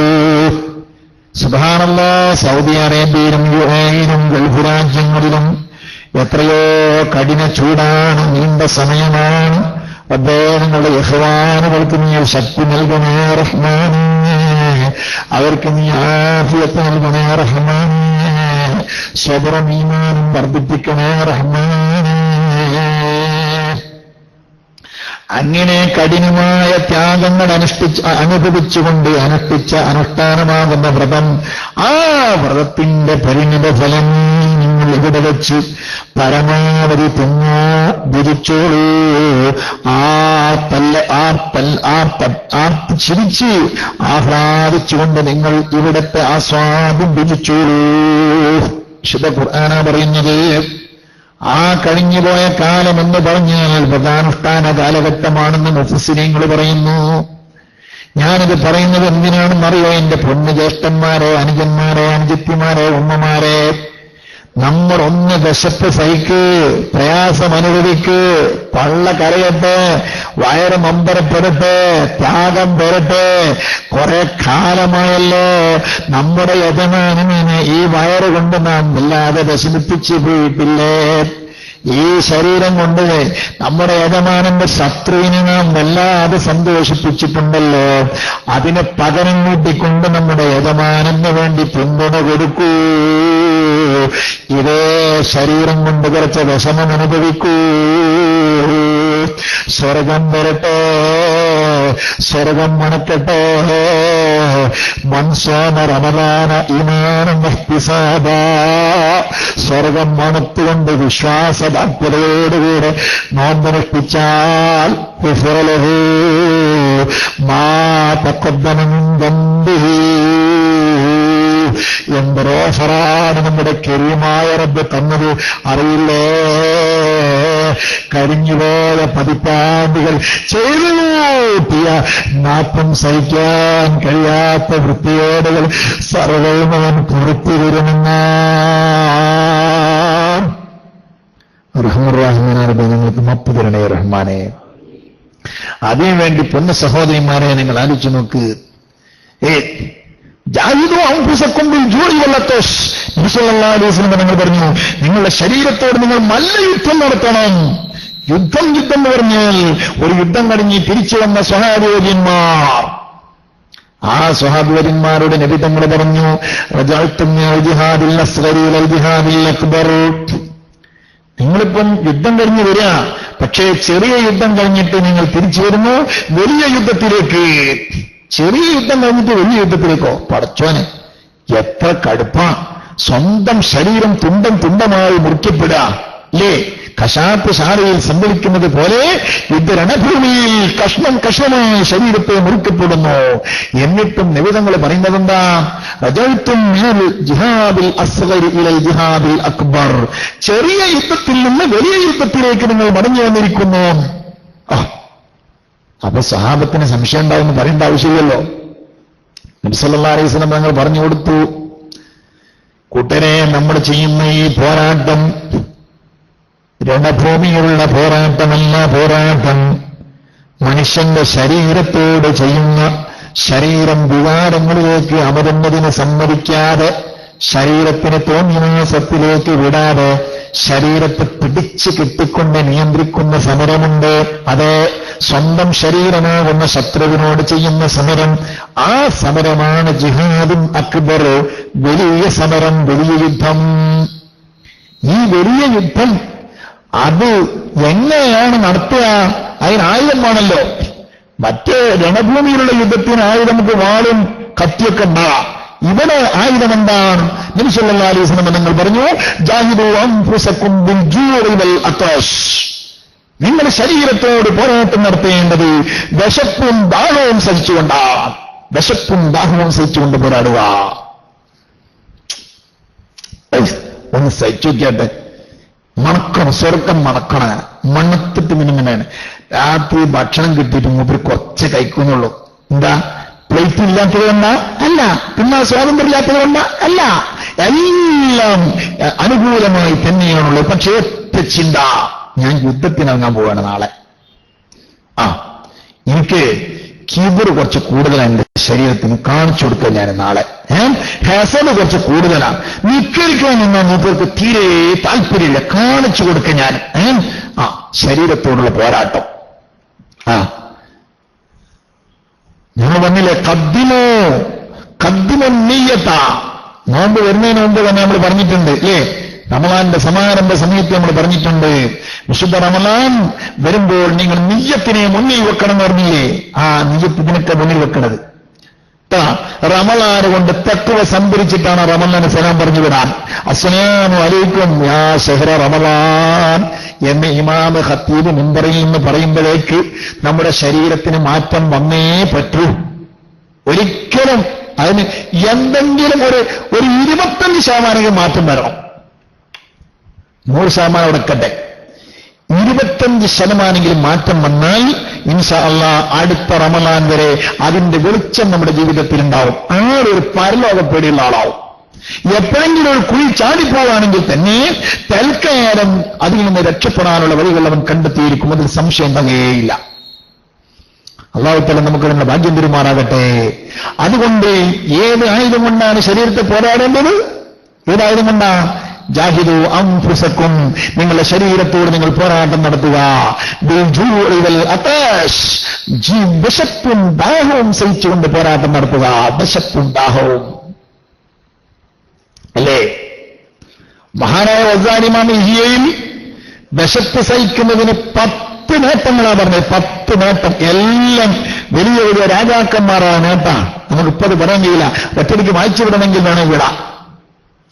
സുബ്ഹാനല്ലാഹ്, സൗദി അറേബ്യയിലും യുഎഇയിലും ഗൾഫ് രാജ്യങ്ങളിലും എത്രയോ കഠിന ചൂടാണ്, നീണ്ട സമയമാണ്. റബ്ബേ, നിങ്ങളുടെ ഇഖ്വാനുകൾക്ക് നീ ശക്തി നൽകണേ റഹ്മാനേ, അവർക്ക് നീ ആഫിയത്ത് നൽകണേ റഹ്മാനേ, സ്വബറും ഈമാനും വർദ്ധിപ്പിക്കണേ റഹ്മാനേ. അങ്ങനെ കഠിനമായ ത്യാഗങ്ങൾ അനുഭവിച്ചുകൊണ്ട് അനുഷ്ഠിച്ച അനുഷ്ഠാനമാകുന്ന വ്രതം, ആ വ്രതത്തിന്റെ പരിണിത ഫലം നിങ്ങൾ ഇവിടെ വെച്ച് പരമാവധി തിന്നോ, ഭുജിച്ചോളൂ. ചിരിച്ച് ആഹ്ലാദിച്ചുകൊണ്ട് നിങ്ങൾ ഇവിടത്തെ ആസ്വാദം ഭുജിച്ചോളൂ. വിശുദ്ധ ഖുർആനാ പറയുന്നത്. ആ കഴിഞ്ഞുപോയ കാലം എന്ന് പറഞ്ഞാൽ വ്രതാനുഷ്ഠാന കാലഘട്ടമാണെന്ന് മുഫസ്സിരീങ്ങൾ പറയുന്നു. ഞാനിത് പറയുന്നത് എന്തിനാണെന്നറിയോ? എന്റെ പൊന്നു ജ്യേഷ്ഠന്മാരെ, അനുജന്മാരെ, അനുജത്തിമാരെ, ഉമ്മമാരെ, നമ്മൾ ഒന്ന് വിശപ്പ് സഹിക്ക്, പ്രയാസം അനുഭവിക്ക്, പള്ള കരയട്ടെ, വയറ് മമ്പരപ്പെടട്ടെ, ത്യാഗം പെരട്ടെ. കുറെ കാലമായല്ലോ നമ്മുടെ യജമാനനെ ഈ വയറ് കൊണ്ട് നാം വല്ലാതെ വിഷമിപ്പിച്ചു പോയിട്ടില്ലേ? ഈ ശരീരം കൊണ്ട് നമ്മുടെ യജമാനന്റെ ശത്രുവിനെ നാം വല്ലാതെ സന്തോഷിപ്പിച്ചിട്ടുണ്ടല്ലോ. അതിന് പകരം കൂട്ടിക്കൊണ്ട് നമ്മുടെ യജമാനന് വേണ്ടി പിന്തുണ കൊടുക്കൂ. ഇതേ ശരീരം കൊണ്ട് കുറച്ച് വിഷമം അനുഭവിക്കൂ. സ്വർഗം വരട്ടെ, സ്വർഗം മണക്കട്ടെ. മൻസാന റമദാന ഈമാനൻ വഹ്തിസാബാ, സ്വർഗം മണത്തുകൊണ്ട് വിശ്വാസദാർഢ്യതയോടുകൂടെ നോമ്പനുഷ്ഠിച്ചാൽ ഗുഫിറലഹു മാ തഖദ്ദമ മിൻ ദംബിഹി. എന്തൊരോഫറാണ് നമ്മുടെ കരീമായ റബ്ബ് തന്നത് അറിയില്ലേ? കഴിഞ്ഞുപോയ പതിറ്റാണ്ടുകൾ ചെയ്തു കൂട്ടിയ നാട്ടം സഹിക്കാൻ കഴിയാത്ത വൃത്തികേടുകൾ സർവ്വവും അവൻ പുറത്തു വരുമെന്ന റഹ്മാനാണ്. നിങ്ങൾക്ക് മപ്പ് തരണേ റഹ്മാനെ. അതിനുവേണ്ടി പൊന്ന സഹോദരിമാരെ നിങ്ങൾ ആലോചിച്ചു നോക്ക്. നിങ്ങൾ പറഞ്ഞു, നിങ്ങളുടെ ശരീരത്തോട് നിങ്ങൾ മല്ലയുദ്ധം നടത്തണം. യുദ്ധം എന്ന് പറഞ്ഞാൽ ഒരു യുദ്ധം കഴിഞ്ഞ് തിരിച്ചു വന്ന സ്വഹാബിവര്യന്മാർ, ആ സ്വഹാബിവര്യന്മാരുടെ നബി തങ്ങൾ പറഞ്ഞു, നിങ്ങളിപ്പം യുദ്ധം കഴിഞ്ഞ് വരിക, പക്ഷേ ചെറിയ യുദ്ധം കഴിഞ്ഞിട്ട് നിങ്ങൾ തിരിച്ചു വരുന്നു വലിയ യുദ്ധത്തിലേക്ക്. ചെറിയ യുദ്ധം കഴിഞ്ഞിട്ട് വലിയ യുദ്ധത്തിലേക്കോ? പടച്ചോനെ, എത്ര കടുപ്പാ! സ്വന്തം ശരീരം തുണ്ടം തുണ്ടമായി മുറിക്കപ്പെടുക അല്ലേ? കശാപ്പ് ശാലയിൽ സംഭവിക്കുന്നത് പോലെ യുദ്ധരണഭൂമിയിൽ കഷ്ണം കഷ്ണമായി ശരീരത്തെ മുറിക്കപ്പെടുന്നു. എന്നിട്ടും നിവേദങ്ങൾ പറയുന്നതെന്താ? റജഅ്തും മിനൽ ജിഹാദിൽ അസ്ഗരി ഇലൽ ജിഹാദിൽ അക്ബർ, ചെറിയ യുദ്ധത്തിൽ നിന്ന് വലിയ യുദ്ധത്തിലേക്ക് നിങ്ങൾ മടങ്ങി വന്നിരിക്കുന്നു. അപ്പൊ സഹാബത്തിന് സംശയം ഉണ്ടാവുമെന്ന് പറയേണ്ട ആവശ്യമില്ലല്ലോ. നബി സല്ലല്ലാഹു അലൈഹി വസല്ലം തങ്ങൾ പറഞ്ഞു കൊടുത്തു, കൂട്ടരെ, നമ്മൾ ചെയ്യുന്ന ഈ പോരാട്ടം രണഭൂമിയിലുള്ള പോരാട്ടമല്ല. പോരാട്ടം മനുഷ്യന്റെ ശരീരത്തോട് ചെയ്യുന്ന, ശരീരം വികാരങ്ങളിലേക്ക് അമരുന്നതിന് സമ്മതിക്കാതെ, ശരീരത്തിന് തോന്നിയാസത്തിലേക്ക് വിടാതെ ശരീരത്തെ പിടിച്ചു കെട്ടിക്കൊണ്ട് നിയന്ത്രിക്കുന്ന സമരമുണ്ട്. അത് സ്വന്തം ശരീരമാകുന്ന ശത്രുവിനോട് ചെയ്യുന്ന സമരം. ആ സമരമാണ് ജിഹാദുൻ അക്ബർ, വലിയ സമരം, വലിയ യുദ്ധം. ഈ വലിയ യുദ്ധം അത് എങ്ങനെയാണ് നടത്തുക? അതിനായുധം വേണമല്ലോ. മറ്റേ രണഭൂമിയിലുള്ള യുദ്ധത്തിന് ആയുധം നമുക്ക് വാളും കത്തിയൊക്കെ ഉണ്ടാകാം. ഇവിടെ ആയുധം എന്താണ്? നബി സല്ലല്ലാഹു അലൈഹി വസല്ലം നിങ്ങൾ പറഞ്ഞു, ജാഹിദു അൻഫുസകും ബിൽജൂഇ വൽ അത്വാശ്. നിങ്ങൾ ശരീരത്തോട് പോരാട്ടം നടത്തേണ്ടത് വിശപ്പും ദാഹവും സഹിച്ചുകൊണ്ടാണ്. വിശപ്പും ദാഹവും സഹിച്ചുകൊണ്ട് പോരാടുക. ഒന്ന് സഹിച്ചു നോക്കിയാട്ടെ. മണക്കണം, സ്വർഗം മണക്കണ മണത്തിട്ട് മിനിങ്ങനെയാണ്. രാത്രി ഭക്ഷണം കിട്ടിയിട്ട് മൂപ്പര് കുറച്ച് കഴിക്കുന്നുള്ളൂ. എന്താ? പ്ലേറ്റ് ഇല്ലാത്തത് കൊണ്ടാ? അല്ല. പിന്നെ സ്വാതന്ത്ര്യം ഇല്ലാത്തത് കൊണ്ടാ? അല്ല. എല്ലാം അനുകൂലമായി തന്നെയാണുള്ളത്. പക്ഷേ ഒറ്റ ചിന്ത, ഞാൻ യുദ്ധത്തിനിറങ്ങാൻ പോവുകയാണ് നാളെ. എനിക്ക് കിബർ കുറച്ച് കൂടുതലാണ് എന്റെ ശരീരത്തിന്, കാണിച്ചു കൊടുക്കുക ഞാൻ നാളെ. ഹസന് കുറച്ച് കൂടുതലാണ്. നിക്കരിക്കാൻ നിന്നാൽ മൂപ്പർക്ക് തീരെ താല്പര്യമില്ല, കാണിച്ചു കൊടുക്കുക ഞാൻ. ശരീരത്തോടുള്ള പോരാട്ടം. ഞങ്ങൾ പറഞ്ഞില്ലേ, കദ്ദിമോ നീയത്ത. നോമ്പ് വരുന്നതിന് മുമ്പ് തന്നെ നമ്മൾ പറഞ്ഞിട്ടുണ്ട് അല്ലേ? റമളാന്റെ സമാരംഭ സമയത്ത് നമ്മൾ പറഞ്ഞിട്ടുണ്ട്, വിശുദ്ധ റമളാൻ വരുമ്പോൾ നിങ്ങൾ നിയ്യത്തിനെ മുന്നിൽ വെക്കണം എന്ന് പറഞ്ഞില്ലേ? ആ നിയ്യത്ത് ഇതിനൊക്കെ മുന്നിൽ വെക്കണത്. റമളാൻ കൊണ്ട് തഖ്വ സംഭരിച്ചിട്ടാണ് റമളാന് സലാം പറഞ്ഞു വിടാൻ. അസ്സലാമു അലൈക്കും യാ ശഹ്റ റമളാൻ എന്ന് ഇമാമ് ഖത്തീബ് മിമ്പറിൽ നിന്ന് പറയുമ്പോഴേക്ക് നമ്മുടെ ശരീരത്തിന് മാറ്റം വന്നേ പറ്റൂ. ഒരിക്കലും അതിന് എന്തെങ്കിലും ഒരു 25% മാറ്റം വരണം. 100% അവിടെക്കട്ടെ, 25% മാറ്റം വന്നാൽ ഇൻഷാ അല്ലാഹ് അടുത്ത റമളാൻ വരെ അതിന്റെ വെളിച്ചം നമ്മുടെ ജീവിതത്തിൽ ഉണ്ടാവും. ആളൊരു പരലോകപ്പേടിയുള്ള ആളാവും. എപ്പോഴെങ്കിലും ഒരു കുഴി ചാടിപ്പോവാണെങ്കിൽ തന്നെ തൽക്കാലം അതിൽ നിന്ന് രക്ഷപ്പെടാനുള്ള വഴികൾ അവൻ കണ്ടെത്തിയിരിക്കും. അതിൽ സംശയം തകേയില്ല. അല്ലാഹു തആല നമുക്ക് അതിന്റെ ഭാഗ്യം തരുമാറാകട്ടെ. അതുകൊണ്ട് ഏത് ആയുധം കൊണ്ടാണ് ശരീരത്തെ പോരാടേണ്ടത്? ഏതായുധം കൊണ്ടാ? ജാഹിദു അൻഫുസകും, നിങ്ങളുടെ ശരീരത്തോട് നിങ്ങൾ പോരാട്ടം നടത്തുക. ബിൽജൂഇ വൽ അതാശ്, വിശപ്പും ദാഹവും സഹിച്ചുകൊണ്ട് പോരാട്ടം നടത്തുക. വിശപ്പും ദാഹവും അല്ലേ? മഹാനായ ഗസാലി ഇമാം ഇഹ്യയിൽ വിശപ്പ് സഹിക്കുന്നതിന് 10 നേട്ടങ്ങളാ പറഞ്ഞത്. 10 നേട്ടം. എല്ലാം വലിയ വലിയ രാജാക്കന്മാരാണ് നേട്ടാണ്. നമുക്കിപ്പോ അത് പറയാൻ കഴിയില്ല. ഒറ്റയ്ക്ക് വായിച്ചു വിടണമെങ്കിൽ വേണം വിടാം.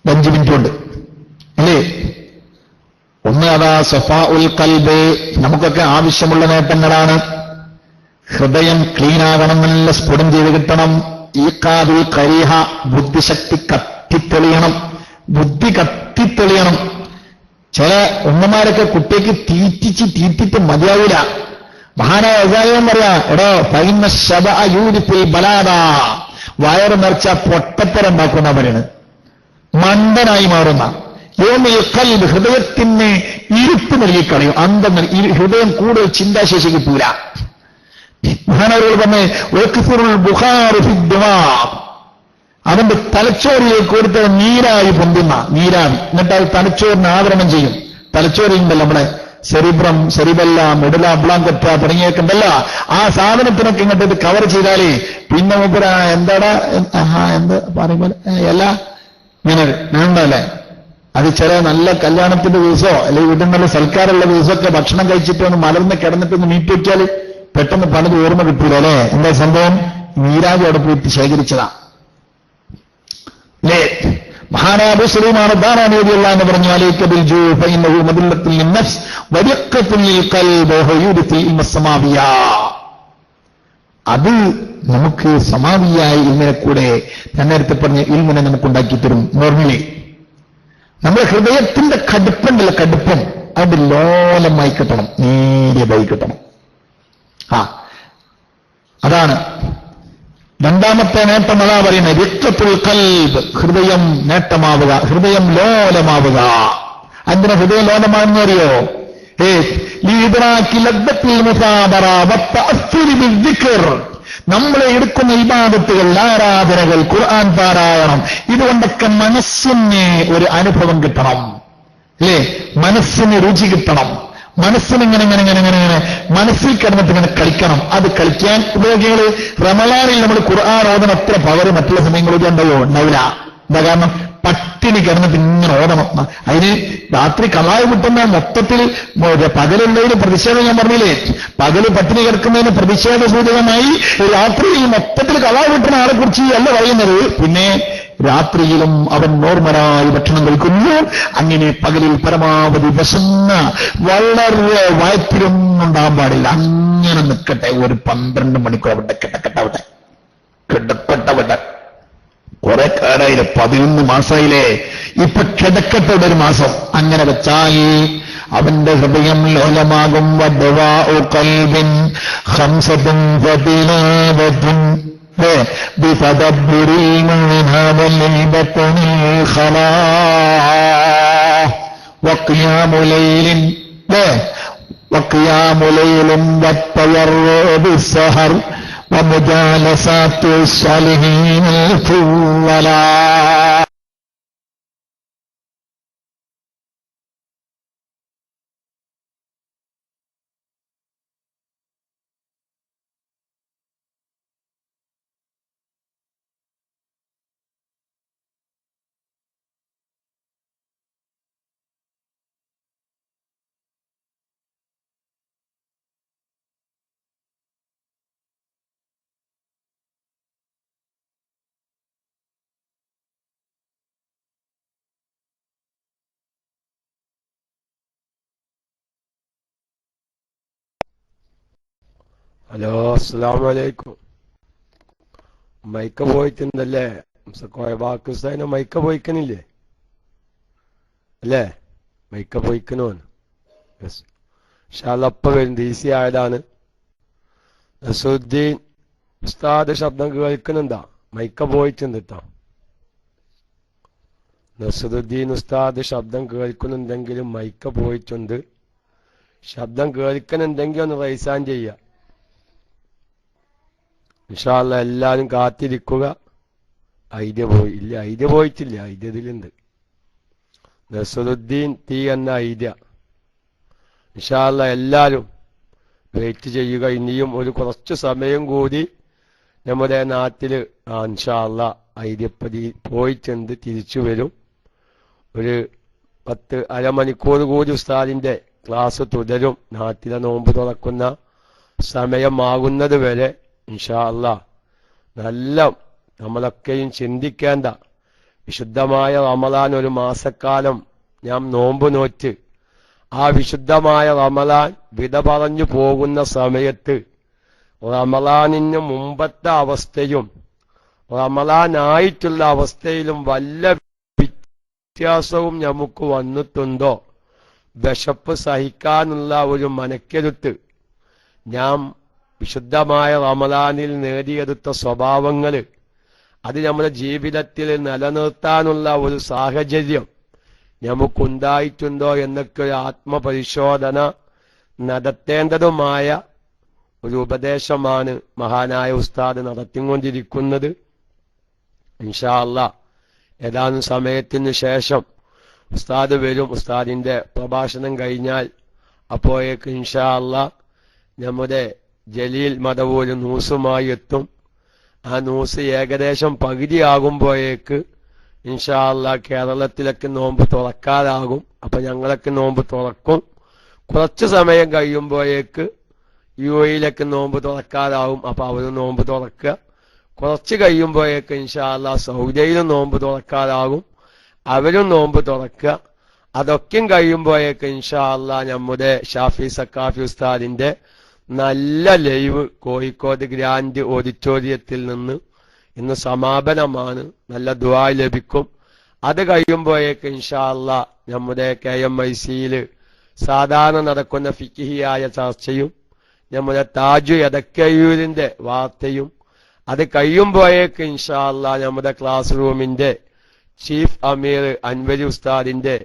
5 മിനിറ്റ് കൊണ്ട് അല്ലേ? ഒന്ന് അതാ സഫാ ഉൽ ഖൽബ്, നമുക്കൊക്കെ ആവശ്യമുള്ള നേട്ടങ്ങളാണ്. ഹൃദയം ക്ലീനാകണം, നല്ല സ്ഫുടം ചെയ്ത് കിട്ടണം. ഈഖാദുൽ ഖരീഹ, ബുദ്ധിശക്തി കത്തിത്തെളിയണം. ബുദ്ധി കത്തിത്തെളിയണം. ചില ഉമ്മമാരൊക്കെ കുട്ടിക്ക് തീറ്റിട്ട് മതിയാവില്ല. മഹാനായ ഗസാലിയും പറയാ, എടോ ഫൈന ശബഅ യൂരിഫുൽ ബലാദ, വയറ് നിറച്ച പൊട്ടത്തരുണ്ടാക്കുന്നവരാണ്, മണ്ടനായി മാറുന്ന. യോമിൽ ഖൽബ്, ഹൃദയത്തിന് ഇരുട്ട് നൽകിക്കളയും, അന്തം നൽകി. ഹൃദയം കൂടുതൽ ചിന്താശേഷി കിട്ടൂല. മഹാനവരുകൾ പറഞ്ഞ് വഖ്ഫുറുൽ ബുഖാറു ഫിദ്ദിമാ, അവന്റെ തലച്ചോറിലേക്ക് കൊടുത്ത നീരായി പൊന്തുന്ന നീരാവി. എന്നിട്ട് അത് തലച്ചോറിന് ആവരണം ചെയ്യും. തലച്ചോറിലുണ്ടല്ലോ നമ്മുടെ സെറിബെല്ല, മെഡുല ബ്ലാങ്കറ്റ തുടങ്ങിയൊക്കെ ഉണ്ടല്ലോ, ആ സാധനത്തിനൊക്കെ ഇങ്ങോട്ട് ഇത് കവർ ചെയ്താലേ പിന്നെ മുമ്പ് എന്താടാ എന്ത് പറയുമ്പോൾ എല്ലാ ഇങ്ങനെ വേണ്ടല്ലേ. അത് ചില നല്ല കല്യാണത്തിന്റെ ദിവസമോ അല്ലെങ്കിൽ വീട്ടിൽ നല്ല സൽക്കാരമുള്ള ദിവസമൊക്കെ ഭക്ഷണം കഴിച്ചിട്ട് ഒന്ന് മലർന്ന് കിടന്നിട്ടൊന്ന് മീറ്റ് വെച്ചാൽ പെട്ടെന്ന് പലത് ഓർമ്മ കിട്ടൂല അല്ലേ? എന്താ സംഭവം? നീരാജ് അവിടെ പോയിട്ട് ശേഖരിച്ചതാ അല്ലേ? മഹാനായ അബൂ സുലൈമാൻ ദാറാനി റളിയല്ലാഹു അൻഹു പറഞ്ഞു, അലൈക ബിൽ ജൂ ഫഇന്നഹു മദല്ലത്തുൽ ലിന്നഫ്സ് വദിഖത്തുൽ ലിൽഖൽബ് വഹയൂദത്തുൽ ഇൽമസ്സമാവിയ. അത് നമുക്ക് സമാവിയായ ഇൽമിനെ കൂടെ ഞാൻ നേരത്തെ പറഞ്ഞ ഇൽമിനെ നമുക്കുണ്ടാക്കി തരും. നോർമലി നമ്മുടെ ഹൃദയത്തിന്റെ കടുപ്പുണ്ടല്ലോ, കടുപ്പം അത് ലോലമായി കിട്ടണം, നേരിയതായി കിട്ടണം. അതാണ് രണ്ടാമത്തെ നേട്ടം. അതാ പറയുന്നത് റിഖത്തുൽ ഖൽബ്, ഹൃദയം നേട്ടമാവുക, ഹൃദയം ലോലമാവുക. അതിന് ഹൃദയം ലോലമാണെന്ന് അറിയോ? നമ്മളെ എടുക്കുന്ന ഇബാദത്തുകൾ, ആരാധനകൾ, ഖുർആൻ പാരായണം, ഇതുകൊണ്ടൊക്കെ മനസ്സിന് ഒരു അനുഭവം കിട്ടണം. അല്ലേ? മനസ്സിന് രുചി കിട്ടണം, മനസ്സിന് ഇങ്ങനെ മനസ്സിൽ കിടന്നിട്ട് ഇങ്ങനെ കളിക്കണം. അത് കളിക്കാൻ ഉപയോഗിക്കുന്നത് റമളാനിൽ നമ്മൾ ഖുർആൻ ഓതണം. എത്ര പവർ മറ്റുള്ള സമയങ്ങളിൽ ഉണ്ടാവില്ല. എന്താ കാരണം? പട്ടിണി കിടന്നിട്ട് ഇങ്ങനെ ഓതണം. അതിന് രാത്രി കളായി കിട്ടുന്ന മൊത്തത്തിൽ പകലുള്ളതിന് പ്രതിഷേധം ഞാൻ പറഞ്ഞില്ലേ, പകല് പട്ടിണി കിടക്കുന്നതിന് പ്രതിഷേധ സൂചകമായി രാത്രിയിൽ മൊത്തത്തിൽ കളായി കിട്ടുന്ന ആളെ കുറിച്ച് അല്ല പറയുന്നത്. പിന്നെ രാത്രിയിലും അവൻ നോർമലായി ഭക്ഷണം കഴിക്കുന്നു. അങ്ങനെ പകലിൽ പരമാവധി വിശന്ന വളരെ വയറ്റിലൊന്നും ഉണ്ടാകാൻ പാടില്ല. അങ്ങനെ നിൽക്കട്ടെ, ഒരു 12 മണിക്കൂർ അവിടെ കിടക്കട്ടവിടെ. കുറെ കാലായില്ലേ, 11 മാസമായില്ലേ, ഇപ്പൊ കിടക്കട്ടെ ഒരു മാസം. അങ്ങനെ വെച്ചാൽ അവന്റെ ഹൃദയം ലോലമാകും. بتدبر المعنى للبطن الخلاء وقيام ليل والتورع بالسهر ومجالسات الصالحين الفضلاء. ഹലോ, അസ്സലാമു അലൈക്കും. മൈക്ക പോയിട്ടുണ്ടല്ലേ പാകിസ്ഥാന്? മൈക്ക പോയിക്കണില്ലേ അല്ലേ? മൈക്ക പോയിക്കണോ? ഷാലപ്പ വരും. DC ആയതാണ്. നസുദ്ദീൻ ഉസ്താദ് ശബ്ദം കേൾക്കുന്നുണ്ടാ? മൈക്ക പോയിട്ടുണ്ട് കേട്ടോ. നസുദ്ദീൻ ഉസ്താദ് ശബ്ദം കേൾക്കുന്നുണ്ടെങ്കിലും മൈക്ക പോയിട്ടുണ്ട്. ശബ്ദം കേൾക്കുന്നുണ്ടെങ്കിൽ ഒന്ന് റൈസാൻ ചെയ്യാം. ഇൻഷാ അല്ലാഹ് എല്ലാരും കാത്തിരിക്കുക. ഐഡിയ പോയില്ല, ഐഡിയ പോയിട്ടില്ല, ഐഡിയ ഇതിലുണ്ട്. നസറുദ്ദീൻ ടി എന്ന ഐഡിയ. ഇൻഷാ അല്ലാഹ് എല്ലാരും വെയിറ്റ് ചെയ്യുക. ഇനിയും ഒരു കുറച്ചു സമയം കൂടി നമ്മുടെ നാട്ടില് ഇൻഷാ അല്ലാഹ് ഐഡിയപ്പതി പോയിട്ടുണ്ട്, തിരിച്ചു വരും. ഒരു 10 അരമണിക്കൂർ കൂടി ഉസ്താദിന്റെ ക്ലാസ് തുടരും. നാട്ടിലെ നോമ്പ് തുറക്കുന്ന സമയമാകുന്നത് വരെ ഇൻഷാ അല്ലാഹ്. നല്ല നമ്മളൊക്കെയും ചിന്തിക്കേണ്ട വിശുദ്ധമായ റമളാൻ, ഒരു മാസക്കാലം ഞാൻ നോമ്പ് നോറ്റ് ആ വിശുദ്ധമായ റമളാൻ വിട പറഞ്ഞു പോകുന്ന സമയത്ത് റമളാനിന് മുമ്പത്തെ അവസ്ഥയും റമളാനായിട്ടുള്ള അവസ്ഥയിലും വല്ല വ്യത്യാസവും നമുക്ക് വന്നിട്ടുണ്ടോ? വിശപ്പ് സഹിക്കാനുള്ള ഒരു മനക്കരുത്ത് ഞാൻ വിശുദ്ധമായ റമളാനിൽ നേടിയെടുത്ത സ്വഭാവങ്ങൾ, അത് നമ്മുടെ ജീവിതത്തിൽ നിലനിർത്താനുള്ള ഒരു സാഹചര്യം നമുക്കുണ്ടായിട്ടുണ്ടോ എന്നൊക്കെ ഒരു ആത്മപരിശോധന നടത്തേണ്ടതുമായ ഒരു ഉപദേശമാണ് മഹാനായ ഉസ്താദ് നടത്തിക്കൊണ്ടിരിക്കുന്നത്. ഇൻഷാ അല്ലാഹ് ഏതാനും സമയത്തിന് ശേഷം ഉസ്താദ് വരും. ഉസ്താദിന്റെ പ്രഭാഷണം കഴിഞ്ഞാൽ അപ്പോഴേക്ക് ഇൻഷാ അല്ലാഹ് നമ്മുടെ ജലീൽ മദവൂര് ന്യൂസുമായി എത്തും. ആ ന്യൂസ് ഏകദേശം പകുതിയാകുമ്പോഴേക്ക് ഇൻഷാ അല്ലാഹ് കേരളത്തിലൊക്കെ നോമ്പ് തുറക്കാറാകും. അപ്പൊ ഞങ്ങളൊക്കെ നോമ്പ് തുറക്കും. കുറച്ചു സമയം കഴിയുമ്പോഴേക്ക് UAE നോമ്പ് തുറക്കാറാവും. അപ്പൊ അവര് നോമ്പ് തുറക്കുക. കുറച്ച് കഴിയുമ്പോഴേക്ക് ഇൻഷാ അല്ലാഹ് സൗദിയിലും നോമ്പ് തുറക്കാറാകും, അവരും നോമ്പ് തുറക്കുക. അതൊക്കെയും കഴിയുമ്പോഴേക്ക് ഇൻഷാ അല്ലാഹ് നമ്മുടെ ഷാഫി സക്കാഫി ഉസ്താദിന്റെ നല്ല ലൈവ് കോഴിക്കോട് ഗ്രാൻഡ് ഓഡിറ്റോറിയത്തിൽ നിന്ന് ഇന്ന് സമാപനമാണ്. നല്ല ദുആ ലഭിക്കും. അത് കഴിയുമ്പോഴേക്ക് ഇൻഷാ അല്ലാഹ് നമ്മുടെ KMIC-യിൽ സാധാരണ നടക്കുന്ന ഫിഖിഹിയായ ചർച്ചയും നമ്മുടെ താജു എടക്കയൂരിന്റെ വാർത്തയും, അത് കഴിയുമ്പോഴേക്ക് ഇൻഷാ അല്ലാഹ് നമ്മുടെ ക്ലാസ് റൂമിന്റെ ചീഫ് അമീർ അൻവരി ഉസ്താദിന്റെ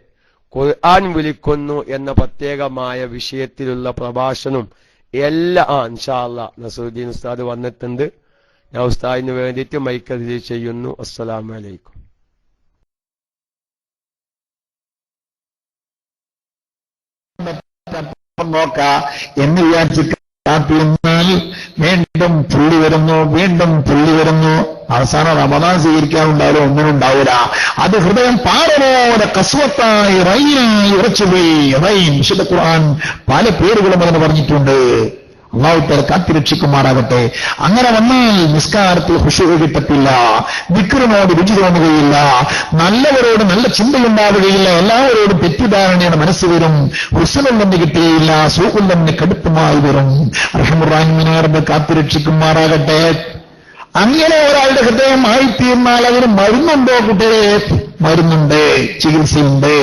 ഖുർആൻ വിളിക്കുന്നു എന്ന പ്രത്യേകമായ വിഷയത്തിലുള്ള പ്രഭാഷണം എല്ലാം ഇൻഷാ അല്ലാഹ് നസറുദ്ദീൻ ഉസ്താദ് വന്നിട്ടുണ്ട്. ഞാൻ ഉസ്താദിന് വേണ്ടിയിട്ട് മൈക്ക് റിലീസ് ചെയ്യുന്നു. അസ്സലാമു അലൈക്കും. നോക്കാം എന്ന് വിചാരിച്ചിട്ട് കാത്തിരുന്നാൽ വീണ്ടും പുള്ളി വരുന്നു, വീണ്ടും പുള്ളി വരുന്നു. അവസാനം റമദാൻ സ്വീകരിക്കാനുണ്ടാവില്ല, ഒന്നിനും ഉണ്ടാവില്ല. അത് ഹൃദയം പാറപോലെ കസ്വത്തായി റൈനായി ഉറച്ചുപോയി. റൈൻ വിശുദ്ധ ഖുർആൻ പല പേരുകളും അതിന് പറഞ്ഞിട്ടുണ്ട്. അല്ലാഹു തആല കാത്തിരക്ഷിക്കുമാറാകട്ടെ. അങ്ങനെ വന്നാൽ നിസ്കാരത്തിൽ ഖുശൂഅ് കിട്ടത്തില്ല, ദിക്റിനോട് രുചി തോന്നുകയില്ല, നല്ലവരോട് നല്ല ചിന്തയുണ്ടാവുകയില്ല, എല്ലാവരോടും തെറ്റിദ്ധാരണയുടെ മനസ്സ് വരും, ഹുസ്നുൽ നിന്ന് കിട്ടുകയില്ല, സൂഉൽ നിന്ന് കടുപ്പമായി വരും. റഹ്മാനായ കാത്തിരക്ഷിക്കുമാറാകട്ടെ. അങ്ങനെ ഒരാളുടെ ഹൃദയം ആയിത്തീർന്നാൽ അതിന് മരുന്നുണ്ടോ കുട്ടികളെ? മരുന്നുണ്ട്, ചികിത്സയുണ്ട്.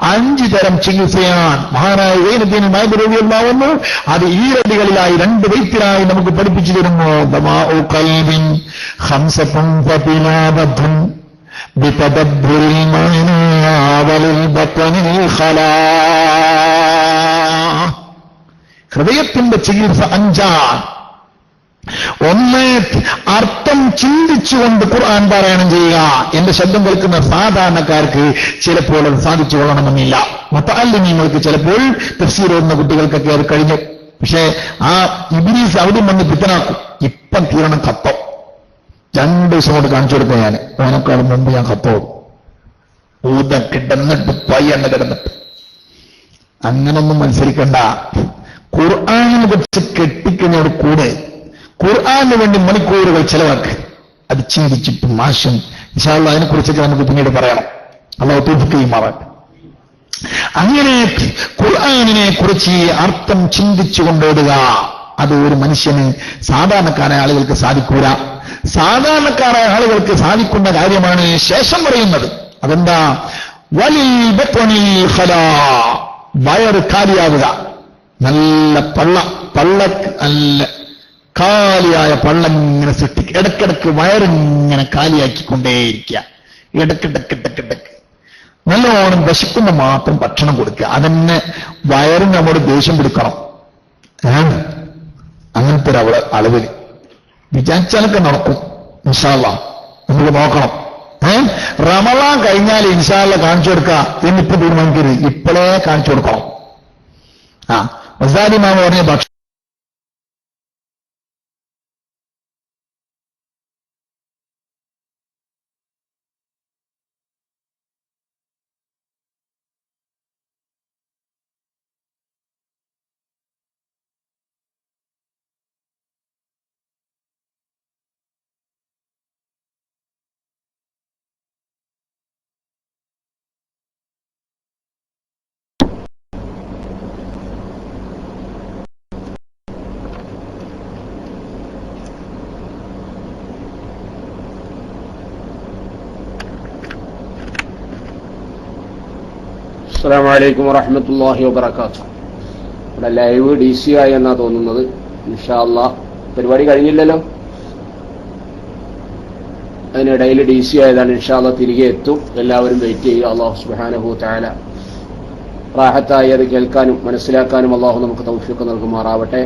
5 തരം ചികിത്സയാണ് മഹാനായ സൈനുദ്ദീൻ മാലിക് റളിയല്ലാഹു അൻഹു അത് ഈരടികളിലായി 2 വൈദ്യരായി നമുക്ക് പഠിപ്പിച്ചു തരുന്നു. ദമാഉ ഖൽബിൻ ഖംസത്തുൻ ഫതിലാബത്തുൻ ബിതദബ്ബുരിൽ മാനാ വലിൽ ബത്നിൽ ഖലാ. ഹൃദയത്തിന്റെ ചികിത്സ 5. 1, അർത്ഥം ചിന്തിച്ചുകൊണ്ട് ഖുർആൻ പാരായണം ചെയ്യുക. എന്റെ ശബ്ദം കേൾക്കുന്ന സാധാരണക്കാർക്ക് ചിലപ്പോൾ അത് സാധിച്ചു കൊള്ളണമെന്നില്ല. മുതഅല്ലിമീങ്ങൾക്ക് ചിലപ്പോൾ തഫ്സീർ ഓതുന്ന കുട്ടികൾക്കൊക്കെ അത് കഴിഞ്ഞു. പക്ഷേ ആ ഇബ്ലീസ് അവിടെ വന്ന് പിത്തനാക്കും. ഇപ്പം തീരണം കത്തം. 2 ദിവസം കൊണ്ട് കാണിച്ചു കൊടുക്കുക. ഞാൻ ഓനക്കാളും മുമ്പ് ഞാൻ കത്തോ ഊത കിടന്നിട്ട് പയ്യണ്ണ കിടന്നിട്ട് അങ്ങനൊന്നും മത്സരിക്കണ്ട. ഖുർആനിനെ കുറിച്ച് കെട്ടിക്കുന്നോട് കൂടെ ഖുർആന് വേണ്ടി മണിക്കൂറുകൾ ചെലവാക്ക്. അത് ചിന്തിച്ചിട്ട് മാഷം ഇൻഷാ അല്ലാഹ് അതിനെക്കുറിച്ചൊക്കെ നമുക്ക് പിന്നീട് പറയണം. അല്ലാഹു തൗഫീഖ് ചെയ്യുമാറാകട്ടെ. അങ്ങനെ ഖുർആനിനെ കുറിച്ച് അർത്ഥം ചിന്തിച്ചു കൊണ്ടോടുക. അത് ഒരു മനുഷ്യന് സാധാരണക്കാരായ ആളുകൾക്ക് സാധിക്കൂല. സാധാരണക്കാരായ ആളുകൾക്ക് സാധിക്കുന്ന കാര്യമാണ് ശേഷം പറയുന്നത്. അതെന്താ? വലിൽ ബത്നിൽ ഖലാ, വയറ് കാലിയാവുക. നല്ല പള്ള നല്ല കാലിയായ പള്ളങ്ങനെ സൃഷ്ടിക്കുക. ഇടക്കിടക്ക് വയറിങ്ങനെ കാലിയാക്കിക്കൊണ്ടേയിരിക്കുക. ഇടക്കിടക്ക് നല്ലോണം വിശക്കുന്ന മാത്രം ഭക്ഷണം കൊടുക്കുക. അതന്നെ വയറിന് നമ്മോട് ദേഷ്യം പിടിക്കണം. അങ്ങനത്തെ ഒരു അളവിൽ വിചാരിച്ചാലൊക്കെ നടക്കും. ഇൻഷാ അല്ലാഹ് നമുക്ക് നോക്കണം. റമളാൻ കഴിഞ്ഞാൽ ഇൻഷാ അല്ലാഹ് കാണിച്ചു കൊടുക്കുക എന്നിപ്പോ തീരുമാനിക്കരുത്, ഇപ്പോഴേ കാണിച്ചു കൊടുക്കണം. വസാദി മാമ പറഞ്ഞ ഭക്ഷണം അസ്സലാമു അലൈക്കും വറഹ്മത്തുള്ളാഹി വബറകാതുഹു. ഇവിടെ ലൈവ് DC ആയി എന്നാ തോന്നുന്നത്. ഇൻഷാ അല്ലാഹ് പരിപാടി കഴിഞ്ഞില്ലല്ലോ, അതിനിടയിൽ DC ആയതാണ്. ഇൻഷാ അല്ലാഹ് തിരികെ എത്തും. എല്ലാവരും വെയിറ്റ് ചെയ്യുക. അല്ലാഹു സുബ്ഹാനഹു വതആല റാഹത്തായി അത് കേൾക്കാനും മനസ്സിലാക്കാനും അല്ലാഹു നമുക്ക് തൗഫീഖ് നൽകുമാറാവട്ടെ.